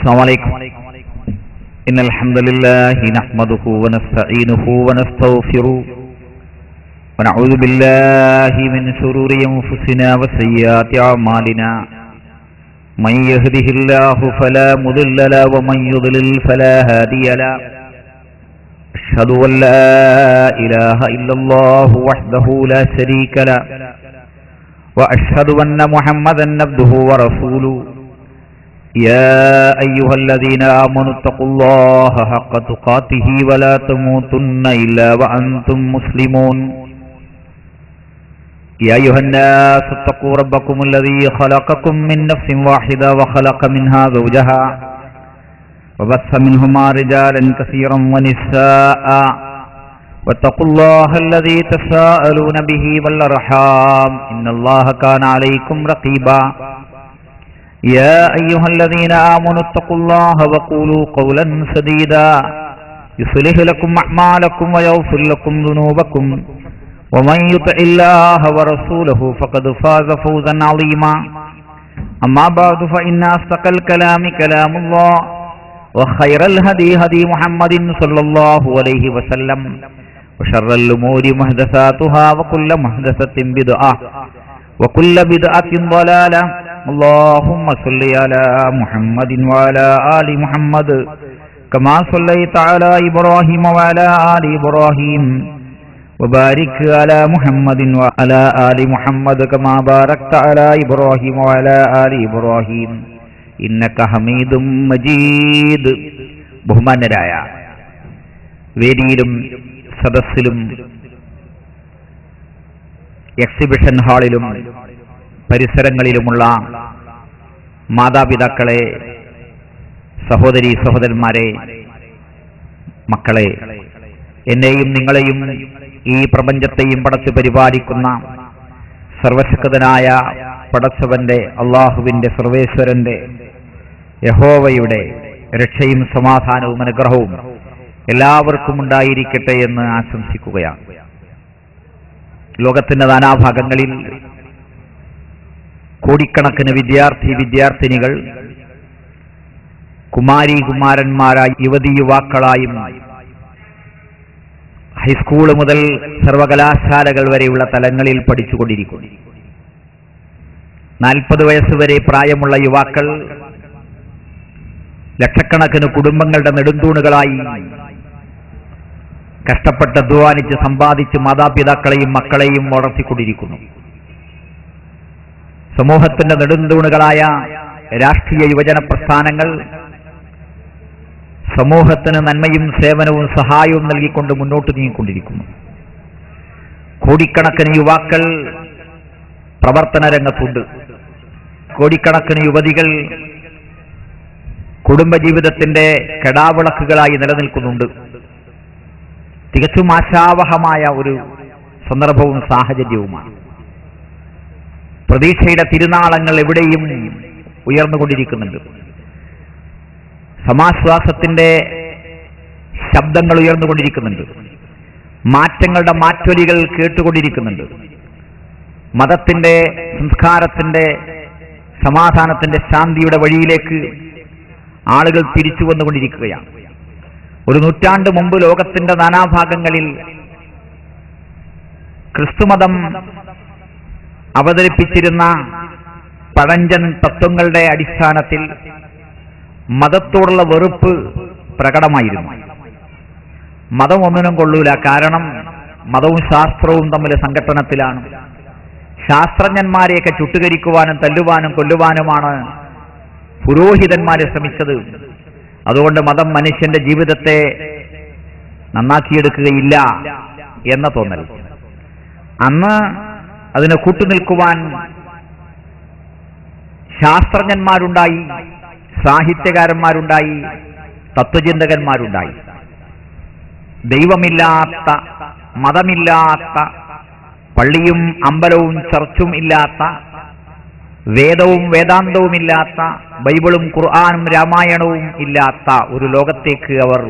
السلام عليكم. إن الحمد لله نحمده ونستعينه ونستغفره ونعوذ بالله من شرور أنفسنا وسيئات أعمالنا من يهده الله فلا مضل له ومن يضلل فلا هادي له أشهد أن لا إله إلا الله وحده لا شريك له وأشهد أن محمدا عبده ورسوله يا أيها الذين آمنوا اتقوا الله حق تقاته ولا تموتن إلا وأنتم مسلمون يا أيها الناس اتقوا ربكم الذي خلقكم من نفس واحدة وخلق منها زوجها وبث منهما رجالا كثيرا ونساء واتقوا الله الذي تساءلون به والأرحام إن الله كان عليكم رقيبا يا أيها الذين آمنوا اتقوا الله وقولوا قولا سديدا يصلح لكم أعمالكم ويغفر لكم ذنوبكم ومن يطع الله ورسوله فقد فاز فوزا عظيما أما بعد فإن أصدق الكلام كلام الله وخير الهدي هدي محمد صلى الله عليه وسلم وشر الأمور محدثاتها وكل محدثة بدعة وكل بدعة ضلالة اللهم صل على محمد وعلى آل محمد كما صليت على إبراهيم وعلى آل إبراهيم وبارك على محمد وعلى آل محمد كما باركت على إبراهيم وعلى آل إبراهيم إنك حميد مجيد. ബഹുമാന്യരായ വേദിയിലും സദസ്സിലും എക്സിബിഷൻ ഹാളിലും പരിസരങ്ങളിലുമുള്ള മാതാപിതാക്കളെ, സഹോദരീ സഹോദരന്മാരെ, മക്കളെ, എന്നെയും നിങ്ങളെയും ഈ പ്രപഞ്ചത്തെയും പടച്ചു പരിപാലിക്കുന്ന സർവശക്തനായ പടച്ചവന്റെ അള്ളാഹുവിന്റെ സർവേശ്വരന്റെ യഹോവയുടെ രക്ഷയും സമാധാനവും അനുഗ്രഹവും എല്ലാവർക്കും ഉണ്ടായിരിക്കട്ടെ എന്ന് ആശംസിക്കുകയാണ്. ലോകത്തിന്റെ നാനാഭാഗങ്ങളിൽ കോടിക്കണക്കിന് വിദ്യാർത്ഥിനികൾ കുമാരന്മാരായി യുവതീ യുവാക്കളായും ഹൈസ്കൂൾ മുതൽ സർവകലാശാലകൾ വരെയുള്ള തലങ്ങളിൽ പഠിച്ചുകൊണ്ടിരിക്കുന്നു. 40 വയസ്സുവരെ പ്രായമുള്ള യുവാക്കൾ ലക്ഷക്കണക്കിന് കുടുംബങ്ങളുടെ നെടുന്തൂണുകളായി കഷ്ടപ്പെട്ട് അധ്വാനിച്ച് സമ്പാദിച്ച് മാതാപിതാക്കളെയും മക്കളെയും വളർത്തിക്കൊണ്ടിരിക്കുന്നു. സമൂഹത്തിന്റെ നെടുന്തൂണുകളായ രാഷ്ട്രീയ യുവജന പ്രസ്ഥാനങ്ങൾ സമൂഹത്തിന് നന്മയും സേവനവും സഹായവും നൽകിക്കൊണ്ട് മുന്നോട്ട് നീങ്ങിക്കൊണ്ടിരിക്കുന്നു. കോടിക്കണക്കിന് യുവാക്കൾ പ്രവർത്തന രംഗത്തുണ്ട്. കോടിക്കണക്കിന് യുവതികൾ കുടുംബജീവിതത്തിന്റെ കെടാവിളക്കുകളായി നിലനിൽക്കുന്നുണ്ട്. തികച്ചും ആശാവഹമായ ഒരു സന്ദർഭവും സാഹചര്യവുമാണ്. പ്രതീക്ഷയുടെ തിരുനാളങ്ങൾ എവിടെയും ഉയർന്നുകൊണ്ടിരിക്കുന്നുണ്ട്. സമാശ്വാസത്തിന്റെ ശബ്ദങ്ങൾ ഉയർന്നുകൊണ്ടിരിക്കുന്നുണ്ട്. മാറ്റങ്ങളുടെ മാറ്റൊലികൾ കേട്ടുകൊണ്ടിരിക്കുന്നുണ്ട്. മതത്തിന്റെ, സംസ്കാരത്തിന്റെ, സമാധാനത്തിന്റെ, ശാന്തിയുടെ വഴിയിലേക്ക് ആളുകൾ തിരിച്ചു വന്നുകൊണ്ടിരിക്കുകയാണ്. ഒരു നൂറ്റാണ്ട് മുമ്പ് ലോകത്തിന്റെ നാനാഭാഗങ്ങളിൽ ക്രിസ്തുമതം അവതരിപ്പിച്ചിരുന്ന പഴഞ്ചൻ തത്വങ്ങളുടെ അടിസ്ഥാനത്തിൽ മതത്തോടുള്ള വെറുപ്പ് പ്രകടമായിരുന്നു. മതം ഒന്നിനും കൊള്ളൂല, കാരണം മതവും ശാസ്ത്രവും തമ്മിൽ സംഘട്ടനത്തിലാണ്. ശാസ്ത്രജ്ഞന്മാരെയൊക്കെ ചുട്ടുകരിക്കുവാനും തല്ലുവാനും കൊല്ലുവാനുമാണ് പുരോഹിതന്മാരെ ശ്രമിച്ചത്. അതുകൊണ്ട് മതം മനുഷ്യന്റെ ജീവിതത്തെ നന്നാക്കിയെടുക്കുകയില്ല എന്ന തോന്നൽ. അന്ന് അതിന് കൂട്ടുനിൽക്കുവാൻ ശാസ്ത്രജ്ഞന്മാരുണ്ടായി, സാഹിത്യകാരന്മാരുണ്ടായി, തത്വചിന്തകന്മാരുണ്ടായി. ദൈവമില്ലാത്ത, മതമില്ലാത്ത, പള്ളിയും അമ്പലവും ചർച്ചും ഇല്ലാത്ത, വേദവും വേദാന്തവുമില്ലാത്ത, ബൈബിളും ഖുർആനും രാമായണവും ഇല്ലാത്ത ഒരു ലോകത്തേക്ക് അവർ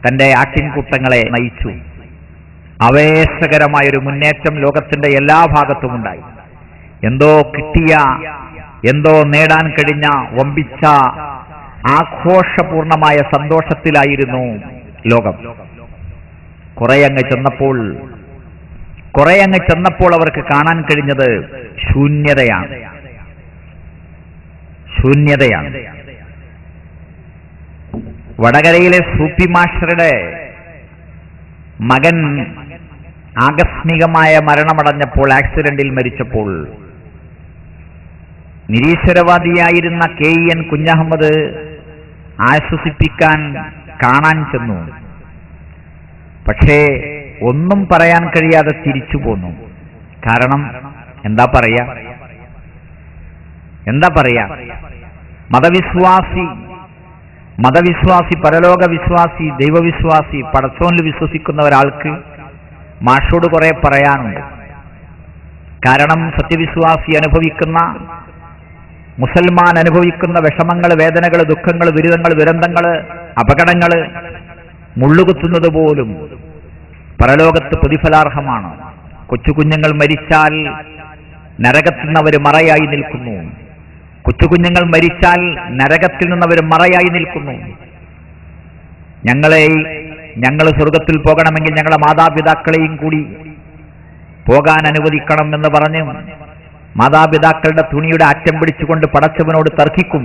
തന്റെ ആട്ടിൻകൂട്ടങ്ങളെ നയിച്ചു. ആവേശകരമായൊരു മുന്നേറ്റം ലോകത്തിന്റെ എല്ലാ ഭാഗത്തുമുണ്ടായി. എന്തോ കിട്ടിയ, എന്തോ നേടാൻ കഴിഞ്ഞ വമ്പിച്ച ആഘോഷപൂർണമായ സന്തോഷത്തിലായിരുന്നു ലോകം. കുറെ അങ്ങ് ചെന്നപ്പോൾ അവർക്ക് കാണാൻ കഴിഞ്ഞത് ശൂന്യതയാണ്. വടകരയിലെ സൂപ്പി മാസ്റ്ററുടെ മകൻ ആകസ്മികമായ മരണമടഞ്ഞപ്പോൾ, ആക്സിഡന്റിൽ മരിച്ചപ്പോൾ, നിരീശ്വരവാദിയായിരുന്ന KEN കുഞ്ഞഹമ്മദ് ആശ്വസിപ്പിക്കാൻ കാണാൻ ചെന്നു. പക്ഷേ ഒന്നും പറയാൻ കഴിയാതെ തിരിച്ചു പോന്നു. കാരണം എന്താ പറയാ? മതവിശ്വാസി, പരലോക വിശ്വാസി, ദൈവവിശ്വാസി, പടച്ചോനിൽ വിശ്വസിക്കുന്ന ഒരാൾക്ക് മാഷോട് കുറെ പറയാനുണ്ട്. കാരണം സത്യവിശ്വാസി അനുഭവിക്കുന്ന, മുസൽമാൻ അനുഭവിക്കുന്ന വിഷമങ്ങൾ, വേദനകൾ, ദുഃഖങ്ങൾ, ദുരിതങ്ങൾ, ദുരന്തങ്ങൾ, അപകടങ്ങൾ, മുള്ളുകുത്തുന്നത് പോലും പരലോകത്ത് പ്രതിഫലാർഹമാണ്. കൊച്ചുകുഞ്ഞുങ്ങൾ മരിച്ചാൽ നരകത്തിൽ നിന്ന് അവർ മറയായി നിൽക്കുന്നു. ഞങ്ങൾ സ്വർഗത്തിൽ പോകണമെങ്കിൽ ഞങ്ങളെ മാതാപിതാക്കളെയും കൂടി പോകാൻ അനുവദിക്കണം എന്ന് പറഞ്ഞ് മാതാപിതാക്കളുടെ തുണിയുടെ അറ്റം പിടിച്ചുകൊണ്ട് പടച്ചവനോട് തർക്കിക്കും.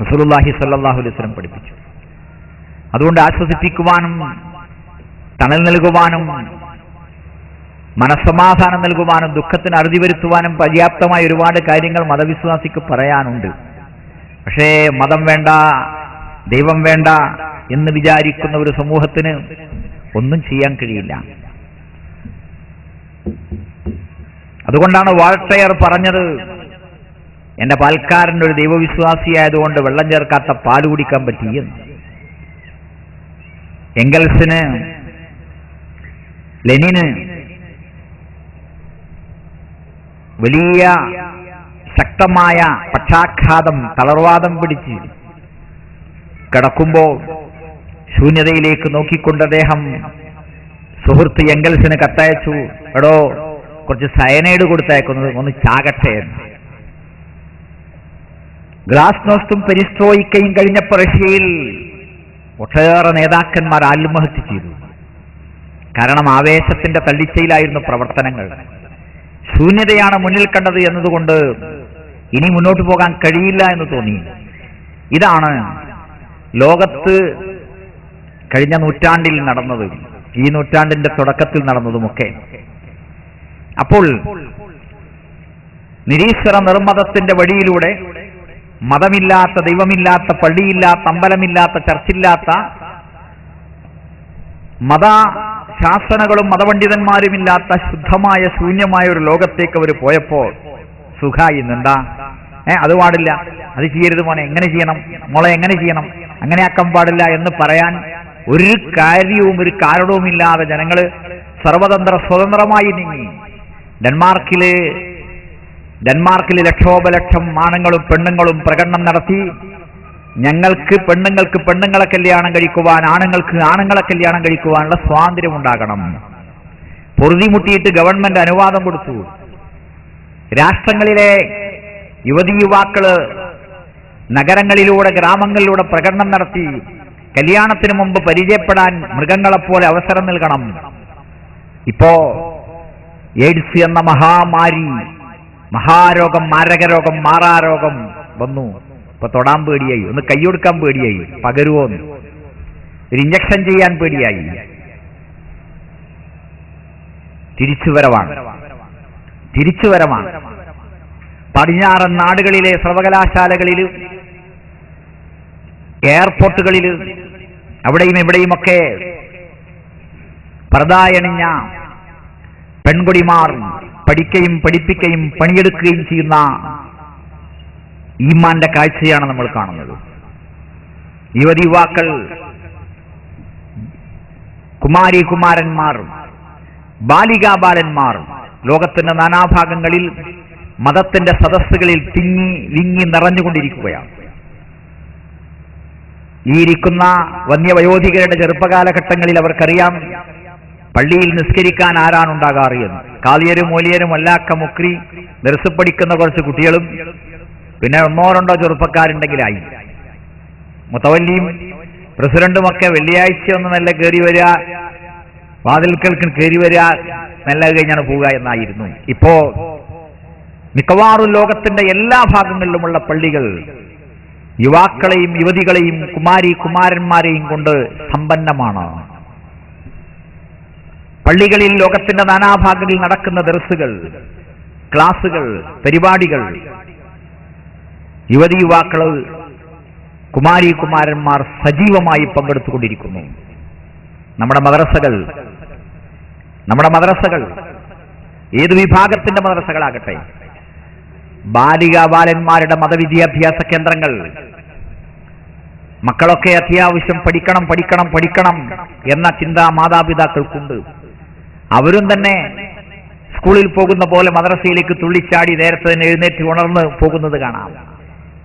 റസൂലുള്ളാഹി സ്വല്ലല്ലാഹു അലൈഹി വസല്ലം പഠിപ്പിച്ചു. അതുകൊണ്ട് ആശ്വസിപ്പിക്കുവാനും തണൽ നൽകുവാനും മനസ്സമാധാനം നൽകുവാനും ദുഃഖത്തിന് അറുതി വരുത്തുവാനും പര്യാപ്തമായ ഒരുപാട് കാര്യങ്ങൾ മതവിശ്വാസിക്ക് പറയാനുണ്ട്. പക്ഷേ മതം വേണ്ട, ദൈവം വേണ്ട എന്ന് വിചാരിക്കുന്ന ഒരു സമൂഹത്തിന് ഒന്നും ചെയ്യാൻ കഴിയില്ല. അതുകൊണ്ടാണ് വാൾട്ടയർ പറഞ്ഞത്, എന്റെ പാൽക്കാരൻ ഒരു ദൈവവിശ്വാസിയായതുകൊണ്ട് വെള്ളം ചേർക്കാത്ത പാല് കുടിക്കാൻ പറ്റിയെന്ന്. എംഗൽസിന്, ലെനിന് വലിയ ശക്തമായ പക്ഷാഘാതം, തളർവാദം പിടിച്ച് കിടക്കുമ്പോൾ ശൂന്യതയിലേക്ക് നോക്കിക്കൊണ്ട് അദ്ദേഹം സുഹൃത്ത് എംഗൽസിന് കത്തയച്ചു, എടോ കുറച്ച് സയനൈഡ് കൊടുത്തയക്കുന്നത്, ഒന്ന് ചാകട്ടെ എന്ന്. ഗ്ലാസ്നോസ്റ്റും പെരിസ്ട്രോയിക്കയും കഴിഞ്ഞപ്പോൾ റഷ്യയിൽ ഒട്ടേറെ നേതാക്കന്മാർ ആത്മഹത്യ ചെയ്തു. കാരണം ആവേശത്തിന്റെ തള്ളിച്ചയിലായിരുന്നു പ്രവർത്തനങ്ങൾ. ശൂന്യതയാണ് മുന്നിൽ കണ്ടത് എന്നതുകൊണ്ട് ഇനി മുന്നോട്ട് പോകാൻ കഴിയില്ല എന്ന് തോന്നി. ഇതാണ് ലോകത്ത് കഴിഞ്ഞ നൂറ്റാണ്ടിൽ നടന്നത്, ഈ നൂറ്റാണ്ടിന്റെ തുടക്കത്തിൽ നടന്നതുമൊക്കെ. അപ്പോൾ നിരീശ്വര നിർമ്മതത്തിന്റെ വഴിയിലൂടെ മതമില്ലാത്ത, ദൈവമില്ലാത്ത, പള്ളിയില്ലാത്ത, അമ്പലമില്ലാത്ത, ചർച്ചില്ലാത്ത, മതശാസനകളും മതപണ്ഡിതന്മാരുമില്ലാത്ത ശുദ്ധമായ ശൂന്യമായ ഒരു ലോകത്തേക്ക് അവർ പോയപ്പോൾ സുഖായി. എന്താ അത് പാടില്ല, അത് ചെയ്യരുത് മോനെ, എങ്ങനെ ചെയ്യണം, മോളെ എങ്ങനെ ചെയ്യണം, അങ്ങനെ ആക്കാൻ പാടില്ല എന്ന് പറയാൻ ഒരു കാര്യവും ഒരു കാരണവുമില്ലാതെ ജനങ്ങൾ സർവതന്ത്ര സ്വതന്ത്രമായി നീങ്ങി. ഡെൻമാർക്കിൽ ലക്ഷോപലക്ഷം ആണുങ്ങളും പെണ്ണുങ്ങളും പ്രകടനം നടത്തി. ഞങ്ങൾക്ക് പെണ്ണുങ്ങളെ കല്യാണം കഴിക്കുവാൻ, ആണുങ്ങൾക്ക് ആണുങ്ങളെ കല്യാണം കഴിക്കുവാനുള്ള സ്വാതന്ത്ര്യം ഉണ്ടാകണം. പൊറുതിമുട്ടിയിട്ട് ഗവൺമെന്റ് അനുവാദം കൊടുത്തു. രാഷ്ട്രങ്ങളിലെ യുവതീ യുവാക്കള് നഗരങ്ങളിലൂടെ, ഗ്രാമങ്ങളിലൂടെ പ്രകടനം നടത്തി. കല്യാണത്തിന് മുമ്പ് പരിചയപ്പെടാൻ മൃഗങ്ങളെപ്പോലെ അവസരം നൽകണം. ഇപ്പോ എയ്ഡ്സ് എന്ന മഹാമാരി, മഹാരോഗം, മാരകരോഗം, മാറാരോഗം വന്നു. ഇപ്പൊ തൊടാൻ പേടിയായി, ഒന്ന് കൈയൊടുക്കാൻ പേടിയായി, പകരുവോന്ന്, ഒരു ഇഞ്ചക്ഷൻ ചെയ്യാൻ പേടിയായി. തിരിച്ചുവരവാണ്. പടിഞ്ഞാറൻ നാടുകളിലെ സർവകലാശാലകളിൽ, എയർപോർട്ടുകളിൽ, അവിടെയും ഇവിടെയുമൊക്കെ പർദായണിഞ്ഞ പെൺകുടിമാർ പഠിക്കുകയും പഠിപ്പിക്കുകയും പണിയെടുക്കുകയും ചെയ്യുന്ന ഈമാന്റെ കാഴ്ചയാണ് നമ്മൾ കാണുന്നത്. യുവതി യുവാക്കൾ, കുമാരി കുമാരന്മാർ, ബാലികാ ബാലന്മാർ ലോകത്തിന്റെ നാനാഭാഗങ്ങളിൽ മതത്തിന്റെ സദസ്സുകളിൽ തിങ്ങി വിങ്ങി നിറഞ്ഞുകൊണ്ടിരിക്കുകയാണ്. ഈ ഇരിക്കുന്ന വന്യവയോധികരുടെ ചെറുപ്പകാലഘട്ടങ്ങളിൽ അവർക്കറിയാം പള്ളിയിൽ നിസ്കരിക്കാൻ ആരാണുണ്ടാകാറ് എന്ന്. കാളിയരും മൂലിയരും വല്ലാക്ക മുക്രി ദർസ് പഠിക്കുന്ന കുറച്ച് കുട്ടികളും പിന്നെ ഒന്നോ രണ്ടോ ചെറുപ്പക്കാരുണ്ടെങ്കിലായി. മുത്തവല്ലിയും പ്രസിഡന്റുമൊക്കെ വെള്ളിയാഴ്ച ഒന്ന് നല്ല കയറി വരിക, വാതിൽക്കൽക്ക് കയറി വരിക, നല്ല കഴിഞ്ഞാണ് പോവുക എന്നായിരുന്നു. ഇപ്പോ മിക്കവാറും ലോകത്തിന്റെ എല്ലാ ഭാഗങ്ങളിലുമുള്ള പള്ളികൾ യുവാക്കളെയും യുവതികളെയും കുമാരന്മാരെയും കൊണ്ട് സമ്പന്നമാണ്. പള്ളികളിൽ ലോകത്തിന്റെ നാനാഭാഗങ്ങളിൽ നടക്കുന്ന ദർസുകൾ, ക്ലാസുകൾ, പരിപാടികൾ, യുവതി യുവാക്കൾ, കുമാരന്മാർ സജീവമായി പങ്കെടുത്തുകൊണ്ടിരിക്കുന്നു. നമ്മുടെ മദ്രസകൾ ഏത് വിഭാഗത്തിന്റെ മദ്രസകളാകട്ടെ, ബാലികാബാലന്മാരുടെ മതവിദ്യാഭ്യാസ കേന്ദ്രങ്ങൾ, മക്കളൊക്കെ അത്യാവശ്യം പഠിക്കണം എന്ന ചിന്ത മാതാപിതാക്കൾക്കുണ്ട്. അവരും തന്നെ സ്കൂളിൽ പോകുന്ന പോലെ മദ്രസയിലേക്ക് തുള്ളിച്ചാടി നേരത്തെ തന്നെ എഴുന്നേറ്റ് ഉണർന്ന് പോകുന്നത് കാണാം.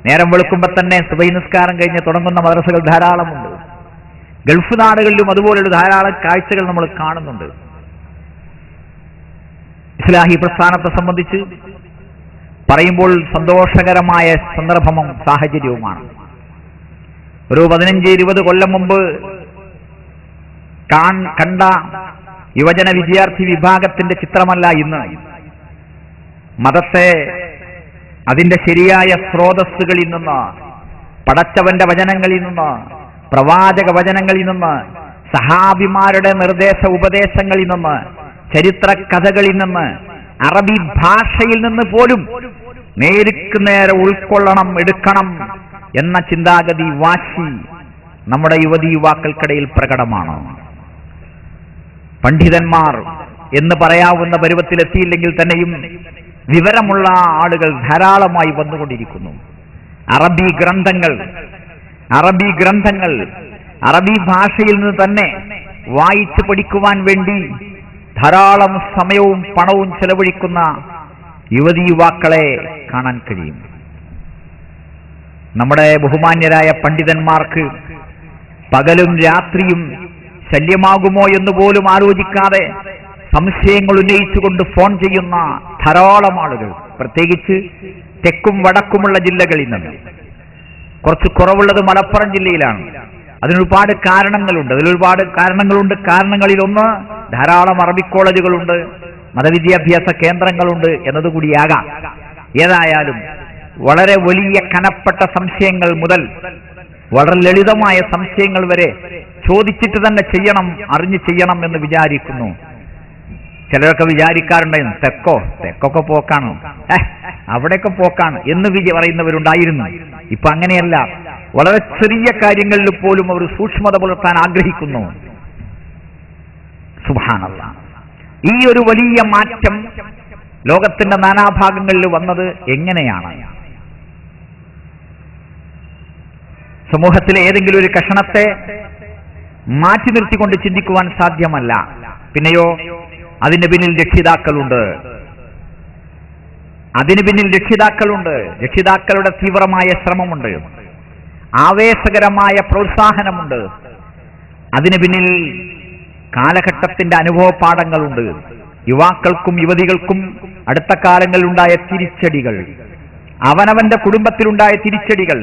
നേരം വെളുക്കുമ്പോൾ തന്നെ സുബഹി നിസ്കാരം കഴിഞ്ഞ് തുടങ്ങുന്ന മദ്രസകൾ ധാരാളമുണ്ട്. ഗൾഫ് നാടുകളിലും അതുപോലെയുള്ള ധാരാളം കാഴ്ചകൾ നമ്മൾ കാണുന്നുണ്ട്. ഇസ്ലാഹി പ്രസ്ഥാനത്തെ സംബന്ധിച്ച് പറയുമ്പോൾ സന്തോഷകരമായ സന്ദർഭവും സാഹചര്യവുമാണ്. ഒരു 15-20 കൊല്ലം മുമ്പ് കണ്ട യുവജന വിദ്യാർത്ഥി വിഭാഗത്തിന്റെ ചിത്രമല്ല ഇന്ന്. മതത്തെ അതിന്റെ ശരിയായ സ്രോതസ്സുകളിൽ നിന്ന്, പടച്ചവന്റെ വചനങ്ങളിൽ നിന്ന്, പ്രവാചക വചനങ്ങളിൽ നിന്ന്, സഹാബിമാരുടെ നിർദ്ദേശ ഉപദേശങ്ങളിൽ നിന്ന്, ചരിത്ര കഥകളിൽ നിന്ന്, അറബി ഭാഷയിൽ നിന്ന് പോലും നേർക്ക് നേരെ ഉൾക്കൊള്ളണം, എടുക്കണം എന്ന ചിന്താഗതി, വാശി നമ്മുടെ യുവതി യുവാക്കൾക്കിടയിൽ പ്രകടമാണ്. പണ്ഡിതന്മാർ എന്ന് പറയാവുന്ന പരുവത്തിലെത്തിയില്ലെങ്കിൽ തന്നെയും വിവരമുള്ള ആളുകൾ ധാരാളമായി വന്നുകൊണ്ടിരിക്കുന്നു. അറബി ഗ്രന്ഥങ്ങൾ അറബി ഭാഷയിൽ നിന്ന് തന്നെ വായിച്ചു പഠിക്കുവാൻ വേണ്ടി ധാരാളം സമയവും പണവും ചെലവഴിക്കുന്ന യുവതി യുവാക്കളെ കാണാൻ കഴിയും. നമ്മുടെ ബഹുമാന്യരായ പണ്ഡിതന്മാർക്ക് പകലും രാത്രിയും ശല്യമാകുമോ എന്ന് പോലും ആലോചിക്കാതെ സംശയങ്ങൾ ഉന്നയിച്ചുകൊണ്ട് ഫോൺ ചെയ്യുന്ന ധാരാളം ആളുകൾ, പ്രത്യേകിച്ച് തെക്കും വടക്കുമുള്ള ജില്ലകളിൽ നിന്ന്. കുറച്ച് കുറവുള്ളത് മലപ്പുറം ജില്ലയിലാണ്. അതിനൊരുപാട് കാരണങ്ങളുണ്ട്. കാരണങ്ങളിലൊന്ന് ധാരാളം അറബി കോളേജുകളുണ്ട്, മതവിദ്യാഭ്യാസ കേന്ദ്രങ്ങളുണ്ട് എന്നതുകൂടിയാകാം. ഏതായാലും വളരെ വലിയ കനപ്പെട്ട സംശയങ്ങൾ മുതൽ വളരെ ലളിതമായ സംശയങ്ങൾ വരെ ചോദിച്ചിട്ട് തന്നെ അറിഞ്ഞു ചെയ്യണം എന്ന് വിചാരിക്കുന്നു. ചിലരൊക്കെ വിചാരിക്കാറുണ്ടായിരുന്നു, തെക്കൊക്കെ പോക്കാണ്, അവിടെയൊക്കെ പോക്കാണ് എന്ന് പറയുന്നവരുണ്ടായിരുന്നു. ഇപ്പൊ അങ്ങനെയല്ല. വളരെ ചെറിയ കാര്യങ്ങളിൽ പോലും അവർ സൂക്ഷ്മത പുലർത്താൻ ആഗ്രഹിക്കുന്നു. സുബ്ഹാനല്ലാഹ്. ഈ ഒരു വലിയ മാറ്റം ലോകത്തിന്റെ നാനാഭാഗങ്ങളിൽ വന്നത് എങ്ങനെയാണ്? സമൂഹത്തിലെ ഏതെങ്കിലും ഒരു കഷണത്തെ മാറ്റി നിർത്തിക്കൊണ്ട് ചിന്തിക്കുവാൻ സാധ്യമല്ല. പിന്നെയോ അതിന് പിന്നിൽ രക്ഷിതാക്കളുണ്ട്. രക്ഷിതാക്കളുടെ തീവ്രമായ ശ്രമമുണ്ട്, ആവേശകരമായ പ്രോത്സാഹനമുണ്ട്. അതിന് പിന്നിൽ കാലഘട്ടത്തിന്റെ അനുഭവ പാഠങ്ങളുണ്ട്. യുവാക്കൾക്കും യുവതികൾക്കും അടുത്ത കാലങ്ങളിലുണ്ടായ തിരിച്ചടികൾ, അവനവന്റെ കുടുംബത്തിലുണ്ടായ തിരിച്ചടികൾ,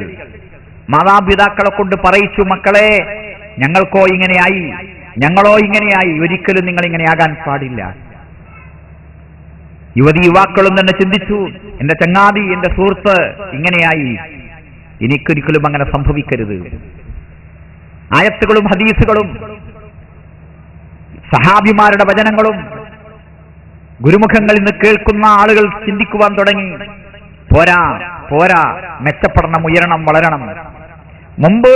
മാതാപിതാക്കളെ കൊണ്ട് പറയിച്ചു, മക്കളെ ഞങ്ങളോ ഇങ്ങനെയായി, ഒരിക്കലും നിങ്ങൾ ഇങ്ങനെയാകാൻ പാടില്ല. യുവതി യുവാക്കളും തന്നെ ചിന്തിച്ചു, എന്റെ ചങ്ങാതി, എന്റെ സുഹൃത്ത് ഇങ്ങനെയായി, എനിക്കൊരിക്കലും അങ്ങനെ സംഭവിക്കരുത്. ആയത്തുകളും ഹദീസുകളും സഹാബിമാരുടെ വചനങ്ങളും ഗുരുമുഖങ്ങളിൽ നിന്ന് കേൾക്കുന്ന ആളുകൾ ചിന്തിക്കുവാൻ തുടങ്ങി, പോരാ, മെച്ചപ്പെടണം, ഉയരണം, വളരണം. മുമ്പ്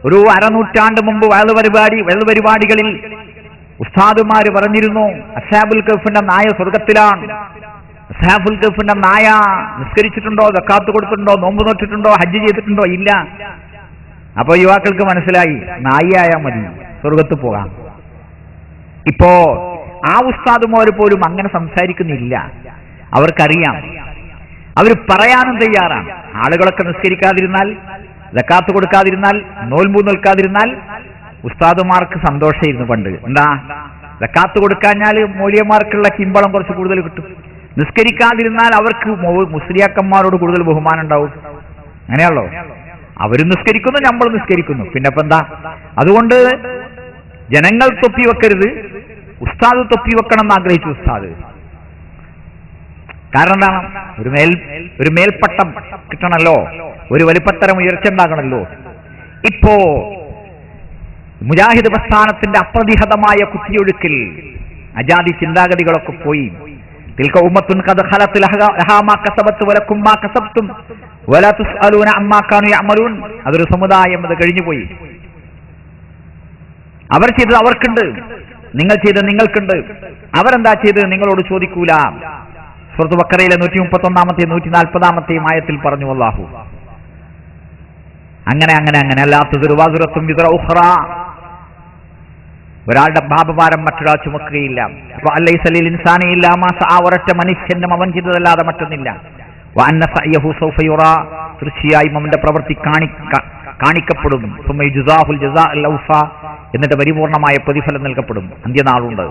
ഒരു അരനൂറ്റാണ്ട് മുമ്പ് പരിപാടികളിൽ ഉസ്താദുമാര് പറഞ്ഞിരുന്നു, അസ്ഹാബുൽ കഹ്ഫിന്റെ നായ സ്വർഗത്തിലാണ്. അസ്ഹാബുൽ കഹ്ഫിന്റെ നായ നിസ്കരിച്ചിട്ടുണ്ടോ, സക്കാത്ത് കൊടുത്തിട്ടുണ്ടോ, നോമ്പ് നോറ്റിട്ടുണ്ടോ, ഹജ്ജ് ചെയ്തിട്ടുണ്ടോ? ഇല്ല. അപ്പൊ യുവാക്കൾക്ക് മനസ്സിലായി, നായിയായാൽ മതി, സ്വർഗത്ത് പോകാം. ഇപ്പോ ആ ഉസ്താദുമാർ പോലും അങ്ങനെ സംസാരിക്കുന്നില്ല. അവർക്കറിയാം, അവർ പറയാനും തയ്യാറാണ്. ആളുകളൊക്കെ നിസ്കരിക്കാതിരുന്നാൽ, സക്കാത്ത് കൊടുക്കാതിരുന്നാൽ, നോൽമ്പ് നിൽക്കാതിരുന്നാൽ ഉസ്താദുമാർക്ക് സന്തോഷമായിരുന്നു പണ്ട്. എന്താ, സക്കാത്ത് കൊടുക്കാഞ്ഞാൽ മൗലിയമാർക്കുള്ള കിമ്പളം കുറച്ച് കൂടുതൽ കിട്ടും. നിസ്കരിക്കാതിരുന്നാൽ അവർക്ക് മുസ്ലിയാക്കന്മാരോട് കൂടുതൽ ബഹുമാനം ഉണ്ടാവും. അങ്ങനെയാണല്ലോ. അവരും നിസ്കരിക്കുന്നു, നമ്മൾ നിസ്കരിക്കുന്നു, പിന്നെ ഇപ്പൊ എന്താ? അതുകൊണ്ട് ജനങ്ങൾ തൊപ്പി വെക്കരുത്, ഉസ്താദ് തൊപ്പി വെക്കണം എന്ന് ആഗ്രഹിച്ചു ഉസ്താദ്. കാരണം എന്താണ്? ഒരു മേൽപ്പട്ടം കിട്ടണമല്ലോ, ഒരു വലിപ്പത്തരം ഉയർച്ച ഉണ്ടാകണമല്ലോ. ഇപ്പോ മുജാഹിദ് പ്രസ്ഥാനത്തിന്റെ അപ്രതിഹതമായ കുത്തിയൊഴുക്കിൽ അജാതി ചിന്താഗതികളൊക്കെ പോയി. തിൽക ഉമ്മത്തുൻ ഖദ് ഖലത് ലഹാ മാ കസബത് വലക്കും മാ കസബ്തും വലാ തുസ്അലൂന അമ്മാ കാനൂ യഅമലൂൻ. അതൊരു സമുദായം, അത് കഴിഞ്ഞുപോയി. അവർ ചെയ്തത് അവർക്കുണ്ട്, നിങ്ങൾ ചെയ്തത് നിങ്ങൾക്കുണ്ട്. അവരെന്താ ചെയ്തത് നിങ്ങളോട് ചോദിക്കൂല. സൂറത്ത് ബഖറയിലെ 131 140 ആയത്തിൽ പറഞ്ഞു അല്ലാഹു. അങ്ങനെ അങ്ങനെ അങ്ങനെ ഒരാളുടെ പാപഭാരം മറ്റൊരാൾ ചുമക്കുകയില്ല. ഒരൊറ്റ മനുഷ്യനും അവൻ ചെയ്തതല്ലാതെ മറ്റൊന്നില്ല. തീർച്ചയായും അവന്റെ പ്രവൃത്തി കാണിക്കപ്പെടും. എന്നിട്ട് പരിപൂർണമായ പ്രതിഫലം നൽകപ്പെടും. അന്ത്യനാളുണ്ട്,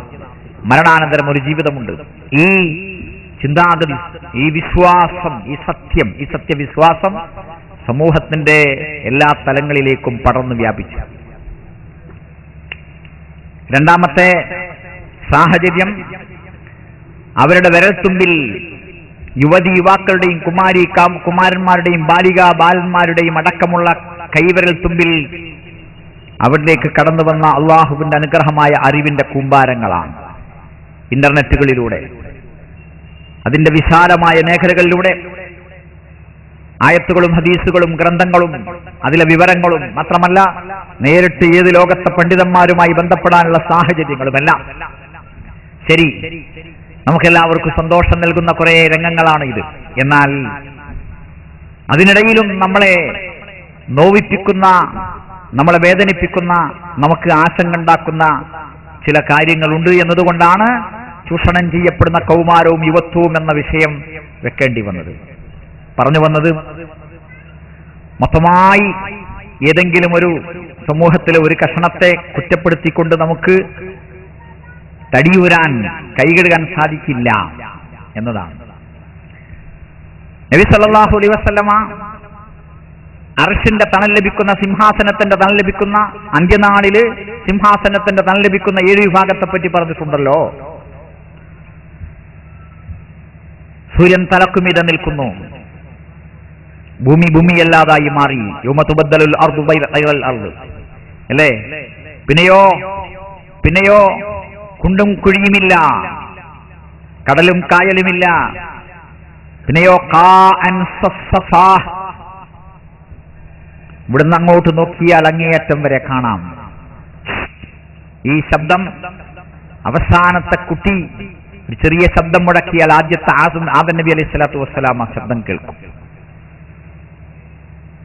മരണാനന്തരം ഒരു ജീവിതമുണ്ട്. ഈ ചിന്താഗതി, ഈ വിശ്വാസം, ഈ സത്യവിശ്വാസം സമൂഹത്തിന്റെ എല്ലാ തലങ്ങളിലേക്കും പടർന്നു വ്യാപിച്ചു. രണ്ടാമത്തെ സാഹചര്യം, അവരുടെ വിരൽത്തുമ്പിൽ യുവതിയുവാക്കളുടെയും കുമാരന്മാരുടെയും ബാലന്മാരുടെയും അടക്കമുള്ള കൈവിരൽ തുമ്പിൽ അവരിലേക്ക് കടന്നു വന്ന അള്ളാഹുവിന്റെ അനുഗ്രഹമായ അറിവിന്റെ കൂമ്പാരങ്ങളാണ്. ഇന്റർനെറ്റുകളിലൂടെ, അതിന്റെ വിശാലമായ മേഖലകളിലൂടെ ആയത്തുകളും ഹദീസുകളും ഗ്രന്ഥങ്ങളും അതിലെ വിവരങ്ങളും മാത്രമല്ല നേരിട്ട് ഏത് ലോകത്തെ പണ്ഡിതന്മാരുമായി ബന്ധപ്പെടാനുള്ള സാഹചര്യങ്ങളുമെല്ലാം. ശരി, നമുക്കെല്ലാവർക്കും സന്തോഷം നൽകുന്ന കുറെ രംഗങ്ങളാണ് ഇത്. എന്നാൽ അതിനിടയിലും നമ്മളെ നോവിപ്പിക്കുന്ന, നമ്മളെ വേദനിപ്പിക്കുന്ന, നമുക്ക് ആശങ്ക ഉണ്ടാക്കുന്ന ചില കാര്യങ്ങളുണ്ട് എന്നതുകൊണ്ടാണ് ചൂഷണം ചെയ്യപ്പെടുന്ന കൗമാരവും യുവത്വവും എന്ന വിഷയം വെക്കേണ്ടി വന്നത്. പറഞ്ഞു വന്നത്, മൊത്തമായി ഏതെങ്കിലും ഒരു സമൂഹത്തിലെ ഒരു കഷണത്തെ കുറ്റപ്പെടുത്തിക്കൊണ്ട് നമുക്ക് തടിയൂരാൻ, കൈകഴുകാൻ സാധിക്കില്ല എന്നതാണ്. നബി സല്ലല്ലാഹു അലൈഹി വസല്ലമ അർശിന്റെ തണൽ ലഭിക്കുന്ന, സിംഹാസനത്തിന്റെ തണൽ ലഭിക്കുന്ന, അന്ത്യനാളില് സിംഹാസനത്തിന്റെ തണൽ ലഭിക്കുന്ന 7 വിഭാഗത്തെ പറ്റി പറഞ്ഞിട്ടുണ്ടല്ലോ. സൂര്യൻ തലക്കുമീതെ നിൽക്കുന്നു, ഭൂമിയല്ലാതായി മാറി. യൗമ തുബദ്ദലുൽ അർദു ഗൈറൽ അർദ് അല്ലേ? പിന്നെയോ കുണ്ടും കുഴിയുമില്ല, കടലും കായലുമില്ല. പിന്നെയോ ഇവിടുന്ന് അങ്ങോട്ട് നോക്കിയാൽ അങ്ങേയറ്റം വരെ കാണാം. ഈ ശബ്ദം, അവസാനത്തെ കുട്ടി ഒരു ചെറിയ ശബ്ദം മുടക്കിയാൽ ആദ്യത്തെ ആദം നബി അലൈഹി സ്വലാത്തു വസ്സലാം ആ ശബ്ദം കേൾക്കും.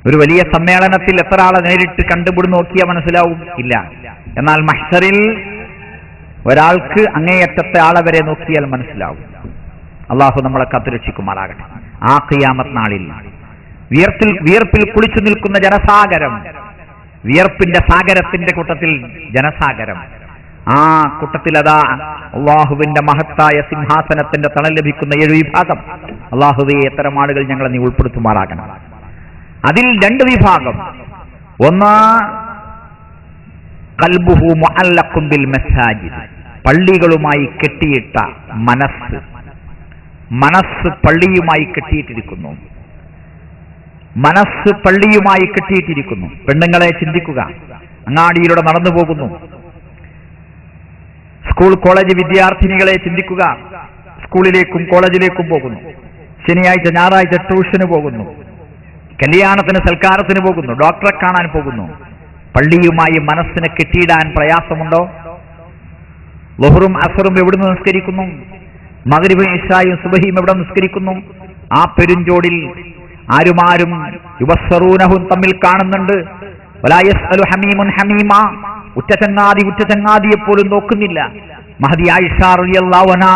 ഒരു വലിയ സമ്മേളനത്തിൽ എത്ര ആളെ നേരിട്ട് കണ്ടുപിടി നോക്കിയാൽ മനസ്സിലാവും? ഇല്ല. എന്നാൽ മഹ്ശറിൽ ഒരാൾക്ക് അങ്ങേയറ്റത്തെ ആളെ വരെ നോക്കിയാൽ മനസ്സിലാവും. അള്ളാഹു നമ്മളെ കാത്തുരക്ഷിക്കുമാറാകട്ടെ. ആ ഖിയാമത്ത് നാളിൽ വിയർപ്പിൽ കുളിച്ചു നിൽക്കുന്ന ജനസാഗരം, വിയർപ്പിന്റെ സാഗരത്തിന്റെ കൂട്ടത്തിൽ ജനസാഗരം, ആ കൂട്ടത്തിൽ അതാ അള്ളാഹുവിന്റെ മഹത്തായ സിംഹാസനത്തിന്റെ തണൽ ലഭിക്കുന്ന 7 വിഭാഗം. അള്ളാഹുവേ, എത്തരം ആളുകൾ ഞങ്ങളെ നീ ഉൾപ്പെടുത്തുമാറാകണം. അതിൽ 2 വിഭാഗം. ഒന്ന്, ഖൽബുഹു മുഅല്ലഖുൻ ബിൽ മസാജിദ്, പള്ളികളുമായി കെട്ടിയിട്ട മനസ്സ് പള്ളിയുമായി കെട്ടിയിട്ടിരിക്കുന്നു. പെണ്ണുങ്ങളെ ചിന്തിക്കുക, അങ്ങാടിയിലൂടെ നടന്നു പോകുന്നു. സ്കൂൾ കോളേജ് വിദ്യാർത്ഥിനികളെ ചിന്തിക്കുക, സ്കൂളിലേക്കും കോളേജിലേക്കും പോകുന്നു. ശനിയാഴ്ച ഞായറാഴ്ച ട്യൂഷന് പോകുന്നു, കല്യാണത്തിന് സൽക്കാരത്തിന് പോകുന്നു, ഡോക്ടറെ കാണാൻ പോകുന്നു. പള്ളിയുമായി മനസ്സിനെ കെട്ടിയിടാൻ പ്രയാസമുണ്ടോ? ളുഹറും അസറും എവിടുന്ന് നിസ്കരിക്കുന്നു? മഗ്രിബും ഇശായും സുബഹിയും എവിടെ നിസ്കരിക്കുന്നു? ആ പെരുഞ്ചോടിൽ ആരും യുബസ്സറൂനഹും തമ്മിൽ കാണുന്നുണ്ട്. വലാ യസ്അലു ഹമീമുൻ ഹമീമ, ഉറ്റചങ്ങാതിയെ പോലും നോക്കുന്നില്ല. മഹദി ആയിഷ റളിയല്ലാഹു അൻഹാ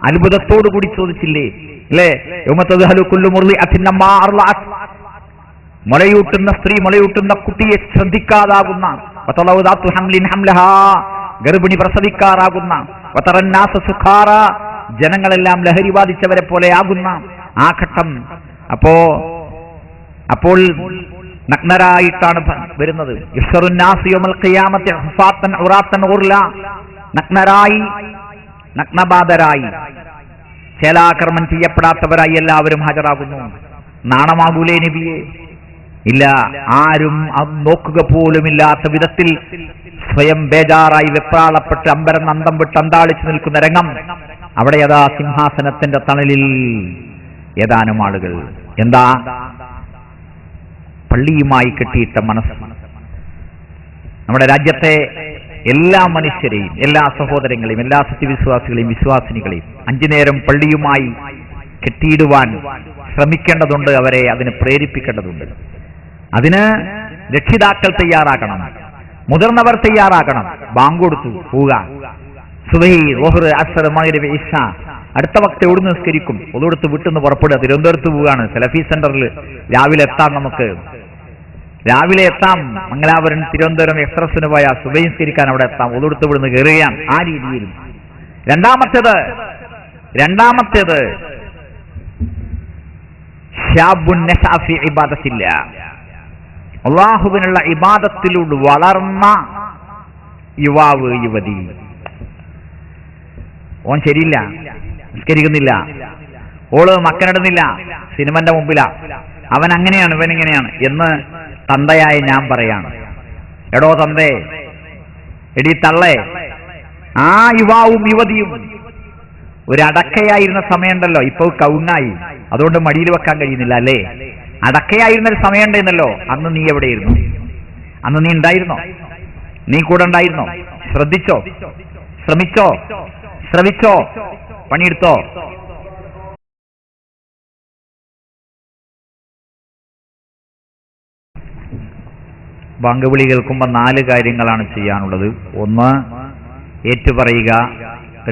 അത്ഭുതത്തോടു കൂടി ചോദിച്ചില്ലേ, അല്ലേ? യൗമ തദ്ഹലു കുല്ലു മുർളിഅത്തിൻ അമ്മാ അർളഅത്, മുലയൂട്ടുന്ന സ്ത്രീ, മുലയൂട്ടുന്ന കുട്ടിയെ ശ്രദ്ധിക്കാതാകുന്ന, വതലൗദാതു ഹംലിൻ ഹംലഹാ, ഗർഭിണി പ്രസവിക്കാറാകുന്ന, വതറന്നാസ സുഖാറ, ജനങ്ങളെല്ലാം ലഹരി ബാധിച്ചവരെ പോലെ ആകുന്ന ആ ഘട്ടം. അപ്പോൾ നഗ്നരായിട്ടാണ് വരുന്നത്. നഗ്നരായി, നഗ്നബാധരായി, ചേലാകർമ്മം ചെയ്യപ്പെടാത്തവരായി എല്ലാവരും ഹാജരാകുന്നു. നാണമാകൂലേ നബിയെ? ഇല്ല. ആരും നോക്കുക പോലുമില്ലാത്ത വിധത്തിൽ സ്വയം ബേജാറായി വെപ്രാളപ്പെട്ട് അമ്പരം അന്തം വിട്ട് അന്താളിച്ചു നിൽക്കുന്ന രംഗം. അവിടെ അതാ സിംഹാസനത്തിന്റെ തണലിൽ ഏതാനും ആളുകൾ. എന്താ? പള്ളിയുമായി കെട്ടിയിട്ട മനസ്സ്. നമ്മുടെ രാജ്യത്തെ എല്ലാ മനുഷ്യരെയും, എല്ലാ സഹോദരങ്ങളെയും, എല്ലാ സത്യവിശ്വാസികളെയും വിശ്വാസിനികളെയും 5 നേരം പള്ളിയുമായി കെട്ടിയിടുവാൻ ശ്രമിക്കേണ്ടതുണ്ട്. അവരെ അതിന് പ്രേരിപ്പിക്കേണ്ടതുണ്ട്. അതിന് രക്ഷിതാക്കൾ തയ്യാറാകണം, മുതിർന്നവർ തയ്യാറാകണം. ബാങ്ക് കൊടുത്തു പോവുക. സുബഹി, ളുഹർ, അസ്ർ, മഗ്രിബ്, ഇശ അടുത്ത വക്ത് എവിടെ നിസ്കരിക്കും? ഒതുകൊടുത്ത് വിട്ടുന്ന് പുറപ്പെടുക. തിരുവനന്തപുരത്ത് പോവുകയാണ്. സലഫി സെന്ററിൽ രാവിലെ എത്താം. നമുക്ക് രാവിലെ എത്താം. മംഗലാപുരം തിരുവനന്തപുരം എക്സ്പ്രസിന് പോയാൽ സുബഹി നിസ്കരിക്കാൻ അവിടെ എത്താം. ഒതുകൊടുത്ത് വിടുന്ന് കയറുകയാണ്. ആ രീതിയിൽ. രണ്ടാമത്തേത് അള്ളാഹുവിനുള്ള ഇബാദത്തിലൂടെ വളർന്ന യുവാവ്, യുവതി. ഓൻ ശരിയില്ല, നിസ്കരിക്കുന്നില്ല, ഓള് മക്കനിടുന്നില്ല, സിനിമന്റെ മുമ്പിലാ, അവൻ അങ്ങനെയാണ്, ഇവൻ ഇങ്ങനെയാണ് എന്ന് തന്തയായ ഞാൻ പറയാണ്. എടോ തന്തേ, എടീ തള്ളേ, ആ യുവാവും യുവതിയും ഒരു അടക്കയായിരുന്ന സമയമുണ്ടല്ലോ, ഇപ്പൊ കൗങ്ങായി, അതുകൊണ്ട് മടിയിൽ വെക്കാൻ കഴിയുന്നില്ല അല്ലേ? അടക്കയായിരുന്നൊരു സമയമുണ്ടെന്നല്ലോ. അന്ന് നീ എവിടെയിരുന്നു? അന്ന് നീ ഉണ്ടായിരുന്നോ? നീ കൂടെ ഉണ്ടായിരുന്നോ? ശ്രദ്ധിച്ചോ? ശ്രമിച്ചോ? പണിയെടുത്തോ? ബാങ്ക് വിളി കേൾക്കുമ്പോൾ 4 കാര്യങ്ങളാണ് ചെയ്യാനുള്ളത്. 1 ഏറ്റുപറയുക,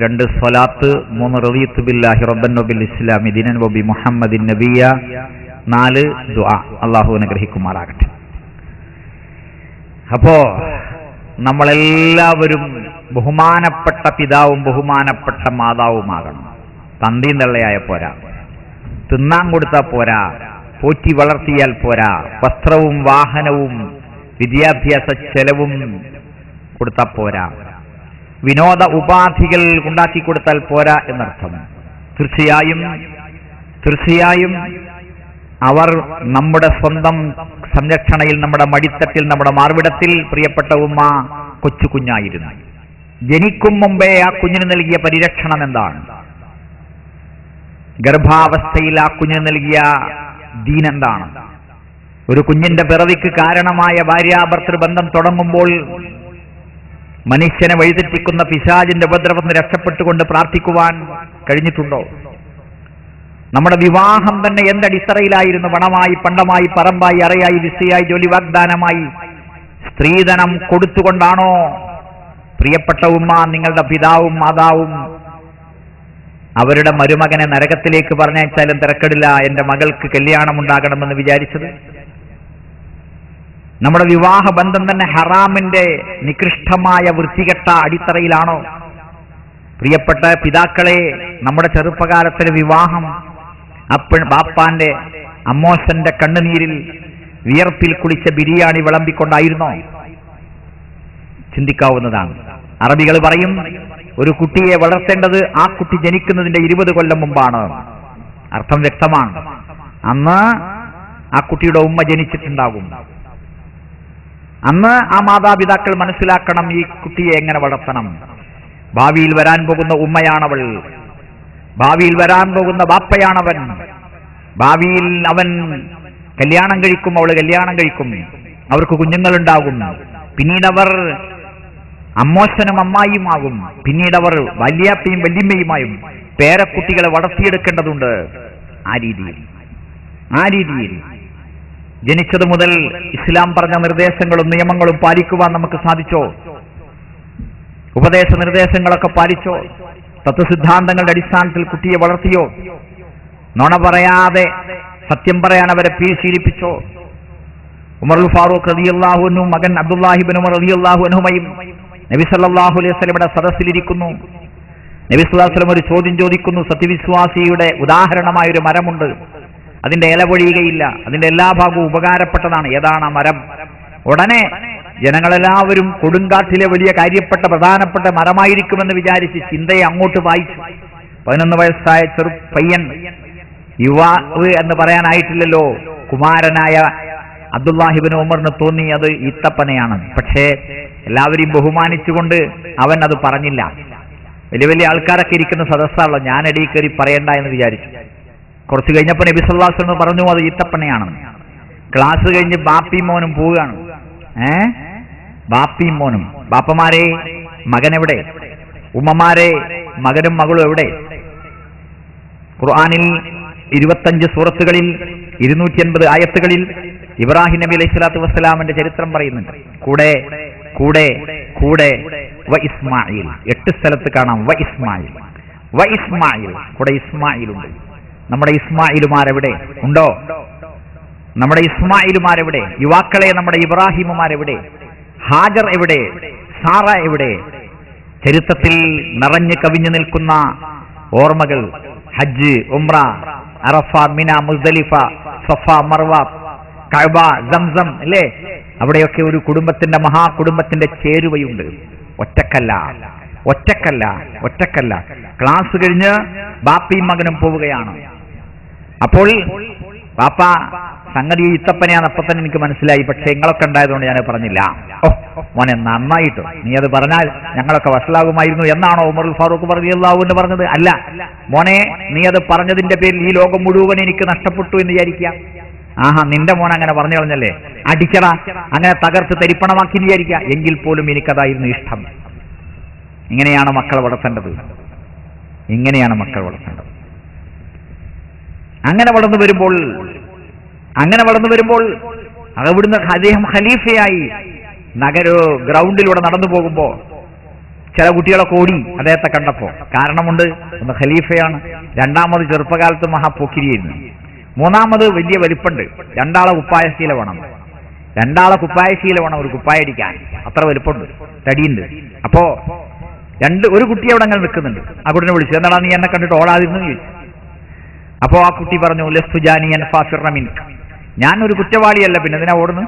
2 സ്വലാത്ത്, 3 റളിയതു ബില്ലാഹി റബ്ബൻ വബിൽ ഇസ്ലാമി ദീനൻ വബി മുഹമ്മദിൻ നബിയ, 4 ദുആ. അല്ലാഹു അനുഗ്രഹിക്കുമാറാകട്ടെ. അപ്പോ നമ്മളെല്ലാവരും ബഹുമാനപ്പെട്ട പിതാവും ബഹുമാനപ്പെട്ട മാതാവുമാകണം. തന്തിയും തള്ളയായ പോരാ, തിന്നാൻ കൊടുത്താൽ പോരാ, പോറ്റി വളർത്തിയാൽ പോരാ, വസ്ത്രവും വാഹനവും വിദ്യാഭ്യാസ ചെലവും കൊടുത്താൽ പോരാ, വിനോദ ഉപാധികൾ ഉണ്ടാക്കി കൊടുത്താൽ പോരാ എന്നർത്ഥം. തീർച്ചയായും അവർ നമ്മുടെ സ്വന്തം സംരക്ഷണയിൽ, നമ്മുടെ മടിത്തട്ടിൽ, നമ്മുടെ മാർവിടത്തിൽ പ്രിയപ്പെട്ട ഉമ്മ കൊച്ചു കുഞ്ഞായിരുന്നു. ജനിക്കും മുമ്പേ ആ കുഞ്ഞിന് നൽകിയ പരിരക്ഷണം എന്താണ്? ഗർഭാവസ്ഥയിൽ ആ കുഞ്ഞിന് നൽകിയ ദീനെന്താണ്? ഒരു കുഞ്ഞിന്റെ പിറവിക്ക് കാരണമായ ഭാര്യാഭർത്തൃ ബന്ധം തുടങ്ങുമ്പോൾ മനുഷ്യനെ വഴിതെറ്റിക്കുന്ന പിശാചിന്റെ ഉപദ്രവത്തിന് രക്ഷപ്പെട്ടുകൊണ്ട് പ്രാർത്ഥിക്കുവാൻ കഴിഞ്ഞിട്ടുണ്ടോ? നമ്മുടെ വിവാഹം തന്നെ എന്തടിത്തറയിലായിരുന്നു? പണമായി, പണ്ടമായി, പറമ്പായി, അറയായി, വിസയായി, ജോലി വാഗ്ദാനമായി, സ്ത്രീധനം കൊടുത്തുകൊണ്ടാണോ? പ്രിയപ്പെട്ട ഉമ്മ, നിങ്ങളുടെ പിതാവും മാതാവും അവരുടെ മരുമകനെ നരകത്തിലേക്ക് പറഞ്ഞയച്ചാലും തിരക്കടില്ല, എന്റെ മകൾക്ക് കല്യാണമുണ്ടാകണമെന്ന് വിചാരിച്ചത്? നമ്മുടെ വിവാഹ ബന്ധം തന്നെ ഹറാമിന്റെ നികൃഷ്ടമായ വൃത്തികെട്ട അടിത്തറയിലാണോ? പ്രിയപ്പെട്ട പിതാക്കളെ, നമ്മുടെ ചെറുപ്പകാലത്തിലെ വിവാഹം ബാപ്പാന്റെ അമ്മോശന്റെ കണ്ണുനീരിൽ വിയർപ്പിൽ കുളിച്ച ബിരിയാണി വിളമ്പിക്കൊണ്ടായിരുന്നോ? ചിന്തിക്കാവുന്നതാണ്. അറബികൾ പറയും, ഒരു കുട്ടിയെ വളർത്തേണ്ടത് ആ കുട്ടി ജനിക്കുന്നതിന്റെ 20 കൊല്ലം മുമ്പാണ്. അർത്ഥം വ്യക്തമാണ്. അന്ന് ആ കുട്ടിയുടെ ഉമ്മ ജനിച്ചിട്ടുണ്ടാകും. അന്ന് ആ മാതാപിതാക്കൾ മനസ്സിലാക്കണം ഈ കുട്ടിയെ എങ്ങനെ വളർത്തണം. ഭാവിയിൽ വരാൻ പോകുന്ന ഉമ്മയാണവൾ, ഭാവിയിൽ വരാൻ പോകുന്ന ബാപ്പയാണവൻ. ഭാവിയിൽ അവൻ കല്യാണം കഴിക്കും, അവൾ കല്യാണം കഴിക്കും, അവർക്ക് കുഞ്ഞുങ്ങളുണ്ടാകും. പിന്നീട് അവർ അമ്മോശനും അമ്മായിയുമാകും. പിന്നീട് അവർ വല്യാപ്പയും വല്യമ്മയുമായും പേരക്കുട്ടികളെ വളർത്തിയെടുക്കേണ്ടതുണ്ട്. ആ രീതിയിൽ ജനിച്ചത് മുതൽ ഇസ്ലാം പറഞ്ഞ നിർദ്ദേശങ്ങളും നിയമങ്ങളും പാലിക്കുവാൻ നമുക്ക് സാധിച്ചോ? ഉപദേശ നിർദ്ദേശങ്ങളൊക്കെ പാലിച്ചോ? തത്വസിദ്ധാന്തങ്ങളുടെ അടിസ്ഥാനത്തിൽ കുട്ടിയെ വളർത്തിയോ? നുണ പറയാതെ സത്യം പറയാൻ അവരെ ശീലിപ്പിച്ചോ? ഉമറുൽ ഫാറൂഖ് റളിയല്ലാഹു അൻഹു മകൻ അബ്ദുല്ലാഹി ഇബ്നു ഉമർ റളിയല്ലാഹു അൻഹുമയും നബി സല്ലല്ലാഹു അലൈഹി വസല്ലമയുടെ സദസ്സിലിരിക്കുന്നു. നബി സല്ലല്ലാഹു അലൈഹി വസല്ലം ഒരു ചോദ്യം ചോദിക്കുന്നു. സത്യവിശ്വാസിയുടെ ഉദാഹരണമായ ഒരു മരമുണ്ട്, അതിന്റെ ഇല പൊഴിയുകയില്ല, അതിന്റെ എല്ലാ ഭാഗവും ഉപകാരപ്പെട്ടതാണ്. ഏതാണ് ആ മരം? ഉടനെ ജനങ്ങളെല്ലാവരും കൊടുങ്കാട്ടിലെ വലിയ കാര്യപ്പെട്ട പ്രധാനപ്പെട്ട മരമായിരിക്കുമെന്ന് വിചാരിച്ച് ചിന്തയെ അങ്ങോട്ട് വായിച്ചു. 11 വയസ്സായ ചെറു പയ്യൻ, യുവാവ് എന്ന് പറയാനായിട്ടില്ലല്ലോ, കുമാരനായ അബ്ദുല്ലാഹിബ്നു ഉമറിന് തോന്നി അത് ഈത്തപ്പനയാണ്. പക്ഷേ എല്ലാവരെയും ബഹുമാനിച്ചുകൊണ്ട് അവൻ അത് പറഞ്ഞില്ല. വലിയ വലിയ ആൾക്കാരൊക്കെ ഇരിക്കുന്ന സദസ്സാണല്ലോ, ഞാൻ എടീ കയറി പറയണ്ട എന്ന് വിചാരിച്ചു. കുറച്ച് കഴിഞ്ഞപ്പോൾ നബി സല്ലല്ലാഹു അലൈഹി വസല്ലം പറഞ്ഞു അത് ഈത്തപ്പനയാണെന്ന്. ക്ലാസ് കഴിഞ്ഞ് ബാപ്പിയും മോനും പോവുകയാണ്. ബാപ്പിയും മോനും. ബാപ്പമാരെ മകനെവിടെ? ഉമ്മമാരെ മകനും മകളും എവിടെ? ഖുർആനിൽ 25 സൂറത്തുകളിൽ 280 ആയത്തുകളിൽ ഇബ്രാഹിം നബി അലൈഹി സ്വലാത്തു വസ്സലാമിന്റെ ചരിത്രം പറയുന്നുണ്ട്. കൂടെ കൂടെ കൂടെ വ ഇസ്മായിൽ. 8 സ്ഥലത്ത് കാണാം വ ഇസ്മായിൽ, വ ഇസ്മായിൽ. കൂടെ ഇസ്മായിലുണ്ട്. നമ്മുടെ ഇസ്മായിലുമാരെവിടെ ഉണ്ടോ? നമ്മുടെ ഇസ്മായിലുമാരെവിടെ? യുവാക്കളെ നമ്മുടെ ഇബ്രാഹിമുമാരെവിടെ? ഹാജർ എവിടെ? സാറ എവിടെ? ചരിത്രത്തിൽ നിറഞ്ഞു കവിഞ്ഞു നിൽക്കുന്ന ഓർമ്മകൾ, ഹജ്ജ്, ഉംറ, അറഫ, മിന, മുസ്ദലിഫ, സഫ, മർവ, കഅബ, സംസം അല്ലേ? അവിടെയൊക്കെ ഒരു കുടുംബത്തിന്റെ മഹാകുടുംബത്തിന്റെ ചേരുവയുണ്ട്. ഒറ്റക്കല്ല, ഒറ്റക്കല്ല, ഒറ്റക്കല്ല. ക്ലാസ് കഴിഞ്ഞ് ബാപ്പയും മകനും പോവുകയാണ്. അപ്പോൾ ബാപ്പ സംഗതി ഇത്തപ്പനെയാണ് അപ്പൊ തന്നെ എനിക്ക് മനസ്സിലായി. പക്ഷെ നിങ്ങളൊക്കെ ഉണ്ടായതുകൊണ്ട് ഞാൻ പറഞ്ഞില്ല. ഓ മോനെ നന്നായിട്ടോ, നീ അത് പറഞ്ഞാൽ ഞങ്ങളൊക്കെ വഷളാകുമായിരുന്നു എന്നാണോ ഉമർ ഫാറൂഖ് റളിയല്ലാഹു അൻഹു പറഞ്ഞത്? അല്ല മോനെ, നീ അത് പറഞ്ഞതിന്റെ പേരിൽ ഈ ലോകം മുഴുവൻ എനിക്ക് നഷ്ടപ്പെട്ടു എന്ന് വിചാരിക്കുക. ആഹാ, നിന്റെ മോൻ അങ്ങനെ പറഞ്ഞു കളഞ്ഞല്ലേ, അടിച്ചടാ, അങ്ങനെ തകർത്ത് തരിപ്പണമാക്കി വിചാരിക്കുക. എങ്കിൽ പോലും എനിക്കതായിരുന്നു ഇഷ്ടം. ഇങ്ങനെയാണ് മക്കളെ വളർത്തേണ്ടത്, ഇങ്ങനെയാണ് മക്കൾ വളർത്തേണ്ടത്. അങ്ങനെ വളർന്നു വരുമ്പോൾ അവിടുന്ന് അദ്ദേഹം ഖലീഫയായി ഗ്രൗണ്ടിലൂടെ നടന്നു പോകുമ്പോ ചില കുട്ടികളൊക്കെ ഓടി അദ്ദേഹത്തെ കണ്ടപ്പോ. കാരണമുണ്ട്, ഒന്ന് ഖലീഫയാണ്, രണ്ടാമത് ചെറുപ്പകാലത്ത് മഹാപോക്കിരിയായിരുന്നു, മൂന്നാമത് വലിയ വലിപ്പുണ്ട്, രണ്ടാളെ കുപ്പായശീല വേണം, ഒരു കുപ്പായ അടിക്കാൻ, അത്ര വലിപ്പമുണ്ട്, തടിയുണ്ട്. അപ്പോ ഒരു കുട്ടി അവിടെ അങ്ങനെ നിൽക്കുന്നുണ്ട്. ആ കുട്ടിനെ വിളിച്ചു, എന്താടാ നീ എന്നെ കണ്ടിട്ട് ഓടാതിരുന്നു ചോദിച്ചു. അപ്പോ ആ കുട്ടി പറഞ്ഞു, ലസ്തുജാനിയൻ ഫാസിറ മിൻക, ഞാൻ ഒരു കുറ്റവാളിയല്ല, പിന്നെ എന്തിനാ ഓടുന്നു?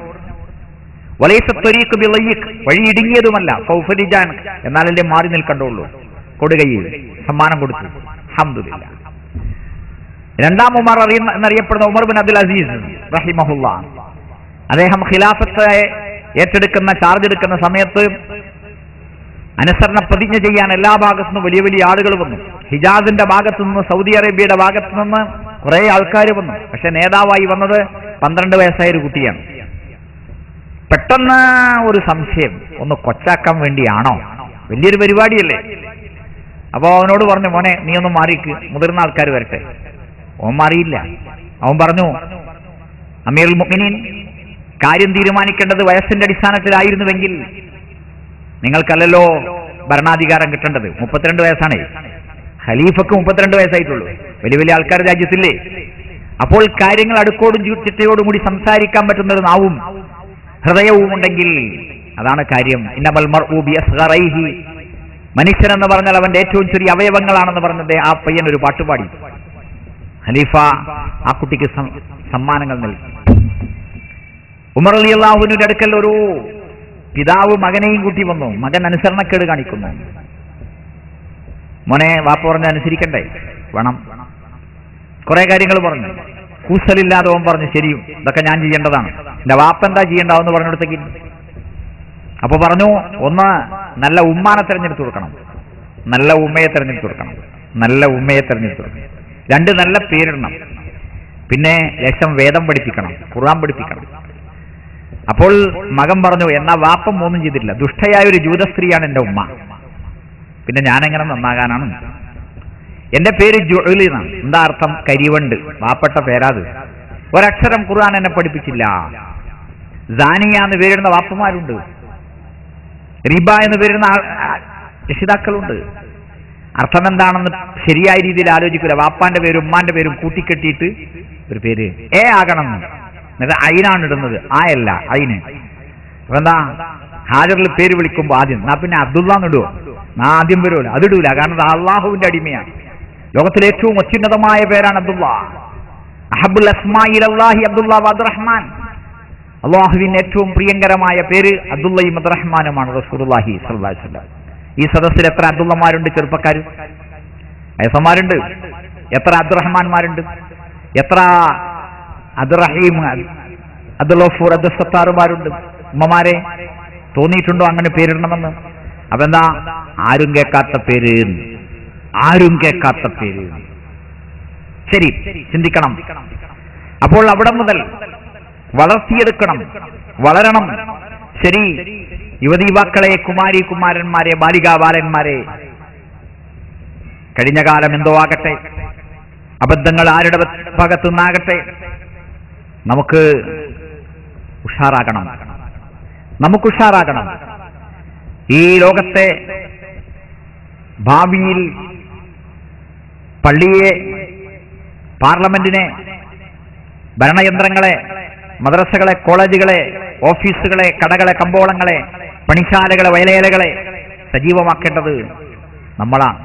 വലൈസത്വരീഖ് ബിളയ്യിക്, വഴി ഇടുങ്ങിയതുമല്ല, ഫൗഫരിജാൻ, എന്നാലല്ലേ മാറി നിൽക്കണ്ടുള്ളൂ. കൊടുകയിൽ സമ്മാനം കൊടുത്തു, അൽഹംദുലില്ലാഹ്. രണ്ടാം ഉമർ എന്നറിയപ്പെടുന്ന ഉമർ ബിൻ അബ്ദുൽ അസീസ് റഹിമഹുല്ലാഹ്, അദ്ദേഹം ഖിലാഫത്ത് ഏറ്റെടുക്കുന്ന ചാർജ് എടുക്കുന്ന സമയത്ത് അനുസരണ പ്രതിജ്ഞ ചെയ്യാൻ എല്ലാ ഭാഗത്തു നിന്നും വലിയ വലിയ ആളുകൾ വന്നു. ഹിജാസിന്റെ ഭാഗത്തു നിന്ന്, സൗദി അറേബ്യയുടെ ഭാഗത്തു നിന്ന് കുറെ ആൾക്കാർ വന്നു. പക്ഷെ നേതാവായി വന്നത് 12 വയസ്സായ ഒരു കുട്ടിയാണ്. പെട്ടെന്ന് ഒരു സംശയം, ഒന്ന് കൊച്ചാക്കാൻ വേണ്ടിയാണോ? വലിയൊരു പരിപാടിയല്ലേ. അപ്പൊ അവനോട് പറഞ്ഞു, മോനെ നീ ഒന്ന് മാറിക്ക്, മുതിർന്ന ആൾക്കാർ വരട്ടെ. അവൻ മാറിയില്ല. അവൻ പറഞ്ഞു, അമീറുൽ മുഅ്മിനീൻ, കാര്യം തീരുമാനിക്കേണ്ടത് വയസ്സിന്റെ അടിസ്ഥാനത്തിലായിരുന്നുവെങ്കിൽ നിങ്ങൾക്കല്ലല്ലോ ഭരണാധികാരം കിട്ടേണ്ടത്. 32 വയസ്സാണ് ഖലീഫക്ക്, 32 വയസ്സായിട്ടുള്ളൂ. വലിയ വലിയ ആൾക്കാർ രാജ്യത്തില്ലേ. അപ്പോൾ കാര്യങ്ങൾ അടുക്കോടും ചിട്ടയോടും കൂടി സംസാരിക്കാൻ പറ്റുന്നൊരു നാവും ഹൃദയവും ഉണ്ടെങ്കിൽ അതാണ് കാര്യം. ഇന്നമൽ മർഉ ബിഅസ്ഗറൈഹി, മനുഷ്യൻ എന്ന് പറഞ്ഞാൽ അവന്റെ ഏറ്റവും ചെറിയ അവയവങ്ങളാണെന്ന് പറഞ്ഞത് ആ പയ്യൻ ഒരു പാട്ടുപാടി. ഖലീഫ ആ കുട്ടിക്ക് സമ്മാനങ്ങൾ നൽകി. ഉമർ റളിയല്ലാഹു അൻഹുവിന്റെ അടുക്കൽ ഒരു പിതാവ് മകനെയും കൂട്ടി വന്നു. മകൻ അനുസരണക്കേട് കാണിക്കുന്നു. മോനെ, വാപ്പ പറഞ്ഞ അനുസരിക്കണ്ടേ? വേണം. കുറെ കാര്യങ്ങൾ പറഞ്ഞു. കൂസലില്ലാതെ ഓൻ പറഞ്ഞു, ശരിയും ഇതൊക്കെ ഞാൻ ചെയ്യേണ്ടതാണ്, എന്റെ വാപ്പ എന്താ ചെയ്യേണ്ടാവെന്ന് പറഞ്ഞെടുത്തേക്ക്. അപ്പൊ പറഞ്ഞു, ഒന്ന് നല്ല ഉമ്മാനെ തെരഞ്ഞെടുത്ത് കൊടുക്കണം, നല്ല ഉമ്മയെ തെരഞ്ഞെടുത്ത് കൊടുക്കണം, നല്ല ഉമ്മയെ തെരഞ്ഞെടുത്ത് കൊടുക്കണം. 2 നല്ല പേരിടണം. പിന്നെ ലക്ഷം വേദം പഠിപ്പിക്കണം, ഖുർആൻ പഠിപ്പിക്കണം. അപ്പോൾ മകൻ പറഞ്ഞു, എന്നാ വാപ്പം ഒന്നും ചെയ്തിട്ടില്ല, ദുഷ്ടയായ ഒരു ജൂത സ്ത്രീയാണ് എന്റെ ഉമ്മ, പിന്നെ ഞാനെങ്ങനെ നന്നാകാനാണ്? എന്റെ പേര് ജുഅൽ എന്നാണ്. എന്താ അർത്ഥം? കരിവണ്ട്. വാപ്പട്ട പേരാത്. ഒരക്ഷരം ഖുർആൻ എന്നെ പഠിപ്പിച്ചില്ല. സാനിയ എന്ന് പേരിടുന്ന വാപ്പമാരുണ്ട്, റിബ എന്ന് പേരിടുന്ന രക്ഷിതാക്കളുണ്ട്. അർത്ഥം എന്താണെന്ന് ശരിയായ രീതിയിൽ ആലോചിക്കില്ല. വാപ്പാന്റെ പേരും ഉമ്മാന്റെ പേരും കൂട്ടിക്കെട്ടിയിട്ട് ഒരു പേര് ആകണം. എന്നിട്ട് അയിനാണ് ഇടുന്നത്, ആയല്ല അയിന്. അപ്പൊ എന്താ, ഹാജറിൽ പേര് വിളിക്കുമ്പോ ആദ്യം പിന്നെ അബ്ദുല്ലാന്ന് ഇടുവോ? ആദ്യം വരുമല്ലോ, അതിടൂല. കാരണം അത് അള്ളാഹുവിന്റെ അടിമയാണ്. ലോകത്തിലെ ഏറ്റവും അത്യുന്നതമായ പേരാണ് അബ്ദുള്ള. അഹബ്ബുൽ അസ്മാഇ ഇലല്ലാഹി അബ്ദുല്ലാ വ അബ്ദുറഹ്മാൻ. അള്ളാഹുവിന് ഏറ്റവും പ്രിയങ്കരമായ പേര് അബ്ദുള്ളയും അബ്ദുറഹ്മാനുമാണ് റസൂലുള്ളാഹി സ്വല്ലല്ലാഹി അലൈഹി വസല്ലം. ഈ സദസ്സിൽ എത്ര അബ്ദുള്ളമാരുണ്ട്? ചെറുപ്പക്കാർ വയസ്സന്മാരുണ്ട്. എത്ര അബ്ദുറഹ്മാൻമാരുണ്ട്? എത്ര അബ്ദുറഹീം, അബ്ദുൽ ഗഫൂർ, അബ്ദുൽ സത്താറുമാരുണ്ട്? ഉമ്മമാരെ, തോന്നിയിട്ടുണ്ടോ അങ്ങനെ പേരിടണമെന്ന്? അതെന്താ? ആരും കേൾക്കാത്ത പേര്, ആരും കേൾക്കാത്ത പേര്. ശരി, ചിന്തിക്കണം. അപ്പോൾ അവിടെ മുതൽ വളർത്തിയെടുക്കണം, വളരണം. ശരി, യുവതീവാക്കളെ, കുമാരി കുമാരന്മാരെ, ബാലികാ ബാലന്മാരെ, കഴിഞ്ഞ കാലം എന്തോ ആകട്ടെ, അബദ്ധങ്ങൾ ആരുടെ ഭാഗത്തുനിന്നാകട്ടെ, നമുക്ക് ഉഷാറാകണം, നമുക്കുഷാറാകണം. ഈ ലോകത്തെ ഭാവിയിൽ പള്ളിയെ, പാർലമെന്റിനെ, ഭരണയന്ത്രങ്ങളെ, മദ്രസകളെ, കോളേജുകളെ, ഓഫീസുകളെ, കടകളെ, കമ്പോളങ്ങളെ, പണിശാലകളെ, വയലേലകളെ സജീവമാക്കേണ്ടത് നമ്മളാണ്.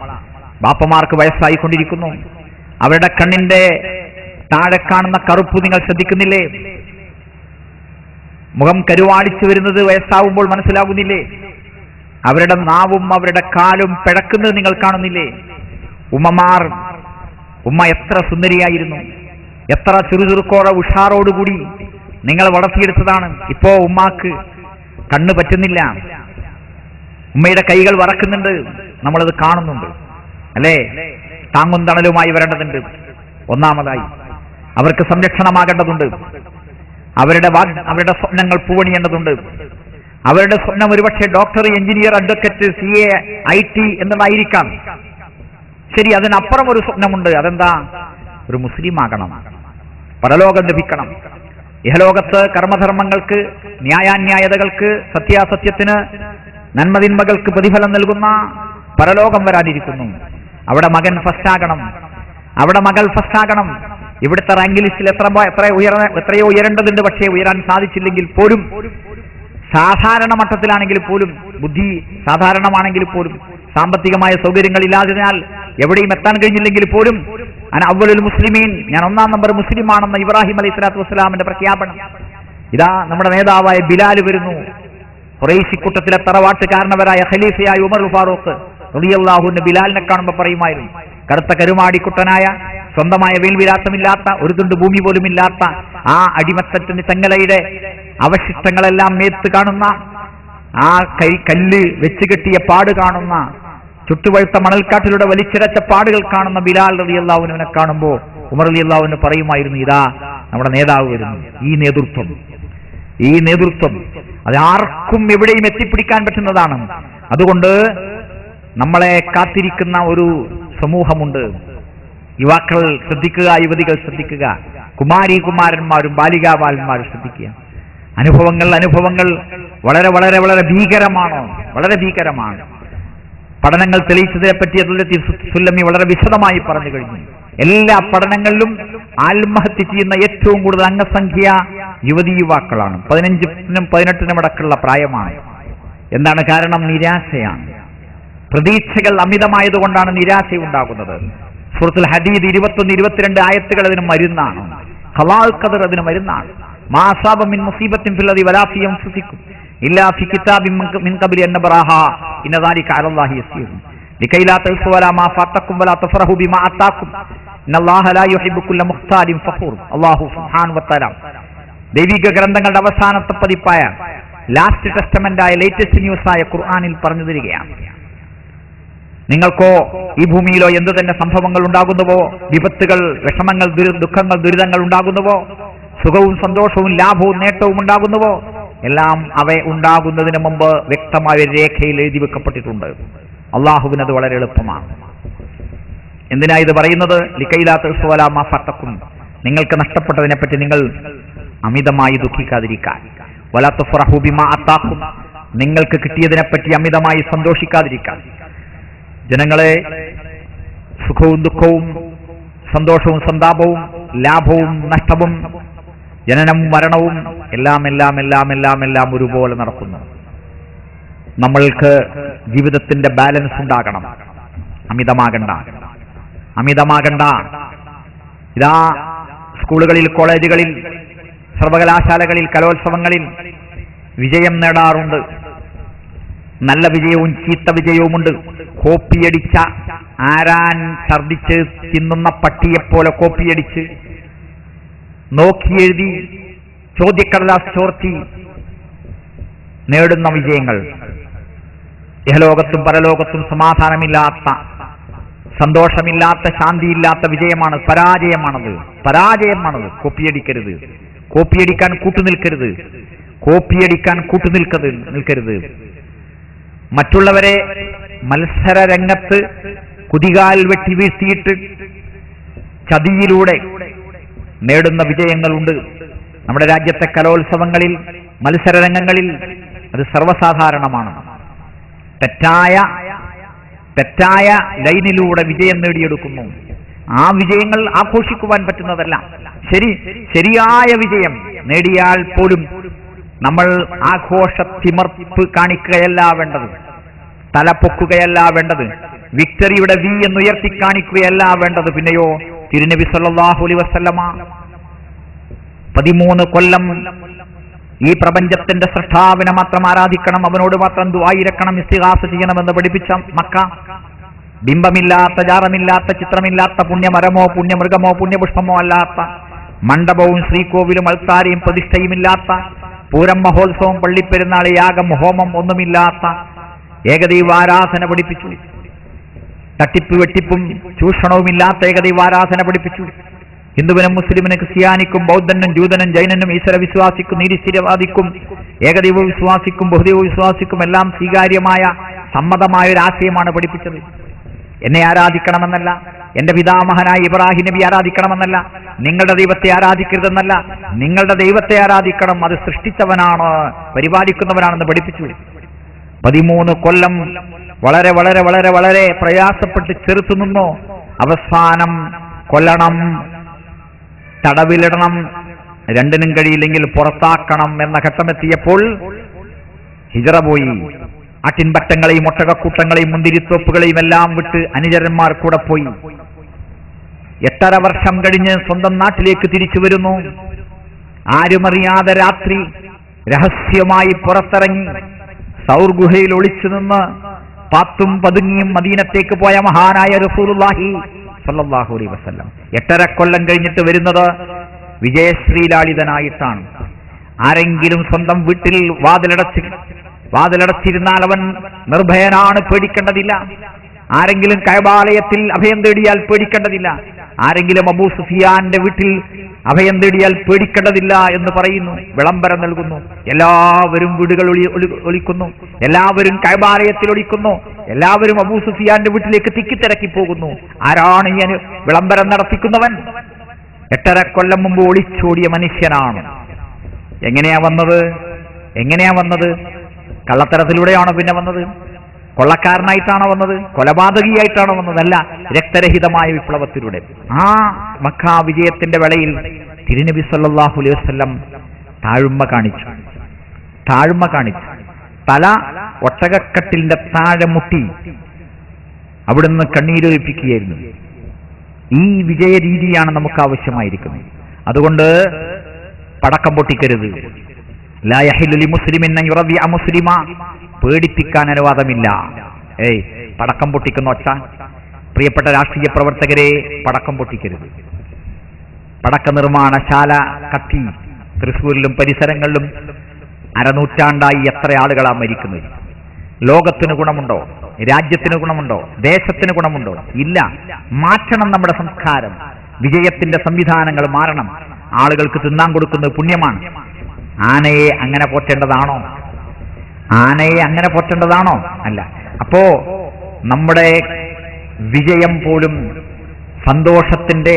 ബാപ്പമാർക്ക് വയസ്സായിക്കൊണ്ടിരിക്കുന്നു. അവരുടെ കണ്ണിന്റെ താഴെ കാണുന്ന കറുപ്പ് നിങ്ങൾ ശ്രദ്ധിക്കുന്നില്ലേ? മുഖം കരുവാടിച്ചു വരുന്നത് വയസ്സാവുമ്പോൾ മനസ്സിലാകുന്നില്ലേ? അവരുടെ നാവും അവരുടെ കാലും പിഴക്കുന്നത് നിങ്ങൾ കാണുന്നില്ലേ? ഉമ്മമാർ, ഉമ്മ എത്ര സുന്ദരിയായിരുന്നു, എത്ര ചുറുചുറുക്കോടെ ഉഷാറോടുകൂടി നിങ്ങൾ വളർത്തിയെടുത്തതാണ്. ഇപ്പോ ഉമ്മാക്ക് കണ്ണ് പറ്റുന്നില്ല, ഉമ്മയുടെ കൈകൾ വറക്കുന്നുണ്ട്, നമ്മളത് കാണുന്നുണ്ട് അല്ലേ? താങ്ങും തണലുമായി വരേണ്ടതുണ്ട്. ഒന്നാമതായി അവർക്ക് സംരക്ഷണമാകേണ്ടതുണ്ട്. അവരുടെ സ്വപ്നങ്ങൾ പൂവണിയേണ്ടതുണ്ട്. അവരുടെ സ്വപ്നം ഒരുപക്ഷെ doctor, engineer, advocate, CA, IT എന്നതായിരിക്കാം. ശരി, അതിനപ്പുറം ഒരു സ്വപ്നമുണ്ട്. അതെന്താ? ഒരു മുസ്ലിം ആകണം, പരലോകം ലഭിക്കണം. ഇഹലോകത്ത് കർമ്മധർമ്മങ്ങൾക്ക്, ന്യായാന്യായതകൾക്ക്, സത്യാസത്യത്തിന്, നന്മതിന്മകൾക്ക് പ്രതിഫലം നൽകുന്ന പരലോകം വരാനിരിക്കുന്നു. അവിടെ മകൻ ഫസ്റ്റാകണം, അവിടെ മകൾ ഫസ്റ്റാകണം. ഇവിടുത്തെ റാങ്ക് ലിസ്റ്റിൽ എത്രയോ ഉയരേണ്ടതുണ്ട്. പക്ഷേ ഉയരാൻ സാധിച്ചില്ലെങ്കിൽ പോലും, സാധാരണ മട്ടത്തിലാണെങ്കിൽ പോലും, ബുദ്ധി സാധാരണമാണെങ്കിൽ പോലും, സാമ്പത്തികമായ സൗകര്യങ്ങൾ ഇല്ലാതിനാൽ എവിടെയും എത്താൻ കഴിഞ്ഞില്ലെങ്കിൽ പോലും, അവ്വലുൽ മുസ്ലിമീൻ, ഞാൻ 1-ാം നമ്പർ മുസ്ലിമാണെന്ന ഇബ്രാഹിം അലൈഹി സ്വലാത്തു വസ്സലാമിന്റെ പ്രഖ്യാപനം. ഇതാ നമ്മുടെ നേതാവായ ബിലാൽ വരുന്നു. ഖുറൈശി കൂട്ടത്തിലെ തറവാട്ടുകാരനവരായ ഖലീഫയായ ഉമർ ഫാറൂഖ് റളിയല്ലാഹു അൻഹു ബിലാലിനെ കാണുമ്പോൾ പറയുമായിരുന്നു, കറുത്ത കരുമാടിക്കുട്ടനായ, സ്വന്തമായ വേൽവിലാസമില്ലാത്ത, ഒരു തുണ്ട് ഭൂമി പോലും ഇല്ലാത്ത ആ അടിമത്തത്തിന് ചെങ്ങലയുടെ അവശിഷ്ടങ്ങളെല്ലാം മേത്ത് കാണുന്ന, ആ കല്ല് വെച്ച് കെട്ടിയ പാട് കാണുന്ന, ചുട്ടുപഴുത്ത മണൽക്കാട്ടിലൂടെ വലിച്ചിരച്ച പാടുകൾ കാണുന്ന ബിലാൽ റളിയല്ലാഹു അൻഹുവിനെ കാണുമ്പോൾ ഉമർ റളിയല്ലാഹു അൻഹു പറയുമായിരുന്നു, ഇതാ നമ്മുടെ നേതാവ് വരുന്നു. ഈ നേതൃത്വം അത് ആർക്കും എവിടെയും എത്തിപ്പിടിക്കാൻ പറ്റുന്നതാണ്. അതുകൊണ്ട് നമ്മളെ കാത്തിരിക്കുന്ന ഒരു സമൂഹമുണ്ട്. യുവാക്കൾ ശ്രദ്ധിക്കുക, യുവതികൾ ശ്രദ്ധിക്കുക, കുമാരി കുമാരന്മാരും ബാലികാ ബാലന്മാരും ശ്രദ്ധിക്കുക. അനുഭവങ്ങൾ വളരെ വളരെ വളരെ ഭീകരമാണ്, വളരെ ഭീകരമാണ്. പഠനങ്ങൾ തെളിയിച്ചതിനെ പറ്റി സുല്ലമി വളരെ വിശദമായി പറഞ്ഞു കഴിഞ്ഞു. എല്ലാ പഠനങ്ങളിലും ആത്മഹത്യ ചെയ്യുന്ന ഏറ്റവും കൂടുതൽ അംഗസംഖ്യ യുവതി യുവാക്കളാണ്. 15-നും 18-നും അടക്കമുള്ള പ്രായമാണ്. എന്താണ് കാരണം? നിരാശയാണ്. പ്രതീക്ഷകൾ അമിതമായതുകൊണ്ടാണ് നിരാശയുണ്ടാകുന്നത്. സൂറത്തുൽ ഹദീദ് 21-22 ആയത്തുകൾ അതിന് മരുന്നാണ്. ഖലാഉൽ ഖദർ അതിന് മരുന്നാണ്. മാ അസാബ മിൻ മുസീബത്തിൻ ഫിൽ അർദി വലാ ഫീ അൻഫുസികും ഇല്ലാ ഫീ കിതാബിൻ മിൻ ഖബ്ലി അൻ നബ്റാഹാ ഇന്ന ദാലിക അലല്ലാഹി യസീർ ലകൈ ലാ തൽസു വലാ മാ ഫാതക്കും വലാ തഫറഹു ബിമാ അതാക്കും ഇന്നല്ലാഹ ലാ യുഹിബ്ബു കുല്ല മുഖ്താലിൻ ഫഖൂർ. അല്ലാഹു സുബ്ഹാനഹു വ തആല ദൈവിക ഗ്രന്ഥങ്ങളുടെ അവസാനത്തെ പതിപ്പായ ലാസ്റ്റ് ടെസ്റ്റമെന്റായ ലേറ്റസ്റ്റ് ന്യൂസായ ഖുർആനിൽ പറഞ്ഞു തരികയാണ്, നിങ്ങൾക്കോ ഈ ഭൂമിയിലോ എന്തു തന്നെ സംഭവങ്ങൾ ഉണ്ടാകുന്നുവോ, വിപത്തുകൾ, വിഷമങ്ങൾ, ദുഃഖങ്ങൾ, ദുരിതങ്ങൾ ഉണ്ടാകുന്നുവോ, സുഖവും സന്തോഷവും ലാഭവും നേട്ടവും ഉണ്ടാകുന്നുവോ, എല്ലാം അവ ഉണ്ടാകുന്നതിന് മുമ്പ് വ്യക്തമായ രേഖയിൽ എഴുതി വെക്കപ്പെട്ടിട്ടുണ്ട്. അള്ളാഹുവിനത് വളരെ എളുപ്പമാണ്. എന്തിനാ ഇത് പറയുന്നത്? ലിക്കൈലാത്തും, നിങ്ങൾക്ക് നഷ്ടപ്പെട്ടതിനെ പറ്റി നിങ്ങൾ അമിതമായി ദുഃഖിക്കാതിരിക്കാൻ, വലാത്തു ഫറഹു ബിമാ അതാക്കും, നിങ്ങൾക്ക് കിട്ടിയതിനെപ്പറ്റി അമിതമായി സന്തോഷിക്കാതിരിക്കാൻ. ജനങ്ങളെ, സുഖവും ദുഃഖവും, സന്തോഷവും സന്താപവും, ലാഭവും നഷ്ടവും, ജനനവും മരണവും എല്ലാം ഒരുപോലെ നടക്കുന്നു. നമ്മൾക്ക് ജീവിതത്തിന്റെ ബാലൻസ് ഉണ്ടാകണം. അമിതമാകണ്ട. ഇതാ സ്കൂളുകളിൽ, കോളേജുകളിൽ, സർവകലാശാലകളിൽ, കലോത്സവങ്ങളിൽ വിജയം നേടാറുണ്ട്. നല്ല വിജയവും ചീത്ത വിജയവുമുണ്ട്. കോപ്പിയടിച്ച, ആരാൻ ഛർദിച്ച് തിന്നുന്ന പട്ടിയെപ്പോലെ കോപ്പിയടിച്ച് നോക്കിയെഴുതി ചോദ്യക്കടലാസ് ചോർത്തി നേടുന്ന വിജയങ്ങൾ, ഇഹലോകത്തും പരലോകത്തും സമാധാനമില്ലാത്ത, സന്തോഷമില്ലാത്ത, ശാന്തിയില്ലാത്ത വിജയമാണ്, പരാജയമാണത്. കോപ്പിയടിക്കരുത്, കോപ്പിയടിക്കാൻ കൂട്ടുനിൽക്കരുത്. മറ്റുള്ളവരെ മത്സര രംഗത്ത് കുതികാൽ വെട്ടി വീഴ്ത്തിയിട്ട് ചതിയിലൂടെ നേടുന്ന വിജയങ്ങളുണ്ട്. നമ്മുടെ രാജ്യത്തെ കലോത്സവങ്ങളിൽ, മത്സരരംഗങ്ങളിൽ അത് സർവ്വസാധാരണമാണ്. തെറ്റായ ലൈനിലൂടെ വിജയം നേടിയെടുക്കുന്നു. ആ വിജയങ്ങൾ ആഘോഷിക്കുവാൻ പറ്റുന്നതല്ല. ശരിയായ വിജയം നേടിയാൽ പോലും നമ്മൾ ആഘോഷത്തിമർപ്പ് കാണിക്കുകയല്ല വേണ്ടത്, തലപ്പൊക്കുകയല്ല വേണ്ടത്, വിക്ടറിയുടെ വി എന്നുയർത്തി കാണിക്കുകയല്ല വേണ്ടത്. പിന്നെയോ തിരുനബി സല്ലല്ലാഹു അലൈഹി വസല്ലമ 13 കൊല്ലം ഈ പ്രപഞ്ചത്തിന്റെ സൃഷ്ടാവിനെ മാത്രം ആരാധിക്കണം, അവനോട് മാത്രം ദുആയിരക്കണം, ഇസ്തിഗാസ ചെയ്യണമെന്ന് പഠിപ്പിച്ച മക്ക, ബിംബമില്ലാത്ത, ജാറമില്ലാത്ത, ചിത്രമില്ലാത്ത, പുണ്യമരമോ പുണ്യമൃഗമോ പുണ്യപുഷ്പമോ അല്ലാത്ത, മണ്ഡപവും ശ്രീകോവിലും അൾത്താരയും പ്രതിഷ്ഠയുമില്ലാത്ത, പൂരം മഹോത്സവം, പള്ളിപ്പെരുന്നാൾ, യാഗം, ഹോമം ഒന്നുമില്ലാത്ത ഏകദൈവാരാധന പഠിപ്പിച്ചു. തട്ടിപ്പ് വെട്ടിപ്പും ചൂഷണവുമില്ലാത്ത ഏകദൈവാരാധന പഠിപ്പിച്ചു. ഹിന്ദുവിനും മുസ്ലിമിനും ക്രിസ്ത്യാനിക്കും ബൗദ്ധനും ജൂതനും ജൈനനും ഈശ്വര വിശ്വാസിക്കും നിരീശ്വരവാദിക്കും ഏകദൈവ വിശ്വാസിക്കും ബഹുദൈവ വിശ്വാസിക്കും എല്ലാം സ്വീകാര്യമായ സമ്മതമായ ഒരു ആശയമാണ് പഠിപ്പിച്ചത്. എന്നെ ആരാധിക്കണമെന്നല്ല, എന്റെ പിതാമഹനായ ഇബ്രാഹിം നബി ആരാധിക്കണമെന്നല്ല, നിങ്ങളുടെ ദൈവത്തെ ആരാധിക്കരുതെന്നല്ല, നിങ്ങളുടെ ദൈവത്തെ ആരാധിക്കണം, അത് സൃഷ്ടിച്ചവനാണ്, പരിപാലിക്കുന്നവനാണെന്ന് പഠിപ്പിച്ചു. 13 കൊല്ലം വളരെ വളരെ വളരെ വളരെ പ്രയാസപ്പെട്ട് ചെറുത്തു നിന്നു. അവസാനം കൊല്ലണം, തടവിലിടണം, രണ്ടിനും കഴിയില്ലെങ്കിൽ പുറത്താക്കണം എന്ന ഘട്ടമെത്തിയപ്പോൾ ഹിജറ പോയി. ആട്ടിൻപറ്റങ്ങളെയും ഒട്ടകക്കൂട്ടങ്ങളെയും മുന്തിരിത്തോപ്പുകളെയും എല്ലാം വിട്ട് അനുചരന്മാർ കൂടെ പോയി. 8.5 വർഷം കഴിഞ്ഞ് സ്വന്തം നാട്ടിലേക്ക് തിരിച്ചു വരുന്നു. ആരുമറിയാതെ രാത്രി രഹസ്യമായി പുറത്തിറങ്ങി സൗർ ഗുഹയിൽ ഒളിച്ചു നിന്ന് പാത്തും പതുങ്ങിയും മദീനത്തേക്ക് പോയ മഹാനായ റസൂലുള്ളാഹി സല്ലല്ലാഹു അലൈഹി വസല്ലം 8.5 കൊല്ലം കഴിഞ്ഞിട്ട് വരുന്നത് വിജയശ്രീലാളിതനായിട്ടാണ്. ആരെങ്കിലും സ്വന്തം വീട്ടിൽ വാതിലടച്ചിരുന്നാൽ അവൻ നിർഭയനാണ്, പേടിക്കേണ്ടതില്ല. ആരെങ്കിലും കഅബാലയത്തിൽ അഭയം തേടിയാൽ പേടിക്കേണ്ടതില്ല. ആരെങ്കിലും അബൂ സുഫിയാന്റെ വീട്ടിൽ അഭയം തേടിയാൽ പേടിക്കേണ്ടതില്ല എന്ന് പറയുന്നു, വിളംബരം നൽകുന്നു. എല്ലാവരും വീടുകൾ ഒളിക്കുന്നു, എല്ലാവരും കഅബാലയത്തിൽ ഒളിക്കുന്നു, എല്ലാവരും അബൂ സുഫിയാന്റെ വീട്ടിലേക്ക് തിക്കിത്തിരക്കി പോകുന്നു. ആരാണ് ഈ വിളംബരം നടത്തിക്കുന്നവൻ? 8.5 കൊല്ലം മുമ്പ് ഒളിച്ചോടിയ മനുഷ്യനാണ്. എങ്ങനെയാ വന്നത്? കള്ളത്തരത്തിലൂടെയാണോ പിന്നെ വന്നത്? കൊള്ളക്കാരനായിട്ടാണോ വന്നത്? കൊലപാതകിയായിട്ടാണോ വന്നത്? അല്ല, രക്തരഹിതമായ വിപ്ലവത്തിലൂടെ. ആ മക്ക വിജയത്തിന്റെ വേളയിൽ തിരുനബി സല്ലല്ലാഹു അലൈഹി വസല്ലം താഴ്മ കാണിച്ചു. തല ഒട്ടകക്കട്ടിലിന്റെ താഴെ മുട്ടി അവിടുന്ന് കണ്ണീരൊലിപ്പിക്കുകയായിരുന്നു. ഈ വിജയ രീതിയാണ് നമുക്ക് ആവശ്യമായിരിക്കുന്നത്. അതുകൊണ്ട് പടക്കം പൊട്ടിക്കരുത്. ലാ യഹില്ലു ലിമുസ്ലിമിൻ അൻ യുറദിഅ മുസ്ലിമ, പേടിപ്പിക്കാൻ അനുവാദമില്ല. പടക്കം പൊട്ടിക്കുന്ന ഒച്ച, പ്രിയപ്പെട്ട രാഷ്ട്രീയ പ്രവർത്തകരെ, പടക്കം പൊട്ടിക്കരുത്. പടക്ക നിർമ്മാണശാല കത്തി തൃശ്ശൂരിലും പരിസരങ്ങളിലും അരനൂറ്റാണ്ടായി എത്ര ആളുകളാണ് മരിക്കുന്നത്? ലോകത്തിന് ഗുണമുണ്ടോ? രാജ്യത്തിന് ഗുണമുണ്ടോ? ദേശത്തിന് ഗുണമുണ്ടോ? ഇല്ല. മാറ്റണം നമ്മുടെ സംസ്കാരം. വിജയത്തിന്റെ സംവിധാനങ്ങൾ മാറണം. ആളുകൾക്ക് തിന്നാൻ കൊടുക്കുന്നത് പുണ്യമാണ്. ആനയെ അങ്ങനെ പോറ്റേണ്ടതാണോ? അല്ല. അപ്പോ നമ്മുടെ വിജയം പോലും, സന്തോഷത്തിന്റെ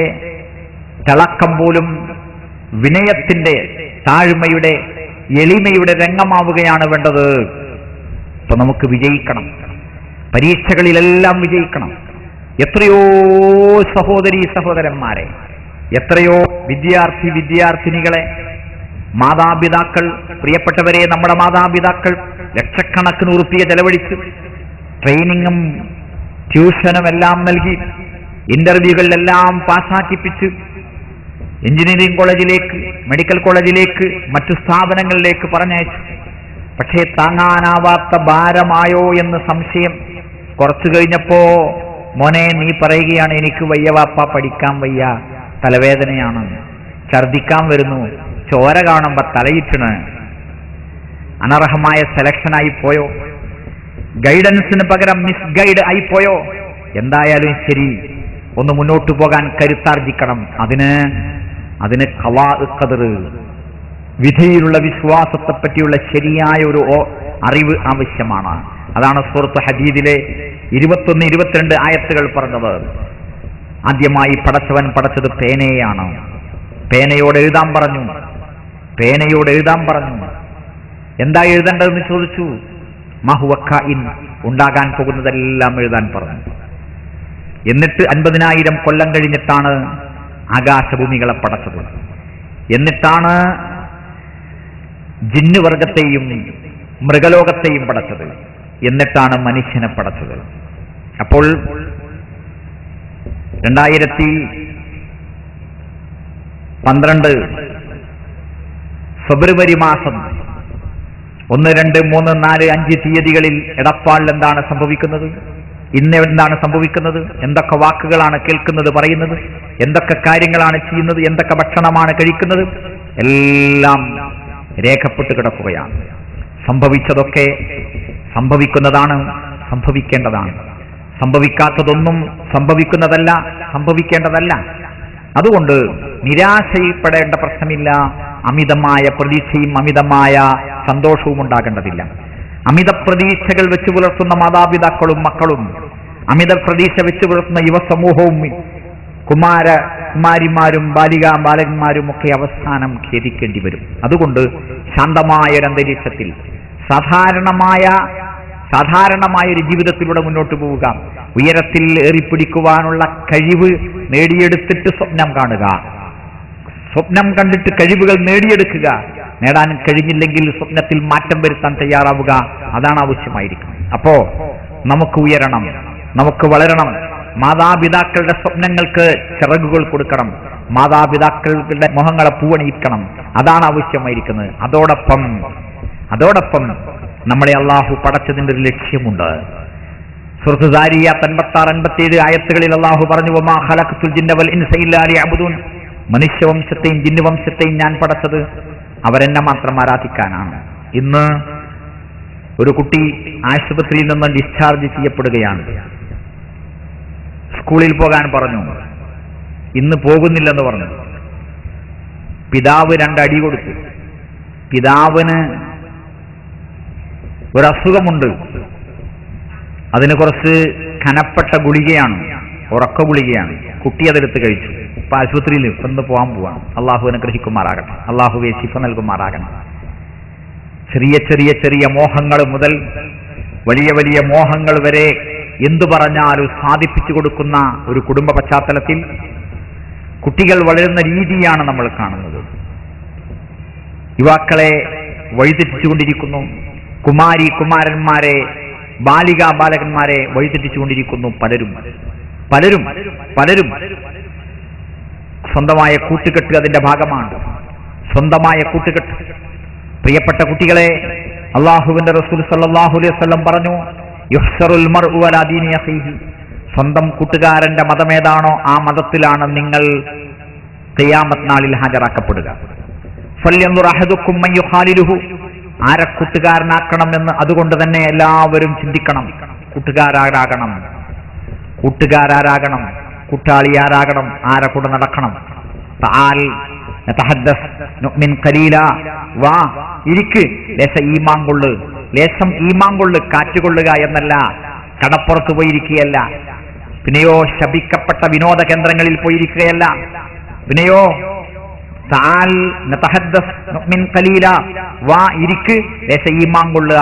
തിളക്കം പോലും വിനയത്തിന്റെ, താഴ്മയുടെ, എളിമയുടെ രംഗമാവുകയാണ് വേണ്ടത്. അപ്പൊ നമുക്ക് വിജയിക്കണം, പരീക്ഷകളിലെല്ലാം വിജയിക്കണം. എത്രയോ സഹോദരീ സഹോദരന്മാരെ, എത്രയോ വിദ്യാർത്ഥിനികളെ, മാതാപിതാക്കൾ, പ്രിയപ്പെട്ടവരെ, നമ്മുടെ മാതാപിതാക്കൾ ലക്ഷക്കണക്കിന് ഉറുപ്പിക ചെലവഴിച്ച് ട്രെയിനിങ്ങും ട്യൂഷനും എല്ലാം നൽകി ഇന്റർവ്യൂകളിലെല്ലാം പാസ്സാക്കിപ്പിച്ച് എഞ്ചിനീയറിംഗ് കോളേജിലേക്ക്, മെഡിക്കൽ കോളേജിലേക്ക്, മറ്റു സ്ഥാപനങ്ങളിലേക്ക് പറഞ്ഞയച്ചു. പക്ഷേ താങ്ങാനാവാത്ത ഭാരമായോ എന്ന് സംശയം. കുറച്ചു കഴിഞ്ഞപ്പോ മോനെ നീ പറയുകയാണ്, എനിക്ക് വയ്യ വാപ്പ, പഠിക്കാൻ വയ്യ, തലവേദനയാണ്, ഛർദിക്കാൻ വരുന്നു, ചോര കാണുമ്പോ തലയിട്ടണ്. അനർഹമായ സെലക്ഷനായി പോയോ? ഗൈഡൻസിന് പകരം മിസ് ഗൈഡ് ആയിപ്പോയോ? എന്തായാലും ശരി, ഒന്ന് മുന്നോട്ട് പോകാൻ കരുത്താർജിക്കണം. അതിന് ഖളാ ഖദർ, വിധിയിലുള്ള വിശ്വാസത്തെ പറ്റിയുള്ള ശരിയായ ഒരു അറിവ് ആവശ്യമാണ്. അതാണ് സൂറത്ത് ഹദീദിലെ 21-22 ആയത്തുകൾ പറഞ്ഞത്. ആദ്യമായി പടച്ചവൻ പടച്ചത് പേനയാണ്. പേനയോട് എഴുതാൻ പറഞ്ഞു. എന്താ എഴുതേണ്ടതെന്ന് ചോദിച്ചു. മഹുവ കായിൻ, ഉണ്ടാകാൻ പോകുന്നതെല്ലാം എഴുതാൻ പറഞ്ഞു. എന്നിട്ട് 50,000 കൊല്ലം കഴിഞ്ഞിട്ടാണ് ആകാശഭൂമികളെ പടച്ചത്. എന്നിട്ടാണ് ജിന്നുവർഗത്തെയും മൃഗലോകത്തെയും പടച്ചത്. എന്നിട്ടാണ് മനുഷ്യനെ പടച്ചത്. അപ്പോൾ 2012 ഫെബ്രുവരി മാസം 1, 2, 3, 4, 5 തീയതികളിൽ എടപ്പാളിൽ എന്താണ് സംഭവിക്കുന്നത്? ഇന്ന് എന്താണ് സംഭവിക്കുന്നത്? എന്തൊക്കെ വാക്കുകളാണ് കേൾക്കുന്നത്, പറയുന്നത്? എന്തൊക്കെ കാര്യങ്ങളാണ് ചെയ്യുന്നത്? എന്തൊക്കെ ഭക്ഷണമാണ് കഴിക്കുന്നത്? എല്ലാം രേഖപ്പെട്ട് കിടക്കുകയാണ്. സംഭവിച്ചതൊക്കെ സംഭവിക്കുന്നതാണ്, സംഭവിക്കേണ്ടതാണ്. സംഭവിക്കാത്തതൊന്നും സംഭവിക്കുന്നതല്ല, സംഭവിക്കേണ്ടതല്ല. അതുകൊണ്ട് നിരാശയിൽപ്പെടേണ്ട പ്രശ്നമില്ല. അമിതമായ പ്രതീക്ഷയും അമിതമായ സന്തോഷവും ഉണ്ടാകേണ്ടതില്ല. അമിത പ്രതീക്ഷകൾ വെച്ച് പുലർത്തുന്ന മാതാപിതാക്കളും മക്കളും, അമിത പ്രതീക്ഷ വെച്ച് പുലർത്തുന്ന യുവസമൂഹവും, കുമാരിമാരും ബാലകന്മാരും ഒക്കെ അവസാനം ഖേദിക്കേണ്ടി വരും. അതുകൊണ്ട് ശാന്തമായ ഒരു അന്തരീക്ഷത്തിൽ സാധാരണമായ ഒരു ജീവിതത്തിലൂടെ മുന്നോട്ട് പോവുക. ഉയരത്തിൽ ഏറിപ്പിടിക്കുവാനുള്ള കഴിവ് നേടിയെടുത്തിട്ട് സ്വപ്നം കാണുക. സ്വപ്നം കണ്ടിട്ട് കഴിവുകൾ നേടിയെടുക്കുക. നേടാൻ കഴിഞ്ഞില്ലെങ്കിൽ സ്വപ്നത്തിൽ മാറ്റം വരുത്താൻ തയ്യാറാവുക. അതാണ് ആവശ്യമായിരിക്കുന്നത്. അപ്പോ നമുക്ക് ഉയരണം, നമുക്ക് വളരണം. മാതാപിതാക്കളുടെ സ്വപ്നങ്ങൾക്ക് ചിറകുകൾ കൊടുക്കണം. മാതാപിതാക്കളുടെ മുഖങ്ങളെ പൂവണിയിക്കണം. അതാണ് ആവശ്യമായിരിക്കുന്നത്. അതോടൊപ്പം നമ്മളെ അള്ളാഹു പടച്ചതിന്റെ ഒരു ലക്ഷ്യമുണ്ട്. സൂറത്ത് ദാരിയാത്ത് 56-57 ആയത്തുകളിൽ അള്ളാഹു പറഞ്ഞു, വമാ ഖലഖ്തുൽ ജിന്ന വൽ ഇൻസ ഇല്ലാ ലിയഅ്ബുദൂൻ, മനുഷ്യവംശത്തെയും ജിന്നുവംശത്തെയും ഞാൻ പടച്ചത് അവരെന്നെ മാത്രം ആരാധിക്കാനാണ്. ഇന്ന് ഒരു കുട്ടി ആശുപത്രിയിൽ നിന്ന് ഡിസ്ചാർജ് ചെയ്യപ്പെടുകയാണ്. സ്കൂളിൽ പോകാൻ പറഞ്ഞു, ഇന്ന് പോകുന്നില്ലെന്ന് പറഞ്ഞു. പിതാവ് 2 അടി കൊടുത്തു. പിതാവിന് ഒരസുഖമുണ്ട്, അതിന് കുറച്ച് കനപ്പെട്ട ഗുളികയാണ്, ഉറക്ക ഗുളികയാണ്. കുട്ടി അതെടുത്ത് കഴിച്ചു. ഇപ്പൊ ആശുപത്രിയിൽ ഇന്ന് പോകാൻ പോവാണ്. അള്ളാഹു അനുഗ്രഹിക്കുമാറാകട്ടെ, അള്ളാഹുവെ ശിഫ നൽകുമാറാകണം. ചെറിയ മോഹങ്ങൾ മുതൽ വലിയ മോഹങ്ങൾ വരെ എന്തു പറഞ്ഞാലും സാധിപ്പിച്ചു കൊടുക്കുന്ന ഒരു കുടുംബ പശ്ചാത്തലത്തിൽ കുട്ടികൾ വളരുന്ന രീതിയാണ് നമ്മൾ കാണുന്നത്. യുവാക്കളെ വഴിതെറ്റിച്ചുകൊണ്ടിരിക്കുന്നു. കുമാരന്മാരെ, ബാലകന്മാരെ വഴിതെറ്റിച്ചുകൊണ്ടിരിക്കുന്നു പലരും. സ്വന്തമായ കൂട്ടുകെട്ട് അതിന്റെ ഭാഗമാണ്. സ്വന്തമായ കൂട്ടുകെട്ട്. പ്രിയപ്പെട്ട കുട്ടികളെ, അള്ളാഹുവിന്റെ റസൂൽ സല്ലല്ലാഹു അലൈഹി വസല്ലം പറഞ്ഞു, യുഹ്ശറുൽ മർഉ അലാ ദീനി അഖീഹി, സ്വന്തം കൂട്ടുകാരന്റെ മതമേതാണോ ആ മതത്തിലാണ് നിങ്ങൾ ഖിയാമത്ത് നാളിൽ ഹാജരാക്കപ്പെടുക. ഫല്യൻദുർ അഹദുക്കും മൻ യുഖാലിലുഹു, ആരെ കൂട്ടുകാരനാക്കണമെന്ന് അതുകൊണ്ട് തന്നെ എല്ലാവരും ചിന്തിക്കണം. കൂട്ടുകാരാരാകണം, കൂട്ടാളി ആരാകണം, ആരെ കൂടെ നടക്കണം. തആൽ നതഹദ്ദസ് നുഅ്മിൻ ഖലീല, വാ ഇരിക്ക്, ലേശം ഈമാൻ കൊള്ളു, കാറ്റുകൊള്ളുക എന്നല്ല, കടപ്പുറത്ത് പോയിരിക്കുകയല്ല. പിന്നെയോ ശപിക്കപ്പെട്ട വിനോദ കേന്ദ്രങ്ങളിൽ പോയിരിക്കുകയല്ല. പിന്നെയോ തആൽ നതഹദ്ദസ് നുഅ്മിൻ ഖലീല, വാ ഇരിക്ക്, ലേശം ഈമാൻ കൊള്ളുക.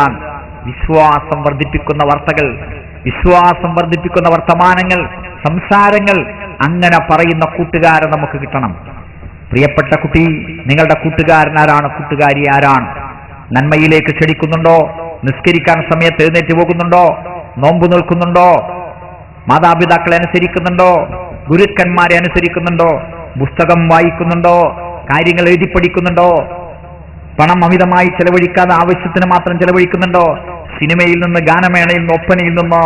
വിശ്വാസം വർദ്ധിപ്പിക്കുന്ന വാർത്തകൾ, വിശ്വാസം വർദ്ധിപ്പിക്കുന്ന വർത്തമാനങ്ങൾ, സംസാരങ്ങൾ, അങ്ങനെ പറയുന്ന കൂട്ടുകാരെ നമുക്ക് കിട്ടണം. പ്രിയപ്പെട്ട കുട്ടി, നിങ്ങളുടെ കൂട്ടുകാരനാരാണ്? കൂട്ടുകാരി ആരാണ്? നന്മയിലേക്ക് ക്ഷണിക്കുന്നുണ്ടോ? നിസ്കരിക്കാൻ സമയത്ത് എഴുന്നേറ്റ് പോകുന്നുണ്ടോ? നോമ്പ് നിൽക്കുന്നുണ്ടോ? മാതാപിതാക്കളെ അനുസരിക്കുന്നുണ്ടോ? ഗുരുക്കന്മാരെ അനുസരിക്കുന്നുണ്ടോ? പുസ്തകം വായിക്കുന്നുണ്ടോ? കാര്യങ്ങൾ എഴുതി പഠിക്കുന്നുണ്ടോ? പണം അമിതമായി ചെലവഴിക്കാതെ ആവശ്യത്തിന് മാത്രം ചെലവഴിക്കുന്നുണ്ടോ? സിനിമയിൽ നിന്ന്, ഗാനമേളയിൽ നിന്ന്, ഒപ്പനയിൽ നിന്ന്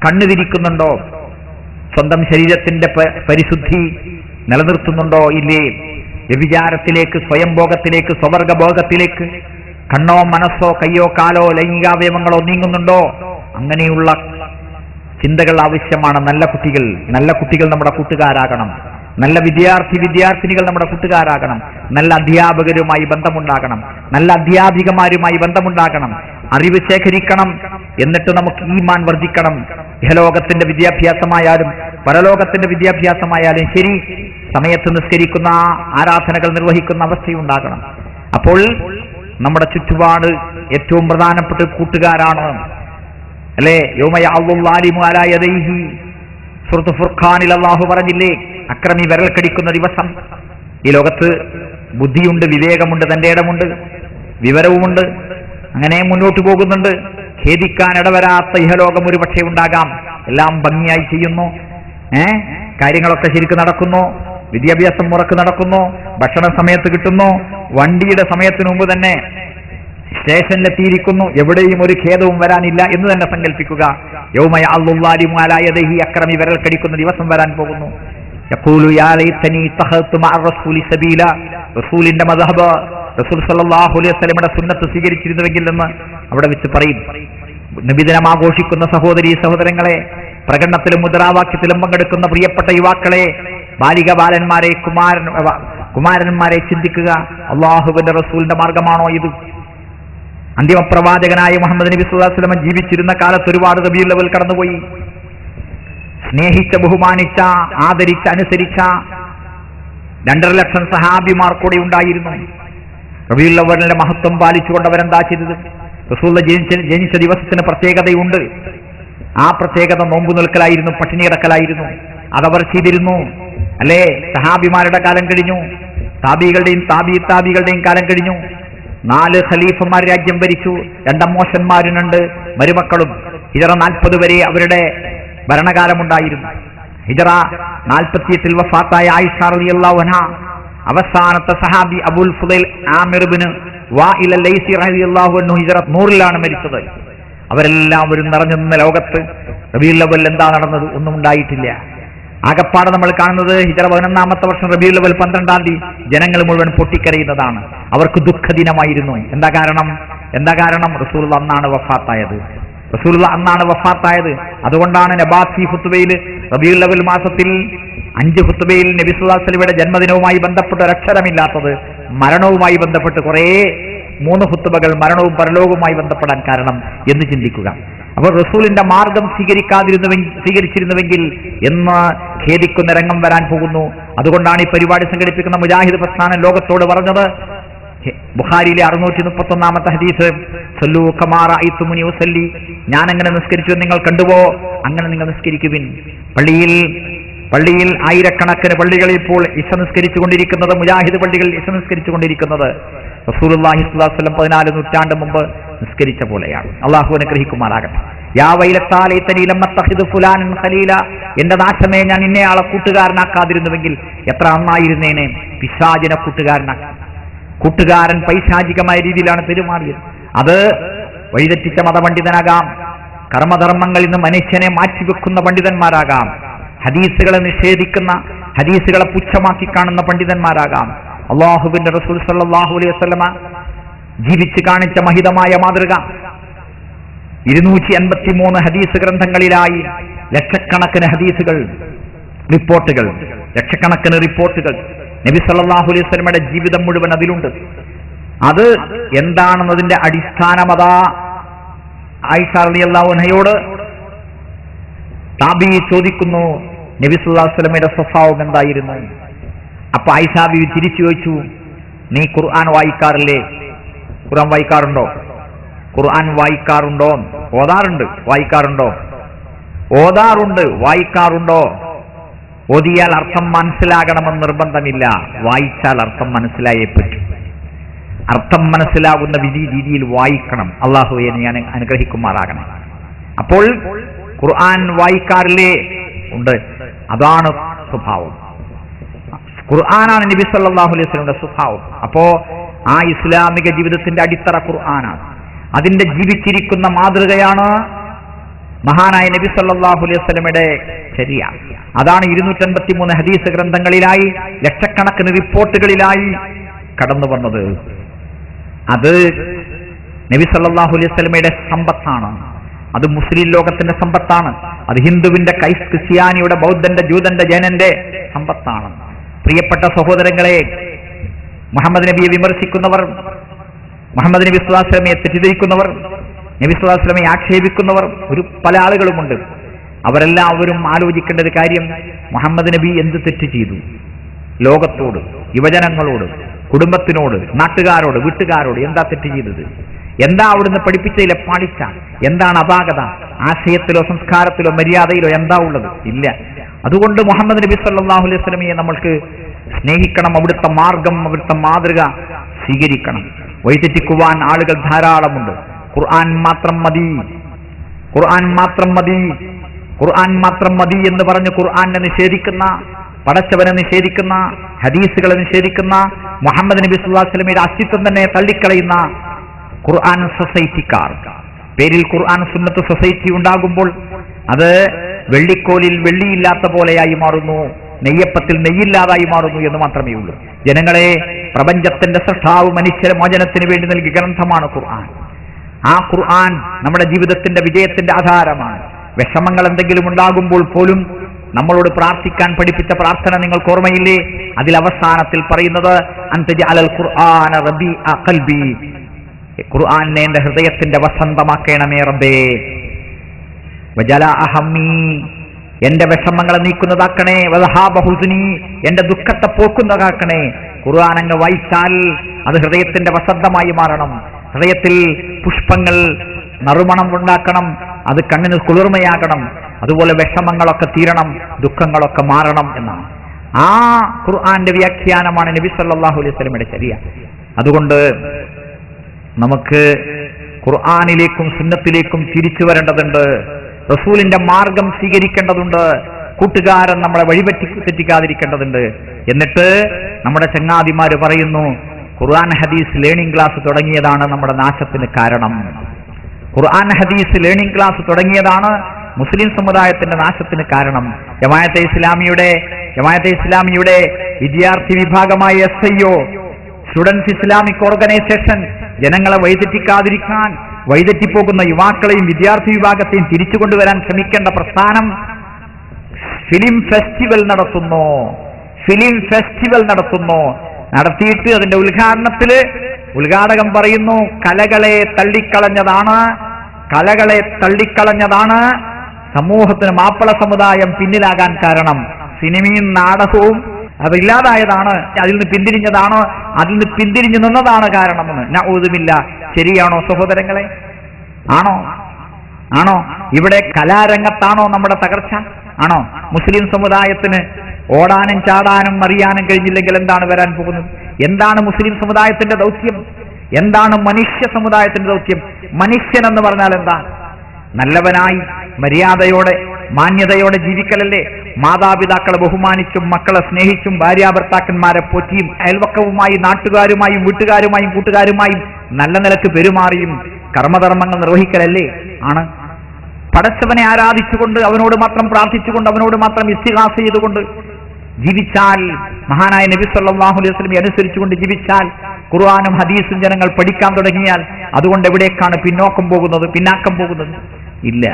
കണ്ണുതിരിക്കുന്നുണ്ടോ? സ്വന്തം ശരീരത്തിന്റെ പരിശുദ്ധി നിലനിർത്തുന്നുണ്ടോ? ഇല്ലേ? വ്യഭിചാരത്തിലേക്ക്, സ്വയംഭോഗത്തിലേക്ക്, സ്വവർഗഭോഗത്തിലേക്ക് കണ്ണോ മനസ്സോ കയ്യോ കാലോ ലൈംഗികാവയവങ്ങളോ നീങ്ങുന്നുണ്ടോ? അങ്ങനെയുള്ള ചിന്തകൾ ആവശ്യമാണ്. നല്ല കുട്ടികൾ നമ്മുടെ കൂട്ടുകാരാകണം. നല്ല വിദ്യാർത്ഥിനികൾ നമ്മുടെ കൂട്ടുകാരാകണം. നല്ല അധ്യാപകരുമായി ബന്ധമുണ്ടാകണം. നല്ല അധ്യാപികമാരുമായി ബന്ധമുണ്ടാകണം. അറിവ് ശേഖരിക്കണം. എന്നിട്ട് നമുക്ക് ഈമാൻ വർദ്ധിക്കണം. ഇഹലോകത്തിന്റെ വിദ്യാഭ്യാസമായാലും പരലോകത്തിന്റെ വിദ്യാഭ്യാസമായാലും ശരി, സമയത്ത് നിസ്കരിക്കുന്ന, ആരാധനകൾ നിർവഹിക്കുന്ന അവസ്ഥയുണ്ടാകണം. അപ്പോൾ നമ്മുടെ ചുറ്റുപാട് ഏറ്റവും പ്രധാനപ്പെട്ട കൂട്ടുകാരാണ്. അല്ലേ? സൂറത്ത് ഫുർഖാനിൽ അല്ലാഹു പറഞ്ഞില്ലേ, അക്രമി വിരൽ കടിക്കുന്ന ദിവസം. ഈ ലോകത്ത് ബുദ്ധിയുണ്ട്, വിവേകമുണ്ട്, തന്റെ ഇടമുണ്ട്, വിവരവുമുണ്ട്, അങ്ങനെ മുന്നോട്ട് പോകുന്നുണ്ട്. ഖേദിക്കാൻ ഇടവരാത്ത ഇഹലോകം ഒരു പക്ഷേ ഉണ്ടാകാം. എല്ലാം ഭംഗിയായി ചെയ്യുന്നു, കാര്യങ്ങളൊക്കെ ശരിക്കും നടക്കുന്നു, വിദ്യാഭ്യാസം മുറക്ക് നടക്കുന്നു, ഭക്ഷണ സമയത്ത് കിട്ടുന്നു, വണ്ടിയുടെ സമയത്തിന് മുമ്പ് തന്നെ സ്റ്റേഷനിലെത്തിയിരിക്കുന്നു, എവിടെയും ഒരു ഖേദവും വരാനില്ല എന്ന് തന്നെ സങ്കല്പിക്കുക. യൗമയ അല്ലാഹു അലാ യദൈഹി, അക്രമി വിരൽ കടിക്കുന്ന ദിവസം വരാൻ പോകുന്നു. യഖൂലു യാ ലൈതനി തഖൽതു മഅ റസൂലി സബീല, റസൂലിന്റെ മദ്ഹബ്, റസൂൽ സല്ലല്ലാഹു അലൈഹി വസല്ലമയുടെ സുന്നത്ത് സ്വീകരിച്ചിരുന്നുവെങ്കിൽ എന്ന് അവിടെ വെച്ച് പറയും. നബിദിനം ആഘോഷിക്കുന്ന സഹോദരീ സഹോദരങ്ങളെ, പ്രകടനത്തിലും മുദ്രാവാക്യത്തിലും പങ്കെടുക്കുന്ന പ്രിയപ്പെട്ട യുവാക്കളെ, ബാലിക ബാലന്മാരെ, കുമാരന്മാരെ ചിന്തിക്കുക. അള്ളാഹുവിന്റെ റസൂലിന്റെ മാർഗമാണോ ഇത്? അന്തിമപ്രവാചകനായ മുഹമ്മദ് നബി സ്വല്ലല്ലാഹു അലൈഹി വസല്ലം ജീവിച്ചിരുന്ന കാലത്ത് ഒരുപാട് റബീഉൽ അവ്വൽ കടന്നുപോയി. സ്നേഹിച്ച, ബഹുമാനിച്ച, ആദരിച്ച, അനുസരിച്ച 2.5 ലക്ഷം സഹാബിമാർ കൂടെ ഉണ്ടായിരുന്നു. റബീഉൽ അവ്വലിന്റെ മഹത്വം പാലിച്ചുകൊണ്ട് അവരെന്താ ചെയ്തത്? റസൂൽ ജനിച്ച ദിവസത്തിന് പ്രത്യേകതയുണ്ട്. ആ പ്രത്യേകത നോമ്പ് നിൽക്കലായിരുന്നു, പട്ടിണി കിടക്കലായിരുന്നു. അതവർ ചെയ്തിരുന്നു. അല്ലേ? സഹാബിമാരുടെ കാലം കഴിഞ്ഞു, താബികളുടെയും താബികളുടെയും കാലം കഴിഞ്ഞു. 4 ഖലീഫമാർ രാജ്യം ഭരിച്ചു. 2 മോശന്മാരും 2 മരുമക്കളും. ഹിജറ 40 വരെ അവരുടെ ഭരണകാലമുണ്ടായിരുന്നു. ഹിജറ 48 വഫാത്തായ ആയിഷ റളിയല്ലാഹു അൻഹ, അവസാനത്തെ സഹാബി അബുൽ ഫുദൈൽ ആമിർ ഇബ്നു വാഇൽ അൽ-ലൈസി റളിയല്ലാഹു അൻഹു ഹിജറ 100 മരിച്ചത്. അവരെല്ലാവരും നിറഞ്ഞു നിന്ന ലോകത്ത് റബീഉൽ അവ്വൽ എന്താ നടന്നത്? ഒന്നും ഉണ്ടായിട്ടില്ല. ആകപ്പാടെ നമ്മൾ കാണുന്നത് ഹിജറ 11-ാമത്തെ വർഷം റബീഉൽ അവ്വൽ 12-ാം തീയതി ജനങ്ങൾ മുഴുവൻ പൊട്ടിക്കരയുന്നതാണ്. അവർക്ക് ദുഃഖദിനമായിരുന്നു. എന്താ കാരണം? റസൂലുള്ളാഹി അന്നാണ് വഫാത്തായത്. അതുകൊണ്ടാണ് നബാത്തി ഖുത്ബയിൽ റബീഉൽ അവ്വൽ മാസത്തിൽ 5 ഖുത്ബയിൽ നബി സല്ലല്ലാഹു അലൈഹി വസല്ലമയുടെ ജന്മദിനവുമായി ബന്ധപ്പെട്ട് ഒരക്ഷരമില്ലാത്തത്. മരണവുമായി ബന്ധപ്പെട്ട് 3 ഖുത്ബകൾ മരണവും പരലോകവുമായി ബന്ധപ്പെടാൻ കാരണം എന്ന് ചിന്തിക്കുക. അപ്പോൾ റസൂലിന്റെ മാർഗം സ്വീകരിച്ചിരുന്നുവെങ്കിൽ എന്ന് ഖേദിക്കുന്ന രംഗം വരാൻ പോകുന്നു. അതുകൊണ്ടാണ് ഈ പരിപാടി സംഘടിപ്പിക്കുന്ന മുജാഹിദ് പ്രസ്ഥാനം ലോകത്തോട് പറഞ്ഞത്. ബുഖാരിയിലെ 631-ാമത്തെ ഹദീസ്, സല്ലു കമാ റഅയ്തുമുനി ഉസല്ലി, ഞാൻ അങ്ങനെ നിസ്കരിച്ചു നിങ്ങൾ കണ്ടുവോ, അങ്ങനെ നിങ്ങൾ നിസ്കരിക്കുവിൻ. പള്ളിയിൽ ആയിരക്കണക്കിന് പള്ളികളിൽ ഇപ്പോൾ ഇശ നിസ്കരിച്ചു കൊണ്ടിരിക്കുന്നത്, മുജാഹിദ് പള്ളികളിൽ ഇശ നിസ്കരിച്ചു കൊണ്ടിരിക്കുന്നത് റസൂലുള്ളാഹി സ്വല്ലല്ലാഹു അലൈഹി വസല്ലം 14 നൂറ്റാണ്ട് മുമ്പ് നിസ്കരിച്ച പോലെയാണ്. അള്ളാഹു അനുഗ്രഹിക്കുമാറാകട്ടെ. യാ വൈലത്താ ലൈതനി ലം അത്തഖിദു ഫുലാനൻ ഖലീല, എന്റെ നാശമേ, ഞാൻ ഇന്നയാളെ കൂട്ടുകാരനാക്കാതിരുന്നുവെങ്കിൽ എത്ര നന്നായിരുന്നേനെ. പിശാചിനെ കൂട്ടുകാരൻ പൈശാചികമായ രീതിയിലാണ് പെരുമാറിയത്. അത് വഴിതെറ്റിച്ച മതപണ്ഡിതനാകാം, കർമ്മധർമ്മങ്ങളിൽ നിന്ന് മനുഷ്യനെ മാറ്റിവെക്കുന്ന പണ്ഡിതന്മാരാകാം, ഹദീസുകളെ നിഷേധിക്കുന്ന, ഹദീസുകളെ പുച്ഛമാക്കി കാണുന്ന പണ്ഡിതന്മാരാകാം. അള്ളാഹുവിന്റെ റസൂൽ സല്ലല്ലാഹു അലൈഹി വസല്ലമ ജീവിച്ച് കാണിച്ച മഹിതമായ മാതൃക 253 ഹദീസ് ഗ്രന്ഥങ്ങളിലായി ലക്ഷക്കണക്കിന് റിപ്പോർട്ടുകൾ നബി സല്ലല്ലാഹു അലൈഹി വസല്ലമയുടെ ജീവിതം മുഴുവൻ അതിലുണ്ട്. അത് എന്താണെന്നതിന്റെ അടിസ്ഥാനമത ആയിഷ റളിയല്ലാഹു അൻഹയോട് താബി ചോദിക്കുന്നു, നബി സല്ലല്ലാഹു അലൈഹി വസല്ലമയുടെ സ്വഭാവം എന്തായിരുന്നു? അപ്പൊ ആയിഷ ബീവി തിരിച്ചു ചോദിച്ചു, നീ ഖുർആൻ വായിക്കാറില്ലേ? ഖുർആൻ വായിക്കാറുണ്ടോ? വായിക്കാറുണ്ടോ? ഓതിയാൽ അർത്ഥം മനസ്സിലാകണമെന്ന് നിർബന്ധമില്ല, വായിച്ചാൽ അർത്ഥം മനസ്സിലായേ പറ്റും. അർത്ഥം മനസ്സിലാകുന്ന രീതിയിൽ വായിക്കണം. അള്ളാഹുവേ ഞാൻ അനുഗ്രഹിക്കുമാറാകണം. അപ്പോൾ ഖുർആൻ വായിക്കാറില്ലേ? ഉണ്ട്. അതാണ് സ്വഭാവം. ഖുർആനാണ് നബി സല്ലല്ലാഹു അലൈഹി വസല്ലമയുടെ സ്വഭാവം. അപ്പോ ആ ഇസ്ലാമിക ജീവിതത്തിന്റെ അടിത്തറ ഖുർആനാണ്. അതിന്റെ ജീവിച്ചിരിക്കുന്ന മാതൃകയാണ് മഹാനായ നബി സല്ലല്ലാഹു അലൈഹി വസല്ലമയുടെ ശരിയ. അതാണ് 253 ഹദീസ് ഗ്രന്ഥങ്ങളിലായി ലക്ഷക്കണക്കിന് റിപ്പോർട്ടുകളിലായി കടന്നു വന്നത്. അത് നബി സല്ലല്ലാഹു അലൈഹി വസല്ലമയുടെ സമ്പത്താണ്. അത് മുസ്ലിം ലോകത്തിന്റെ സമ്പത്താണ്. അത് ഹിന്ദുവിന്റെ, ക്രിസ്ത്യാനിയുടെ, ബൗദ്ധന്റെ, ജൂതന്റെ, ജൈനന്റെ സമ്പത്താണ്. പ്രിയപ്പെട്ട സഹോദരങ്ങളെ, മുഹമ്മദ് നബിയെ വിമർശിക്കുന്നവർ, മുഹമ്മദ് നബി സ്വല്ലല്ലാഹു അലൈഹി വസല്ലമയെ തെറ്റിദ്ധരിക്കുന്നവർ, നബി സ്വല്ലല്ലാഹു അലൈഹി വസല്ലമയെ ആക്ഷേപിക്കുന്നവർ പല ആളുകളുമുണ്ട്. അവരെല്ലാവരും ആലോചിക്കേണ്ട ഒരു കാര്യം, മുഹമ്മദ് നബി എന്ത് തെറ്റ് ചെയ്തു? ലോകത്തോട്, യുവജനങ്ങളോട്, കുടുംബത്തിനോട്, നാട്ടുകാരോട്, വീട്ടുകാരോട് എന്താ തെറ്റ് ചെയ്തത്? എന്താ അവിടുന്ന് പഠിപ്പിച്ചതിലെ പാളിച്ച? എന്താണ് അപാകത? ആശയത്തിലോ സംസ്കാരത്തിലോ മര്യാദയിലോ എന്താ ഉള്ളത്? ഇല്ല. അതുകൊണ്ട് മുഹമ്മദ് നബി സല്ലല്ലാഹു അലൈഹി വസല്ലമയെ നമ്മൾക്ക് സ്നേഹിക്കണം. അവിടുത്തെ മാർഗം, അവിടുത്തെ മാതൃക സ്വീകരിക്കണം. വഴിതെറ്റിക്കുവാൻ ആളുകൾ ധാരാളമുണ്ട്. ഖുർആൻ മാത്രം മതി, ഖുർആൻ മാത്രം മതി, ഖുർആൻ മാത്രം മതി എന്ന് പറഞ്ഞ് ഖുർആനെ നിഷേധിക്കുന്ന, പടച്ചവനെ നിഷേധിക്കുന്ന, ഹദീസുകളെ നിഷേധിക്കുന്ന, മുഹമ്മദ് നബി സല്ലല്ലാഹു അലൈഹി വസല്ലമയുടെ അസ്തിത്വം തന്നെ തള്ളിക്കളയുന്ന ഖുർആൻ സൊസൈറ്റിക്കാർ. പേരിൽ ഖുർആൻ സുന്നത്ത് സൊസൈറ്റി ഉണ്ടാകുമ്പോൾ അത് വെള്ളിക്കോലിൽ വെള്ളിയില്ലാത്ത പോലെയായി മാറുന്നു, നെയ്യപ്പത്തിൽ നെയ്യില്ലാതായി മാറുന്നു എന്ന് മാത്രമേ ഉള്ളൂ. ജനങ്ങളെ, പ്രപഞ്ചത്തിന്റെ സൃഷ്ടാവ് മനുഷ്യരെ മോചനത്തിന് വേണ്ടി നൽകിയ ഗ്രന്ഥമാണ് ഖുർആൻ. ആ ഖുർആൻ നമ്മുടെ ജീവിതത്തിന്റെ വിജയത്തിന്റെ ആധാരമാണ്. വിഷമങ്ങൾ എന്തെങ്കിലും ഉണ്ടാകുമ്പോൾ പോലും നമ്മളോട് പ്രാർത്ഥിക്കാൻ പഠിപ്പിച്ച പ്രാർത്ഥന നിങ്ങൾക്ക് ഓർമ്മയില്ലേ? അതിൽ അവസാനത്തിൽ പറയുന്നത് അൻതജഅലൽ ഖുർആന റബീഅ ഖൽബി, ഖുർആനെ എന്റെ ഹൃദയത്തിന്റെ വസന്തമാക്കണമേ റബ്ബേ. വജലാഅ ഹമ്മി, എന്റെ വിഷമങ്ങളെ നീക്കുന്നതാക്കണേ. വദഹാബ ഹുസ്നി, എന്റെ ദുഃഖത്തെ പോക്കുന്നതാക്കണേ. ഖുർആൻ അങ്ങ് വായിച്ചാൽ അത് ഹൃദയത്തിന്റെ വസന്തമായി മാറണം. ഹൃദയത്തിൽ പുഷ്പങ്ങൾ നറുമണം ഉണ്ടാക്കണം. അത് കണ്ണിന് കുളിർമയാകണം. അതുപോലെ വിഷമങ്ങളൊക്കെ തീരണം, ദുഃഖങ്ങളൊക്കെ മാറണം എന്നാണ്. ആ ഖുർആന്റെ വ്യാഖ്യാനമാണ് നബി സല്ലല്ലാഹു അലൈഹി വസല്ലമയുടെ ശരിയ. അതുകൊണ്ട് നമുക്ക് ഖുർആനിലേക്കും സുന്നത്തിലേക്കും തിരിച്ചു വരേണ്ടതുണ്ട്. റസൂലിന്റെ മാർഗം സ്വീകരിക്കേണ്ടതുണ്ട്. കൂട്ടുകാരൻ നമ്മളെ തെറ്റിക്കാതിരിക്കേണ്ടതുണ്ട്. എന്നിട്ട് നമ്മുടെ ചങ്ങാതിമാര് പറയുന്നു, ഖുർആൻ ഹദീസ് ലേണിംഗ് ക്ലാസ് തുടങ്ങിയതാണ് നമ്മുടെ നാശത്തിന് കാരണം. ഖുർആൻ ഹദീസ് ലേണിംഗ് ക്ലാസ് തുടങ്ങിയതാണ് മുസ്ലിം സമുദായത്തിന്റെ നാശത്തിന് കാരണം. ജമാഅത്തെ ഇസ്ലാമിയുടെ വിദ്യാർത്ഥി വിഭാഗമായ SIO, സ്റ്റുഡൻസ് ഇസ്ലാമിക് ഓർഗനൈസേഷൻ, ജനങ്ങളെ വഴിതെറ്റിക്കാതിരിക്കാൻ വഴിതെറ്റിപ്പോകുന്ന യുവാക്കളെയും വിദ്യാർത്ഥി വിഭാഗത്തെയും തിരിച്ചു കൊണ്ടുവരാൻ ശ്രമിക്കേണ്ട പ്രസ്ഥാനം ഫിലിം ഫെസ്റ്റിവൽ നടത്തുന്നു. നടത്തിയിട്ട് അതിന്റെ ഉദ്ഘാടകം പറയുന്നു, കലകളെ തള്ളിക്കളഞ്ഞതാണ് സമൂഹത്തിന് മാപ്പിള സമുദായം പിന്നിലാകാൻ കാരണം. സിനിമയും നാടകവും അതില്ലാതായതാണ്, അതിൽ നിന്ന് പിന്തിരിഞ്ഞു നിന്നതാണ് കാരണമെന്ന്. നഊദുബില്ല. ശരിയാണോ സഹോദരങ്ങളെ? ആണോ? ഇവിടെ കലാരംഗത്താണോ നമ്മുടെ തകർച്ച? ആണോ? മുസ്ലിം സമുദായത്തിന് ഓടാനും ചാടാനും അറിയാനും കഴിഞ്ഞില്ലെങ്കിൽ എന്താണ് വരാൻ പോകുന്നത്? എന്താണ് മുസ്ലിം സമുദായത്തിന്റെ ദൗത്യം? എന്താണ് മനുഷ്യ സമുദായത്തിന്റെ ദൗത്യം? മനുഷ്യൻ എന്ന് പറഞ്ഞാൽ എന്താ? നല്ലവനായി, മര്യാദയോടെ, മാന്യതയോടെ ജീവിക്കലല്ലേ? മാതാപിതാക്കളെ ബഹുമാനിച്ചും, മക്കളെ സ്നേഹിച്ചും, ഭാര്യാഭർത്താക്കന്മാരെ പോറ്റിയും, അയൽവക്കവുമായി, നാട്ടുകാരുമായും, വീട്ടുകാരുമായും, കൂട്ടുകാരുമായും നല്ല നിലക്ക് പെരുമാറിയും കർമ്മധർമ്മങ്ങൾ നിർവഹിക്കലല്ലേ ആണ്. പടച്ചവനെ ആരാധിച്ചുകൊണ്ട്, അവനോട് മാത്രം പ്രാർത്ഥിച്ചുകൊണ്ട്, അവനോട് മാത്രം ഇസ്തിഗാസ ചെയ്തുകൊണ്ട് ജീവിച്ചാൽ, മഹാനായ നബി സല്ലല്ലാഹു അലൈഹി വസല്ലം അനുസരിച്ചുകൊണ്ട് ജീവിച്ചാൽ, ഖുർആനും ഹദീസും ജനങ്ങൾ പഠിക്കാൻ തുടങ്ങിയാൽ, അതുകൊണ്ട് എവിടേക്കാണ് പിന്നാക്കം പോകുന്നത്? ഇല്ല.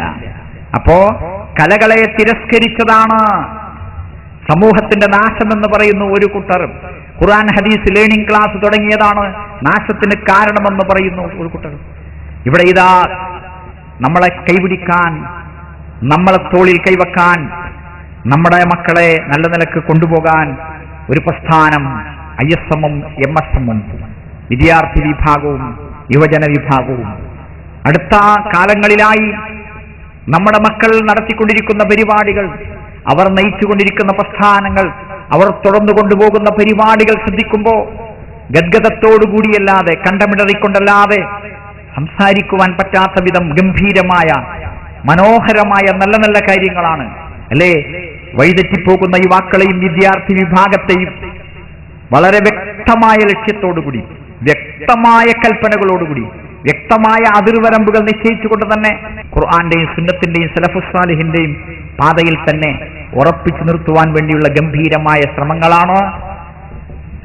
അപ്പോ കലകളെ തിരസ്കരിച്ചതാണ് സമൂഹത്തിന്റെ നാശമെന്ന് പറയുന്നു ഒരു കൂട്ടർ. ഖുർആൻ ഹദീസ് ലേണിംഗ് ക്ലാസ് തുടങ്ങിയതാണ് നാശത്തിന് കാരണമെന്ന് പറയുന്നു ഒരു കൂട്ടർ. ഇവിടെ ഇതാ നമ്മളെ കൈപിടിക്കാൻ, നമ്മളെ തോളിൽ കൈവക്കാൻ, നമ്മുടെ മക്കളെ നല്ല നിലക്ക് കൊണ്ടുപോകാൻ ഒരു പ്രസ്ഥാനം, ISM-ഉം MSM-ഉം, വിദ്യാർത്ഥി വിഭാഗവും യുവജന വിഭാഗവും. അടുത്ത കാലങ്ങളിലായി നമ്മുടെ മക്കൾ നടത്തിക്കൊണ്ടിരിക്കുന്ന പരിപാടികൾ, അവർ നയിച്ചുകൊണ്ടിരിക്കുന്ന പ്രസ്ഥാനങ്ങൾ, അവർ തുടർന്നു കൊണ്ടുപോകുന്ന പരിപാടികൾ ശ്രദ്ധിക്കുമ്പോൾ ഗദ്ഗതത്തോടുകൂടിയല്ലാതെ, കണ്ടമിടറിക്കൊണ്ടല്ലാതെ സംസാരിക്കുവാൻ പറ്റാത്ത വിധം ഗംഭീരമായ, മനോഹരമായ നല്ല നല്ല കാര്യങ്ങളാണ് അല്ലേ? വഴിതെറ്റിപ്പോകുന്ന യുവാക്കളെയും വിദ്യാർത്ഥി വിഭാഗത്തെയും വളരെ വ്യക്തമായ ലക്ഷ്യത്തോടുകൂടി, വ്യക്തമായ കൽപ്പനകളോടുകൂടി, വ്യക്തമായ അതിർവരമ്പുകൾ നിശ്ചയിച്ചുകൊണ്ട് തന്നെ ഖുർആന്റെയും സുന്നത്തിന്റെയും സലഫുസ് സാലിഹിന്റെയും പാതയിൽ തന്നെ ഉറപ്പിച്ചു നിർത്തുവാൻ വേണ്ടിയുള്ള ഗംഭീരമായ ശ്രമങ്ങളാണോ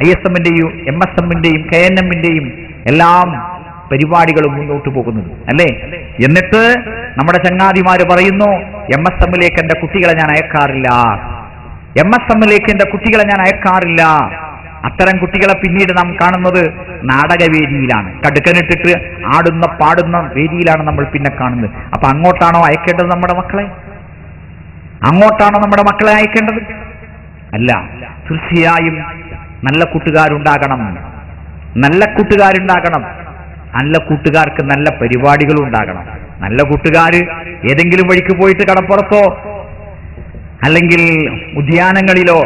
ISMന്റെയും MSMന്റെയും KNMന്റെയും എല്ലാം പരിപാടികളും മുന്നോട്ട് പോകുന്നത് അല്ലേ? എന്നിട്ട് നമ്മുടെ ചങ്ങാതിമാര് പറയുന്നു, MSMലേക്ക് എന്റെ കുട്ടികളെ ഞാൻ അയക്കാറില്ല, MSMലേക്ക് എന്റെ കുട്ടികളെ ഞാൻ അയക്കാറില്ല. അത്തരം കുട്ടികളെ പിന്നീട് നാം കാണുന്നത് നാടകവേദിയിലാണ്, കടുക്കനിട്ടിട്ട് ആടുന്ന പാടുന്ന വേദിയിലാണ് നമ്മൾ പിന്നെ കാണുന്നത്. അപ്പൊ അങ്ങോട്ടാണോ അയക്കേണ്ടത് നമ്മുടെ മക്കളെ? അങ്ങോട്ടാണോ നമ്മുടെ മക്കളെ അയക്കേണ്ടത്? അല്ല. തീർച്ചയായും നല്ല കൂട്ടുകാരുണ്ടാകണം, നല്ല കൂട്ടുകാരുണ്ടാകണം. നല്ല കൂട്ടുകാർക്ക് നല്ല പരിപാടികളും ഉണ്ടാകണം. നല്ല കൂട്ടുകാര് ഏതെങ്കിലും വഴിക്ക് പോയിട്ട് കടപ്പുറത്തോ അല്ലെങ്കിൽ ഉദ്യാനങ്ങളിലോ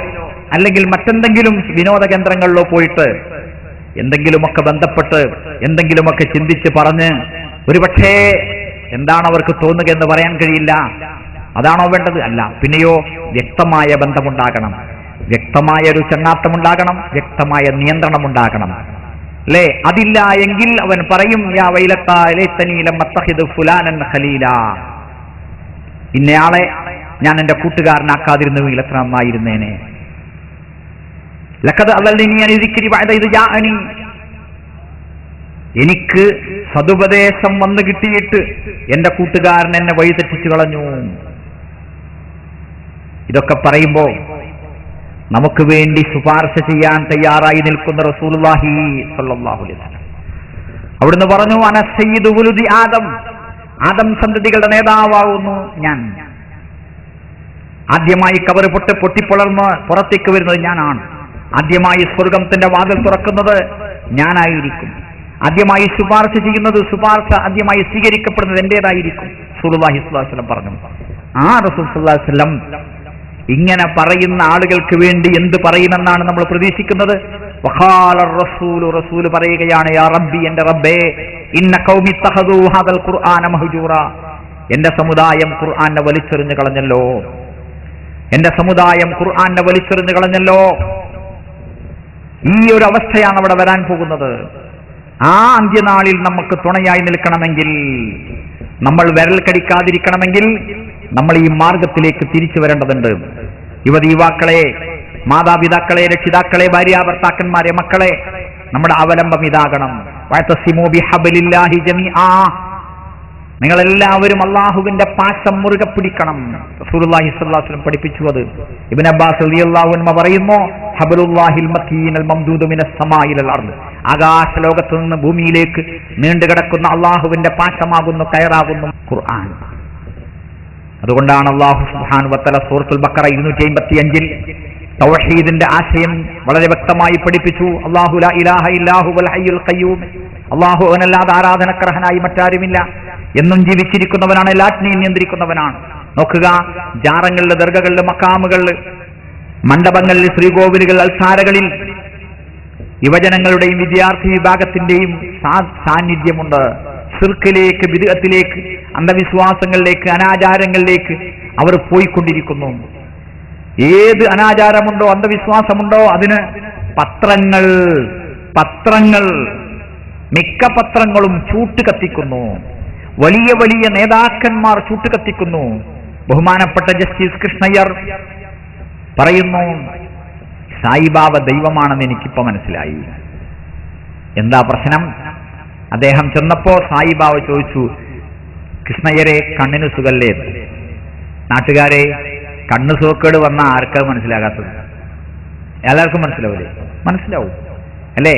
അല്ലെങ്കിൽ മറ്റെന്തെങ്കിലും വിനോദ കേന്ദ്രങ്ങളിലോ പോയിട്ട് എന്തെങ്കിലുമൊക്കെ ബന്ധപ്പെട്ട് എന്തെങ്കിലുമൊക്കെ ചിന്തിച്ച് പറഞ്ഞ് ഒരുപക്ഷേ എന്താണ് അവർക്ക് തോന്നുക എന്ന് പറയാൻ കഴിയില്ല. അതാണോ വേണ്ടത്? അല്ല. പിന്നെയോ വ്യക്തമായ ബന്ധമുണ്ടാകണം, വ്യക്തമായ ഒരു ചങ്ങാത്തമുണ്ടാകണം, വ്യക്തമായ നിയന്ത്രണമുണ്ടാകണം അല്ലേ? അതില്ല എങ്കിൽ അവൻ പറയും, യാ വൈലത്താ ലൈതനീ ലം അത്തഖിദ് ഫുലാനൻ ഖലീലാ, ഇന്നയാളെ ഞാൻ എന്റെ കൂട്ടുകാരനാക്കാതിരുന്നുവെങ്കിൽ എത്ര നന്നായിരുന്നേനെ. ലഖദ് അദല്ലനീ അൻ ദിക്രി ബഅദ ഇദ് ജാഅനി, എനിക്ക് സദുപദേശം വന്നു കിട്ടിയിട്ട് എന്റെ കൂട്ടുകാരൻ എന്നെ വഴിതെറ്റിച്ചു കളഞ്ഞു. ഇതൊക്കെ പറയുമ്പോ നമുക്ക് വേണ്ടി ശുപാർശ ചെയ്യാൻ തയ്യാറായി നിൽക്കുന്ന റസൂലുള്ളാഹി സ്വല്ലല്ലാഹു അലൈഹി വസല്ലം അവിടുന്ന് പറഞ്ഞു, അന സയ്യിദു വുലുദി ആദം, ആദം സന്തതികളുടെ നേതാവാകുന്നു ഞാൻ. ആദ്യമായി കബർ പൊട്ടിപ്പൊളർന്ന് പുറത്തേക്ക് വരുന്നത് ഞാനാണ്. ആദ്യമായി സ്വർഗത്തിന്റെ വാതിൽ തുറക്കുന്നത് ഞാനായിരിക്കും. ആദ്യമായി ശുപാർശ ചെയ്യുന്നത്, ശുപാർശ ആദ്യമായി സ്വീകരിക്കപ്പെടുന്നത് എന്റേതായിരിക്കും. റസൂലുള്ളാഹി സ്വല്ലല്ലാഹു അലൈഹി വസല്ലം പറഞ്ഞു. ആ റസൂൽ സല്ലല്ലാഹു അലൈഹി വസല്ലം ഇങ്ങനെ പറയുന്ന ആളുകൾക്ക് വേണ്ടി എന്ത് പറയുമെന്നാണ് നമ്മൾ പ്രതീക്ഷിക്കുന്നത്? വഖാല റസൂൽ, റസൂൽ പറയുകയാണ്, യാ റബ്ബി, എന്റെ റബ്ബേ, ഇന്ന ഖൗമി തഖദൂ ഹാദൽ ഖുർആന മഹ്ജൂറ, എന്റെ സമുദായം ഖുർആനെ വലിച്ചെറിഞ്ഞു കളഞ്ഞല്ലോ, എന്റെ സമുദായം ഖുർആനെ വലിച്ചെറിഞ്ഞു കളഞ്ഞല്ലോ. ഈ ഒരു അവസ്ഥയാണ് അവിടെ വരാൻ പോകുന്നത്. ആ അന്ത്യനാളിൽ നമുക്ക് തുണയായി നിൽക്കണമെങ്കിൽ, നമ്മൾ വിരൽ കടിക്കാതിരിക്കണമെങ്കിൽ നമ്മൾ ഈ മാർഗത്തിലേക്ക് തിരിച്ചു വരേണ്ടതുണ്ട്. യുവതീവാക്കളെ, മാതാപിതാക്കളെ, രക്ഷിതാക്കളെ, ഭാര്യാഭർത്താക്കന്മാരെ, മക്കളെ, നമ്മുടെ അവലംബം ഇതാകണം. വഅതസിമൂ ബിഹബ്ലില്ലാഹി ജമീആ, നിങ്ങളെല്ലാവരും അള്ളാഹുവിന്റെ പാശം മുറുകെ പിടിക്കണം. റസൂലുള്ളാഹി സ്വല്ലല്ലാഹു അലൈഹി വസല്ലം പഠിപ്പിച്ചു. അത് ഇബ്നു അബ്ബാസ് റളിയല്ലാഹു അൻഹു പറയുന്നു, ഹബ്ലുല്ലാഹിൽ മതീനൽ മംദൂദു മിനസ് സമാഇൽ അർദ്, ആകാശലോകത്ത് നിന്ന് ഭൂമിയിലേക്ക് നീണ്ടുകിടക്കുന്ന അള്ളാഹുവിന്റെ പാശമാകുന്നു, കയറാകുന്നു ഖുർആൻ. അതുകൊണ്ടാണ് അല്ലാഹു സുബ്ഹാനഹു വ തആല സൂറത്തുൽ ബഖറ 255-ൽ തൗഹീദിന്റെ ആശയം വളരെ വ്യക്തമായി പഠിപ്പിച്ചു. അല്ലാഹു ലാ ഇലാഹ ഇല്ലാഹു വൽ ഹയ്യുൽ ഖയ്യൂം, അല്ലാഹു അവനല്ലാതെ ആരാധനക്കർഹനായി മറ്റാരുമില്ല, എന്നും ജീവിച്ചിരിക്കുന്നവനാണ്, എല്ലാറ്റിനെയും നിയന്ത്രിക്കുന്നവനാണ്. നോക്കുക, ജാറങ്ങളിൽ, ദർഗകളിൽ, മക്കാമുകളിൽ, മണ്ഡപങ്ങളിൽ, ശ്രീകോവിലുകൾ, അൽത്താരകളിൽ യുവജനങ്ങളുടെയും വിദ്യാർത്ഥി വിഭാഗത്തിന്റെയും സാന്നിധ്യമുണ്ട്. ശിർക്കിലേക്ക്, ബിദ്അത്തിലേക്ക്, അന്ധവിശ്വാസങ്ങളിലേക്ക്, അനാചാരങ്ങളിലേക്ക് അവർ പോയിക്കൊണ്ടിരിക്കുന്നു. ഏത് അനാചാരമുണ്ടോ, അന്ധവിശ്വാസമുണ്ടോ, അതിന് പത്രങ്ങൾ മിക്ക പത്രങ്ങളും ചൂട്ടുകത്തിക്കുന്നു. വലിയ വലിയ നേതാക്കന്മാർ ചൂട്ടുകത്തിക്കുന്നു. ബഹുമാനപ്പെട്ട ജസ്റ്റിസ് കൃഷ്ണയ്യർ പറയുന്നു, സായിബാബ ദൈവമാണെന്ന് എനിക്കിപ്പോ മനസ്സിലായി. എന്താ പ്രശ്നം? അദ്ദേഹം ചെന്നപ്പോ സായിബാബ ചോദിച്ചു, കൃഷ്ണയ്യരെ, കണ്ണിന് സുഖല്ലേ? നാട്ടുകാരെ, കണ്ണ് സുഖക്കേട് വന്ന ആർക്കാ മനസ്സിലാകാത്തത്? എല്ലാവർക്കും മനസ്സിലാവൂലേ? മനസ്സിലാവും അല്ലേ?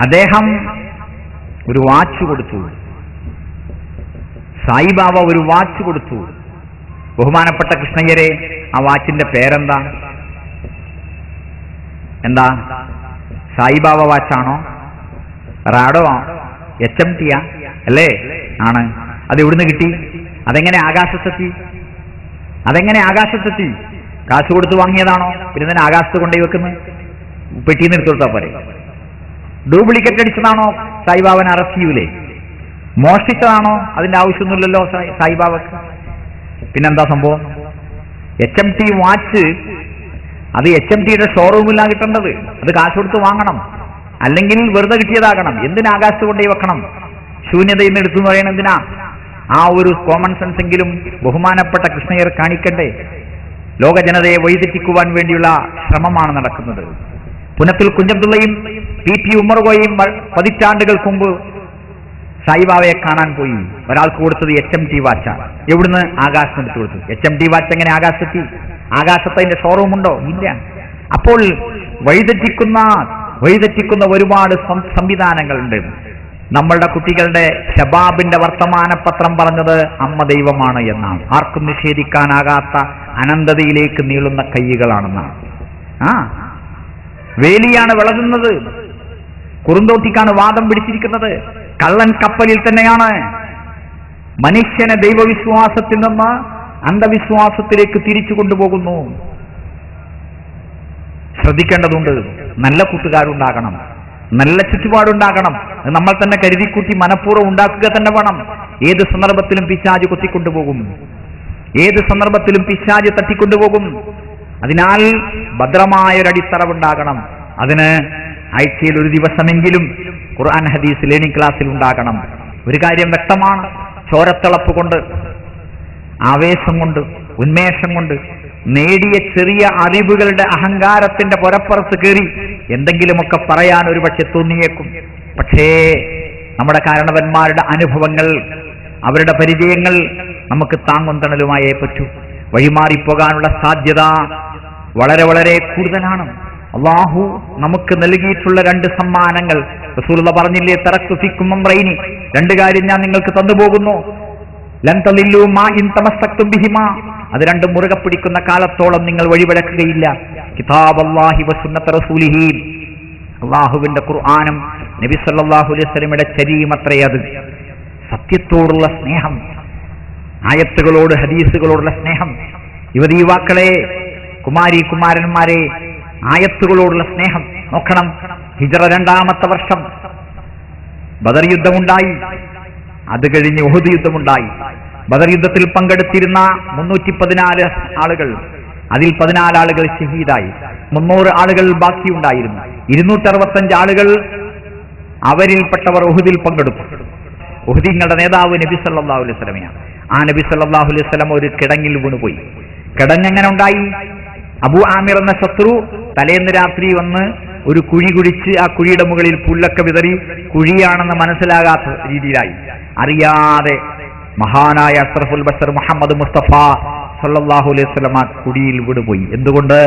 അദ്ദേഹം ഒരു വാച്ച് കൊടുത്തു, സായിബാബ ഒരു വാച്ച് കൊടുത്തു. ബഹുമാനപ്പെട്ട കൃഷ്ണയ്യരെ, ആ വാച്ചിന്റെ പേരെന്താ? എന്താ? സായിബാബ വാച്ചാണോ? റാഡോ? HMT അല്ലേ? ആണ്. അത് എവിടുന്ന് കിട്ടി? അതെങ്ങനെ ആകാശത്തെത്തി? കാശ് കൊടുത്ത് വാങ്ങിയതാണോ? പിന്നെ തന്നെ ആകാശത്ത് കൊണ്ടുപോയി വെക്കുന്നത്? പെട്ടിന്ന് എടുത്തു കൊടുത്താൽ പോരെ? ഡ്യൂപ്ലിക്കേറ്റ് അടിച്ചതാണോ? സായിബാബനെ അറസ്റ്റ് ചെയ്യൂലേ? മോഷ്ടിച്ചതാണോ? അതിന്റെ ആവശ്യമൊന്നുമില്ലല്ലോ സായിബാബക്ക്. പിന്നെന്താ സംഭവം? HMT വാച്ച് അത് HMTയുടെ ഷോറൂമിലാണ് കിട്ടേണ്ടത്. അത് കാശ് കൊടുത്ത് വാങ്ങണം, അല്ലെങ്കിൽ വെറുതെ കിട്ടിയതാകണം. എന്തിനാ ആകാശത്ത് കൊണ്ടേ വെക്കണം? ശൂന്യതയിൽ നിന്ന് എടുത്തു പറയണം എന്തിനാ? ആ ഒരു കോമൺ സെൻസ് എങ്കിലും ബഹുമാനപ്പെട്ട കൃഷ്ണയർ കാണിക്കണ്ടേ? ലോക ജനതയെ വഴിതെറ്റിക്കുവാൻ വേണ്ടിയുള്ള ശ്രമമാണ് നടക്കുന്നത്. പുനത്തിൽ കുഞ്ഞബ്ദുള്ളയും PP ഉമറുകോയും പതിറ്റാണ്ടുകൾക്ക് മുമ്പ് സായിബാബയെ കാണാൻ പോയി. ഒരാൾക്ക് കൊടുത്തത് HMT വാച്ചാണ്. എവിടുന്ന്? ആകാശത്ത് എടുത്തു കൊടുത്തു. HMT വാച്ച് എങ്ങനെ ആകാശത്തെത്തി? ആകാശത്ത് അതിന്റെ ഷോറൂമുണ്ടോ? ഇല്ല. അപ്പോൾ വഴിതെറ്റിക്കുന്ന ഒരുപാട് സംവിധാനങ്ങളുണ്ട്. നമ്മളുടെ കുട്ടികളുടെ ഷബാബിന്റെ വർത്തമാനപത്രം പറഞ്ഞത് അമ്മ ദൈവമാണ് എന്നാണ്. ആർക്കും നിഷേധിക്കാനാകാത്ത അനന്തതയിലേക്ക് നീളുന്ന കൈകളാണെന്നാണ്. വേലിയാണ് വിളകുന്നത്, കുറുന്തോട്ടിക്കാണ് വാദം പിടിച്ചിരിക്കുന്നത്. കള്ളൻ കപ്പലിൽ തന്നെയാണ് മനുഷ്യനെ ദൈവവിശ്വാസത്തിൽ നിന്ന് അന്ധവിശ്വാസത്തിലേക്ക് തിരിച്ചു കൊണ്ടുപോകുന്നു. ശ്രദ്ധിക്കേണ്ടതുണ്ട്. നല്ല കൂട്ടുകാരുണ്ടാകണം, നല്ല ചുറ്റുപാടുണ്ടാകണം. നമ്മൾ തന്നെ കരുതിക്കൂട്ടി മനഃപൂർവ്വം ഉണ്ടാക്കുക തന്നെ വേണം. ഏത് സന്ദർഭത്തിലും പിശാച് കൊത്തിക്കൊണ്ടുപോകും, ഏത് സന്ദർഭത്തിലും പിശാച് തട്ടിക്കൊണ്ടുപോകും. അതിനാൽ ഭദ്രമായൊരടിത്തറവുണ്ടാകണം. അതിന് ആഴ്ചയിൽ ഒരു ദിവസമെങ്കിലും ഖുർആൻ ഹദീസ് ലേണിംഗ് ക്ലാസ്സിൽ ഉണ്ടാകണം. ഒരു കാര്യം വ്യക്തമാണ്, ചോരത്തിളപ്പ് കൊണ്ട്, ആവേശം കൊണ്ട്, ഉന്മേഷം കൊണ്ട് നേടിയ ചെറിയ അറിവുകളുടെ അഹങ്കാരത്തിന്റെ പുറപ്പുറത്ത് കയറി എന്തെങ്കിലുമൊക്കെ പറയാൻ ഒരു പക്ഷെ തോന്നിയേക്കും. പക്ഷേ നമ്മുടെ കാരണവന്മാരുടെ അനുഭവങ്ങൾ, അവരുടെ പരിചയങ്ങൾ നമുക്ക് താങ്ങും തണലുമായേ പറ്റൂ. വഴിമാറിപ്പോകാനുള്ള സാധ്യത വളരെ വളരെ കൂടുതലാണ്. അല്ലാഹു നമുക്ക് നൽകിയിട്ടുള്ള 2 സമ്മാനങ്ങൾ റസൂലുള്ളാഹി പറഞ്ഞില്ലേ, തറക്തു ഫിക്കും അംറൈനി, 2 കാര്യം ഞാൻ നിങ്ങൾക്ക് തന്നുപോകുന്നു. ലൻ തളില്ലു മാ ഇൻ തമസ്സക്തും ബിഹിമാ, അത് 2 മുറുകെ പിടിക്കുന്ന കാലത്തോളം നിങ്ങൾ വഴിവിടക്കുകയില്ല. കിതാബല്ലാഹി വസുന്നത റസൂലിഹി, അല്ലാഹുവിന്റെ ഖുർആനും നബി സല്ലല്ലാഹു അലൈഹി വസല്ലമയുടെ ചര്യയും അത്രേ അത്. സത്യത്തോടുള്ള സ്നേഹം, ആയത്തുകളോട് ഹദീസുകളോടുള്ള സ്നേഹം. യുവതീവാക്കളെ, കുമാരന്മാരെ, ആയത്തുകളോടുള്ള സ്നേഹം നോക്കണം. ഹിജ്റ 2ാമത്തെ വർഷം ബദർ യുദ്ധമുണ്ടായി. അത് കഴിഞ്ഞ് ഉഹദ് യുദ്ധമുണ്ടായി. ബദർ യുദ്ധത്തിൽ പങ്കെടുത്തിരുന്ന 314 ആളുകൾ, അതിൽ 14 ആളുകൾ ഷഹീദായി. 300 ആളുകൾ ബാക്കിയുണ്ടായിരുന്നു. 265 ആളുകൾ അവരിൽപ്പെട്ടവർ ഉഹദിൽ പങ്കെടുത്തു. ഉഹദിങ്ങളുടെ നേതാവ് നബി സല്ലല്ലാഹു അലൈഹി വസല്ലമയാണ്. ആ നബി സല്ലല്ലാഹു അലൈഹി വസല്ലം ഒരു കിടങ്ങിൽ വീണുപോയി. കിടങ്ങ് എങ്ങനെ ഉണ്ടായി? അബൂ ആമിർ എന്ന ശത്രു തലേന്ന് രാത്രി വന്ന് ഒരു കുഴി കുഴിച്ച് ആ കുഴിയുടെ മുകളിൽ പുല്ലൊക്കെ വിതറി കുഴിയാണെന്ന് മനസ്സിലാകാത്ത രീതിയിലായി. അറിയാതെ മഹാനായ അഷ്റഫുൽ ബശർ മുഹമ്മദ് മുസ്തഫ സല്ലല്ലാഹു അലൈഹി വസല്ലം ആ കുഴിയിൽ വീണുപോയി. എന്തുകൊണ്ട്?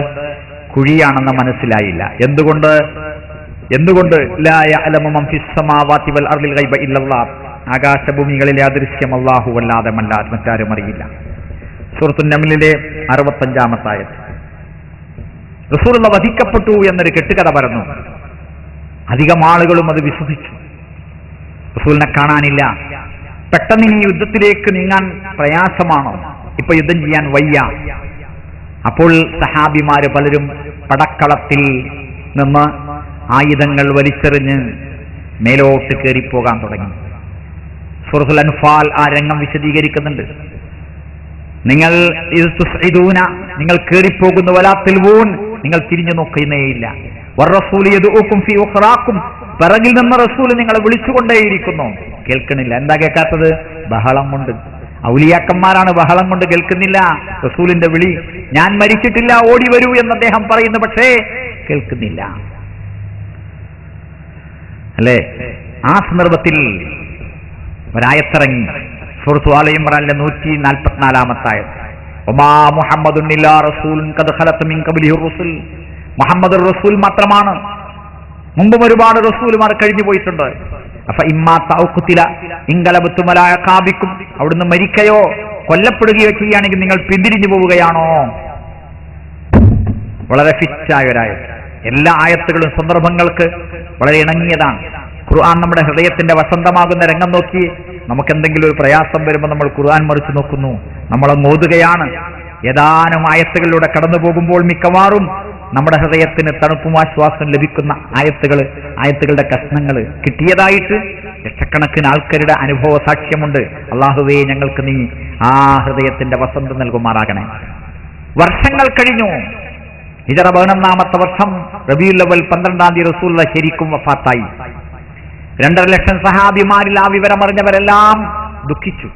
കുഴിയാണെന്ന് മനസ്സിലായില്ല. എന്തുകൊണ്ട്? ലാ യഅലമു മൻ ഫിസ് സമാവാതി വൽ അർദിൽ ഗൈബ ഇല്ലല്ലാഹ്, ആകാശഭൂമികളിലെ അദൃശ്യം അല്ലാഹു അല്ലാതെ മറ്റാരും അറിയില്ല. സൂറത്തുൻ നംലിലെ 65-ാമത്തെ ആയത്ത്. റസൂലുള്ളാഹി വധിക്കപ്പെട്ടു എന്നൊരു കെട്ടുകഥ പറഞ്ഞു. അധികം ആളുകളും അത് വിശ്വസിച്ചു. റസൂലിനെ കാണാനില്ല. പെട്ടെന്ന് ഈ യുദ്ധത്തിലേക്ക് നീങ്ങാൻ പ്രയാസമാണോ? ഇപ്പൊ യുദ്ധം ചെയ്യാൻ വയ്യ. അപ്പോൾ സഹാബിമാര് പലരും പടക്കളത്തിൽ നിന്ന് ആയുധങ്ങൾ വലിച്ചെറിഞ്ഞ് മേലോട്ട് കയറിപ്പോകാൻ തുടങ്ങി. സൂറത്തുൽ അൻഫാൽ ആ രംഗം വിശദീകരിക്കുന്നുണ്ട്. നിങ്ങൾ കയറിപ്പോകുന്ന വലാത്തിൽ വൂൻ, നിങ്ങൾ തിരിഞ്ഞു നോക്കുന്നേയില്ല. പിറകിൽ നിന്ന് റസൂൽ നിങ്ങളെ വിളിച്ചുകൊണ്ടേയിരിക്കുന്നു, കേൾക്കണില്ല. എന്താ കേൾക്കാത്തത്? ബഹളം കൊണ്ട്. ഔലിയാക്കന്മാരാണ് ബഹളം കൊണ്ട് കേൾക്കുന്നില്ല റസൂലിന്റെ വിളി. ഞാൻ മരിച്ചിട്ടില്ല, ഓടി വരൂ എന്ന് അദ്ദേഹം പറയുന്നു, പക്ഷേ കേൾക്കുന്നില്ല. അല്ലേ? ആ സന്ദർഭത്തിൽ ഒരായത്തിറങ്ങി. സൂറത്ത് ആല ഇംറാനിലെ 144-ാമത്തെ ആയത്ത്. വമാ മുഹമ്മദുൻ ഇല്ലാ റസൂലുൻ ഖദ് ഖലത് മിൻ ഖബ്ലിഹി റസൂൽ, മുഹമ്മദ് റസൂൽ മാത്രമാണ്, മുമ്പും ഒരുപാട് റസൂലുമാർ കഴിഞ്ഞു പോയിട്ടുണ്ട്. അഫ ഇമ്മാ തൗഖുതില ഇൻഖലബതും അലാ അഖാബിക്കും, അവിടുന്ന് മരിക്കയോ കൊല്ലപ്പെടുകയോ ചെയ്യുകയാണെങ്കിൽ നിങ്ങൾ പിന്തിരിഞ്ഞു പോവുകയാണോ? വളരെ ഫിറ്റായ ഒരായത്ത്. എല്ലാ ആയത്തുകളും സന്ദർഭങ്ങൾക്ക് വളരെ ഇണങ്ങിയതാണ്. ഖുർആൻ നമ്മുടെ ഹൃദയത്തിന്റെ വസന്തമാകുന്ന രംഗം നോക്കി നമുക്കെന്തെങ്കിലും ഒരു പ്രയാസം വരുമ്പോൾ നമ്മൾ ഖുർആൻ മറിച്ച് നോക്കുന്നു, നമ്മളൊന്ന് ഓതുകയാണ്. ഏതാനും ആയത്തുകളിലൂടെ കടന്നു പോകുമ്പോൾ മിക്കവാറും നമ്മുടെ ഹൃദയത്തിന് തണുപ്പും ആശ്വാസം ലഭിക്കുന്ന ആയത്തുകളുടെ കഷ്ണങ്ങൾ കിട്ടിയതായിട്ട് ലക്ഷക്കണക്കിന് ആൾക്കാരുടെ അനുഭവ സാക്ഷ്യമുണ്ട്. അല്ലാഹുവേ, ഞങ്ങൾക്ക് നീ ആ ഹൃദയത്തിന്റെ വസന്തം നൽകുമാറാകണേ. വർഷങ്ങൾ കഴിഞ്ഞു. ഹിജറ 11-ാമത്തെ വർഷം റബീഉൽ അവ്വൽ 12-ാം തീയതി റസൂലുള്ളാഹി ശരിക്കും വഫാത്തായി. 2.5 ലക്ഷം സഹാബിമാരിൽ ആ വിവരമറിഞ്ഞവരെല്ലാം ദുഃഖിച്ചു.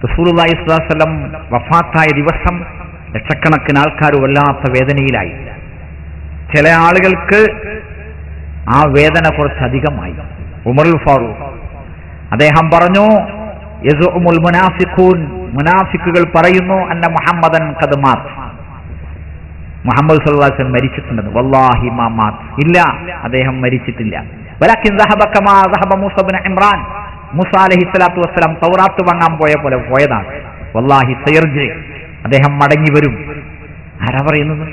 റസൂലുള്ളാഹി സ്വല്ലല്ലാഹു അലൈഹി വസല്ലം വഫാത്തായ ദിവസം ലക്ഷക്കണക്കിന് ആൾക്കാർ വല്ലാത്ത വേദനയിലായി. ചില ആളുകൾക്ക് ആ വേദന കുറച്ചധികമായി. ഉമറുൽ ഫാറൂഖ് അദ്ദേഹം പറഞ്ഞു, യസുമുൽ മുനാഫിഖൂൻ, മുനാഫിക്കുകൾ പറയുന്നു അന്ന മുഹമ്മദൻ ഖദ് മാത്, മുഹമ്മദ് സല്ലല്ലാഹു അലൈഹി വസല്ലം മരിച്ചിട്ടുണ്ടെന്ന്. വല്ലാഹി മാ മാത്, ഇല്ല, അദ്ദേഹം മരിച്ചിട്ടില്ല. വലകിൻ ദഹബ കമാ ദഹബ മൂസ ഇബ്നു ഇമ്രാൻ, മൂസ അലൈഹിസ്സലാത്തു വസ്സലാം തൗറാത്ത് വാങ്ങാൻ പോയ പോലെ പോയതാണ്. വല്ലാഹി സയർജി, അദ്ദേഹം മടങ്ങി വരും. ആരാ പറയുന്നത്?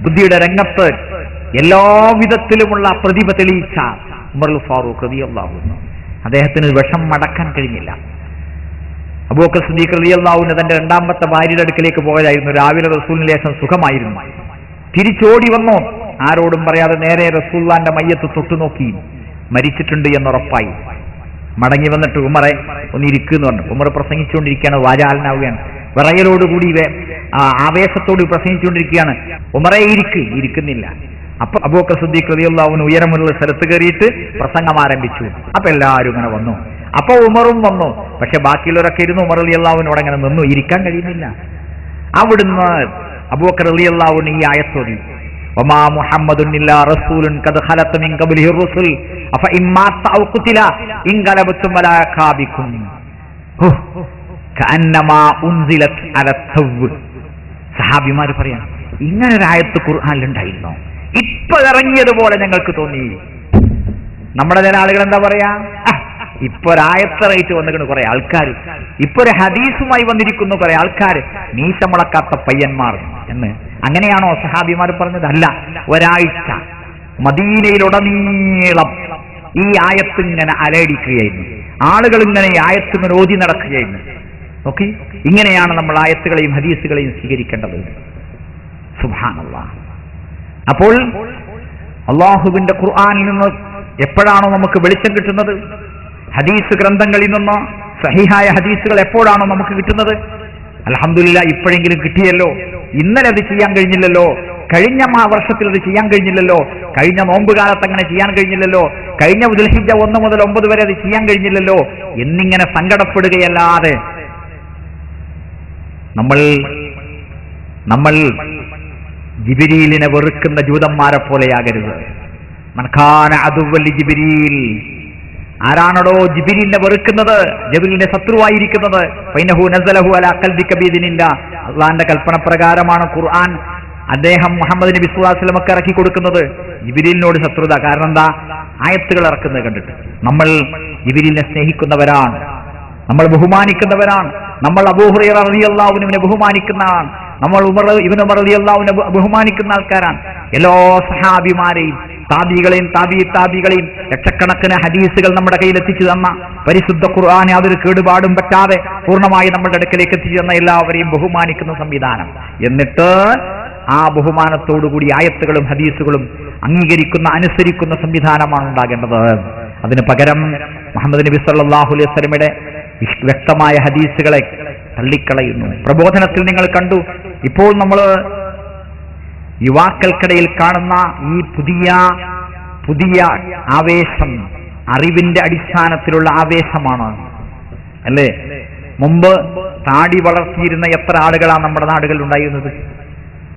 ബുദ്ധിയുടെ രംഗത്ത് എല്ലാവിധത്തിലുമുള്ള പ്രതിഭ തെളിയിച്ച ഉമറുൽ ഫാറൂഖ് റളിയല്ലാഹു അൻഹു, അദ്ദേഹത്തിന് വിഷം മടക്കാൻ കഴിഞ്ഞില്ല. അബൂബക്കർ സിദ്ദീഖ് റളിയല്ലാഹു അൻഹു തന്റെ 2ാമത്തെ ഭാര്യയുടെ അടുക്കലേക്ക് പോയതായിരുന്നു. രാവിലെ റസൂലിന് ലേശം സുഖമായിരുന്നു. തിരിച്ചോടി വന്നു, ആരോടും പറയാതെ നേരെ റസൂലുള്ളാഹിന്റെ മയ്യത്ത് തൊട്ടുനോക്കി, മരിച്ചിട്ടുണ്ട് എന്നുറപ്പായി. മടങ്ങി വന്നിട്ട് ഉമറെ ഒന്ന് ഇരിക്കുന്നു പറഞ്ഞു. ഉമർ പ്രസംഗിച്ചുകൊണ്ടിരിക്കുകയാണ്, വാചാലനാവുകയാണ്, വിറയലോടുകൂടി ആവേശത്തോട് പ്രസംഗിച്ചുകൊണ്ടിരിക്കുകയാണ്. ഉമറെ ഇരിക്കുന്നില്ല. അപ്പൊ അബൂബക്കർ സിദ്ദീഖ് റളിയല്ലാഹു അൻഹു ഉയരമുള്ള സ്ഥലത്ത് കയറിയിട്ട് പ്രസംഗം ആരംഭിച്ചു. അപ്പൊ എല്ലാവരും ഇങ്ങനെ വന്നു. അപ്പൊ ഉമറും വന്നു. പക്ഷെ ബാക്കിയുള്ളവരൊക്കെ ഇരുന്നു. ഉമർ റളിയല്ലാഹു അൻഹു അവിടെ അങ്ങനെ നിന്നു, ഇരിക്കാൻ കഴിയുന്നില്ല. അവിടുന്ന് അബൂബക്കർ റളിയല്ലാഹു അൻഹു ഈ ആയത്തോതി, വമാ മുഹമ്മദുൻ ഇല്ലാ റസൂലുൻ ഖദ് ഖലത മിൻ ഖബ്ലിഹി റുസുൽ അഫ ഇമ്മാത ഔ ഖുതില ഇൻഖലബതും അലാ അഖാബികും കഅന്നമാ ഉൻസിലത് അലാ തവ്വ്. സഹാബിമാർ പറയാം, ഇങ്ങനെ ഒരു ആയത്ത് ഖുർആനിൽ ഉണ്ടായിരുന്നോ? ഇപ്പൊ ഇറങ്ങിയതുപോലെ ഞങ്ങൾക്ക് തോന്നി. നമ്മുടെ ചില ആളുകൾ എന്താ പറയാ, ഇപ്പൊ ഒരായത്തറയിട്ട് വന്നിരിക്കുന്നു കുറെ ആൾക്കാർ, ഇപ്പൊ ഒരു ഹദീസുമായി വന്നിരിക്കുന്നു കുറെ ആൾക്കാർ, മീശ മുളക്കാത്ത പയ്യന്മാർ എന്ന്. അങ്ങനെയാണോ സഹാബിമാർ പറഞ്ഞത്? അല്ല. ഒരാഴ്ച മദീനയിലുടനീളം ഈ ആയത്ത് ഇങ്ങനെ അലയടിക്കുകയായിരുന്നു. ആളുകൾ ഇങ്ങനെ ഈ ആയത്ത് ഇങ്ങനെ ഓതി നടക്കുകയായിരുന്നു. ഓക്കെ, ഇങ്ങനെയാണ് നമ്മൾ ആയത്തുകളെയും ഹദീസുകളെയും സ്വീകരിക്കേണ്ടത്. സുബ്ഹാനല്ലാഹ്. അപ്പോൾ അള്ളാഹുവിന്റെ ഖുർആനിൽ നിന്ന് എപ്പോഴാണോ നമുക്ക് വെളിച്ചം കിട്ടുന്നത്, ഹദീസ് ഗ്രന്ഥങ്ങളിൽ നിന്ന് സഹിഹായ ഹദീസുകൾ എപ്പോഴാണോ നമുക്ക് കിട്ടുന്നത്, അൽഹംദുലില്ലാഹ് ഇപ്പോഴെങ്കിലും കിട്ടിയല്ലോ. ഇന്നലെ അത് ചെയ്യാൻ കഴിഞ്ഞില്ലല്ലോ, കഴിഞ്ഞ വർഷത്തിൽ അത് ചെയ്യാൻ കഴിഞ്ഞില്ലല്ലോ, കഴിഞ്ഞ നോമ്പ് കാലത്ത് അങ്ങനെ ചെയ്യാൻ കഴിഞ്ഞില്ലല്ലോ, കഴിഞ്ഞ ദുൽഹിജ്ജ 1 മുതൽ 9 വരെ അത് ചെയ്യാൻ കഴിഞ്ഞില്ലല്ലോ എന്നിങ്ങനെ സങ്കടപ്പെടുകയല്ലാതെ നമ്മൾ ജിബ്രീലിനെ വെറുക്കുന്ന ജൂതന്മാരെ പോലെയാകരുത്. മൻകാന അദുവ്വൽ ജിബ്രീൽ, ആരാണോ ജിബ്രീലിനെ വെറുക്കുന്നത്, ജിബ്രീലിന്റെ ശത്രുവായിരിക്കുന്നത്, ഫൈനഹു നസലഹു അലാ ഖൽബിക ബിഇദ്നില്ലാഹ്, അല്ലാഹുവിന്റെ കൽപ്പന പ്രകാരമാണ് ഖുർആൻ അദ്ദേഹം മുഹമ്മദ് നബി സ്വല്ലല്ലാഹു അലൈഹി വസല്ലമക്ക് ഇറക്കി കൊടുക്കുന്നത്. ജിബ്രീലിനോട് ശത്രുത. കാരണം എന്താ? ആയത്തുകൾ ഇറക്കുന്നത് കണ്ടിട്ട്. നമ്മൾ ജിബ്രീലിനെ സ്നേഹിക്കുന്നവരാണ്, നമ്മൾ ബഹുമാനിക്കുന്നവരാണ്. നമ്മൾ അബൂ ഹുറൈറ റളിയല്ലാഹു അൻഹുവിനെ ബഹുമാനിക്കുന്നതാണ്, നമ്മൾ ഇബ്നു ഉമർ റളിയല്ലാഹു അൻഹു ബഹുമാനിക്കുന്ന ആൾക്കാരാണ്. എല്ലാ സഹാബിമാരെയും താബികളെയും താബികളെയും ലക്ഷക്കണക്കിന് ഹദീസുകൾ നമ്മുടെ കയ്യിൽ എത്തിച്ചു തന്ന, പരിശുദ്ധ ഖുർആനെ അതൊരു കേടുപാടും പറ്റാതെ പൂർണ്ണമായി നമ്മുടെ അടുക്കലേക്ക് എത്തിച്ചു തന്ന എല്ലാവരെയും ബഹുമാനിക്കുന്ന സംവിധാനം. എന്നിട്ട് ആ ബഹുമാനത്തോടുകൂടി ആയത്തുകളും ഹദീസുകളും അംഗീകരിക്കുന്ന അനുസരിക്കുന്ന സംവിധാനമാണ് ഉണ്ടാകേണ്ടത്. അതിന് പകരം മുഹമ്മദ് നബി സല്ലല്ലാഹു അലൈഹി വസല്ലമയുടെ വ്യക്തമായ ഹദീസുകളെ തള്ളിക്കളയുന്നു. പ്രബോധനത്തിൽ നിങ്ങൾ കണ്ടു, ഇപ്പോൾ നമ്മൾ യുവാക്കൾക്കിടയിൽ കാണുന്ന ഈ പുതിയ ആവേശം അറിവിന്റെ അടിസ്ഥാനത്തിലുള്ള ആവേശമാണ്, അല്ലേ? മുമ്പ് താടി വളർത്തിയിരുന്ന എത്ര ആളുകളാണ് നമ്മുടെ നാടുകളിൽ ഉണ്ടായിരുന്നത്?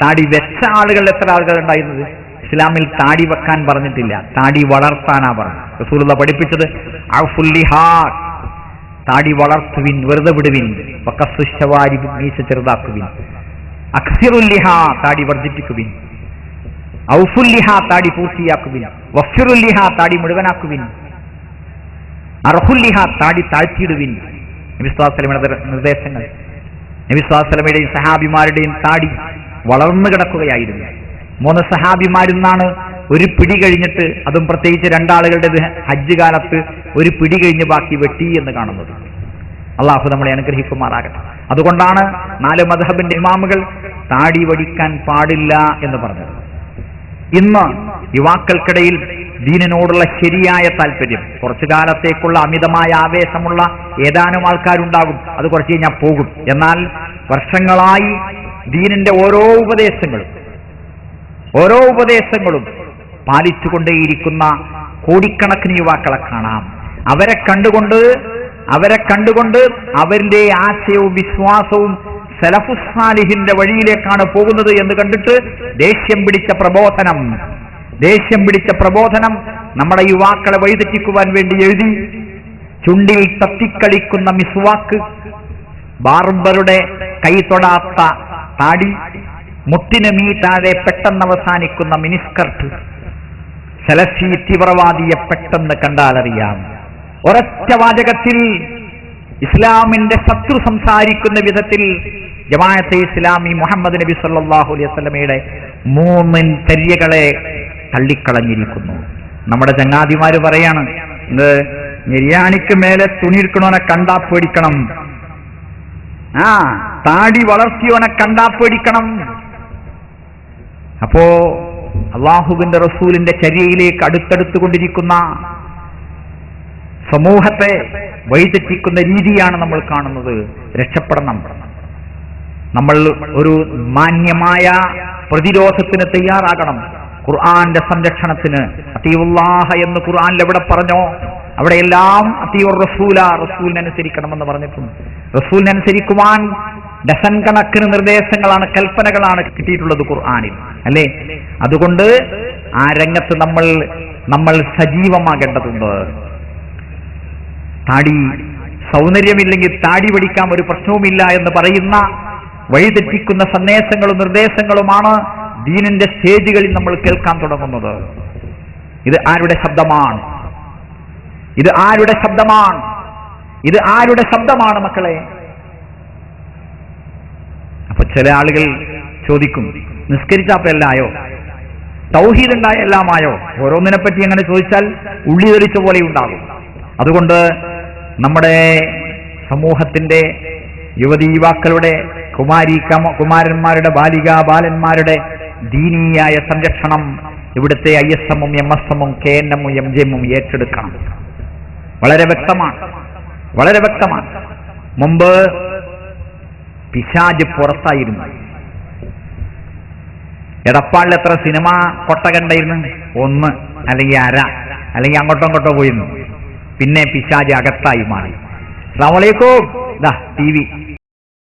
താടി വെച്ച ആളുകൾ എത്ര ആളുകൾ ഉണ്ടായിരുന്നത്? ഇസ്ലാമിൽ താടി വെക്കാൻ പറഞ്ഞിട്ടില്ല, താടി വളർത്താനാ പറഞ്ഞത്. റസൂലുള്ളാഹി പഠിപ്പിച്ചത് അഫുൽ ലിഹാ, താടി വളർത്തുവിൻ, വെറുതെ വിടുവിൻ, വഖസ്സുശവാരി, മീശ ചെറുതാക്കുവിൻ, അക്സിറുൽ ലിഹാ, താടി വർദ്ധിപ്പിക്കുവിൻ, ഔഫുൽ ലിഹാ, താടി പൂർത്തിയാക്കുവിൻ, വഫിറുൽ ലിഹാ, താടി മുഴുവനാക്കുവിൻ, അർഹുൽ ലിഹാ, താടി താഴ്ത്തിയിടുവിൻ. നബി സ്വല്ലല്ലാഹു അലൈഹി വസല്ലമയുടെ നിർദ്ദേശങ്ങൾ. നബി സ്വല്ലല്ലാഹു അലൈഹി വസല്ലമയുടെയും സഹാബിമാരുടെയും താടി വളർന്നു കിടക്കുകയായിരുന്നു. 3 സഹാബിമാരിൽ നിന്നാണ് ഒരു പിടി കഴിഞ്ഞിട്ട്, അതും പ്രത്യേകിച്ച് 2 ആളുകളുടെ ഹജ്ജ് കാലത്ത് ഒരു പിടി കഴിഞ്ഞ് ബാക്കി വെട്ടി എന്ന് കാണുന്നത്. അള്ളാഹു നമ്മളെ അനുഗ്രഹിക്കുമാറാകട്ടെ. അതുകൊണ്ടാണ് 4 മദ്ഹബിന്റെ ഇമാമുകൾ താടി വടിക്കാൻ പാടില്ല എന്ന് പറഞ്ഞത്. ഇന്ന് യുവാക്കൾക്കിടയിൽ ദീനിനോടുള്ള ശരിയായ താല്പര്യം, കുറച്ചു കാലത്തേക്കുള്ള അമിതമായ ആവേശമുള്ള ഏതാനും ആൾക്കാരുണ്ടാകും, അത് കുറച്ച് കഴിഞ്ഞാൽ പോകും. എന്നാൽ വർഷങ്ങളായി ദീനിന്റെ ഓരോ ഉപദേശങ്ങളും ഓരോ ഉപദേശങ്ങളും പാലിച്ചുകൊണ്ടേയിരിക്കുന്ന കോടിക്കണക്കിന് യുവാക്കളെ കാണാം. അവരെ കണ്ടുകൊണ്ട് അവരുടെ ആശയവും വിശ്വാസവും സലഫുസ്സാലിഹിന്റെ വഴിയിലേക്കാണ് പോകുന്നത് എന്ന് കണ്ടിട്ട് ദേഷ്യം പിടിച്ച പ്രബോധനം നമ്മുടെ യുവാക്കളെ വഴിതെറ്റിക്കുവാൻ വേണ്ടി എഴുതി. ചുണ്ടിൽ തത്തിക്കളിക്കുന്ന മിസ്വാക്ക്, ബാർബറുടെ കൈ തൊടാത്ത താടി, മുട്ടിന് താഴെ പെട്ടെന്ന് അവസാനിക്കുന്ന മിനിസ്കർട്ട്. സലഫി തീവ്രവാദിയെ പെട്ടെന്ന് കണ്ടാലറിയാം. ഒരൊറ്റ വാചകത്തിൽ ഇസ്ലാമിന്റെ ശത്രു സംസാരിക്കുന്ന വിധത്തിൽ ജമാഅത്തെ ഇസ്ലാമി മുഹമ്മദ് നബി സല്ലല്ലാഹു അലൈഹി വസല്ലമയുടെ 3 ചര്യകളെ തള്ളിക്കളഞ്ഞിരിക്കുന്നു. നമ്മുടെ ചങ്ങാതിമാര് പറയാണ്, നിര്യാണിക്ക് മേലെ തുണിയിരിക്കണോനെ കണ്ടാ പേടിക്കണം, താടി വളർത്തിയോനെ കണ്ടാ പേടിക്കണം. അപ്പോ അള്ളാഹുവിന്റെ റസൂലിന്റെ ചര്യയിലേക്ക് അടുത്തടുത്തുകൊണ്ടിരിക്കുന്ന സമൂഹത്തെ വഴിതെറ്റിക്കുന്ന രീതിയാണ് നമ്മൾ കാണുന്നത്. രക്ഷപ്പെടണം. നമ്മൾ ഒരു മാന്യമായ പ്രതിരോധത്തിന് തയ്യാറാകണം. ഖുർആന്റെ സംരക്ഷണത്തിന് അത്തീഉല്ലാഹ എന്ന് ഖുർആനിൽ എവിടെ പറഞ്ഞോ അവിടെയെല്ലാം അത്തീഉർ റസൂല, റസൂലിനനുസരിക്കണമെന്ന് പറഞ്ഞിട്ടുണ്ട്. റസൂലിനനുസരിക്കുവാൻ ഡസൻ കണക്കിന് നിർദ്ദേശങ്ങളാണ്, കൽപ്പനകളാണ് കിട്ടിയിട്ടുള്ളത് ഖുർആനിൽ, അല്ലേ? അതുകൊണ്ട് ആ രംഗത്ത് നമ്മൾ സജീവമാകേണ്ടതുണ്ട്. താടി സൗന്ദര്യമില്ലെങ്കിൽ താടി പഠിക്കാൻ ഒരു പ്രശ്നവുമില്ല എന്ന് പറയുന്ന വഴിതെറ്റിക്കുന്ന സന്ദേശങ്ങളും നിർദ്ദേശങ്ങളുമാണ് ദീനിന്റെ സ്റ്റേജുകളിൽ നമ്മൾ കേൾക്കാൻ തുടങ്ങുന്നത്. ഇത് ആരുടെ ശബ്ദമാണ്? ഇത് ആരുടെ ശബ്ദമാണ് മക്കളെ? അപ്പൊ ചില ആളുകൾ ചോദിക്കും, നിസ്കരിച്ചപ്പോ എല്ലായോ, തൗഹീദ് ഉണ്ടായ എല്ലാമായോ? ഓരോന്നിനെ പറ്റി അങ്ങനെ ചോദിച്ചാൽ ഉള്ളി തെറിച്ച പോലെ ഉണ്ടാകും. അതുകൊണ്ട് നമ്മുടെ സമൂഹത്തിന്റെ യുവതി യുവാക്കളുടെ കുമാരന്മാരുടെ ബാലന്മാരുടെ ദീനീയായ സംരക്ഷണം ഇവിടുത്തെ ISM-ഉം MSM-ഉം KNM-ഉം MJM-ഉം ഏറ്റെടുക്കണം. വളരെ വ്യക്തമാണ്. മുമ്പ് പിശാച് പുറത്തായിരുന്നു. എടപ്പാളിൽ എത്ര സിനിമ കൊട്ട കണ്ടായിരുന്നു? 1 അല്ലെങ്കിൽ അര, അല്ലെങ്കിൽ അങ്ങോട്ടോ പോയിരുന്നു. പിന്നെ പിശാച് അകത്തായി മാറി. അസ്സലാമു അലൈക്കും, TV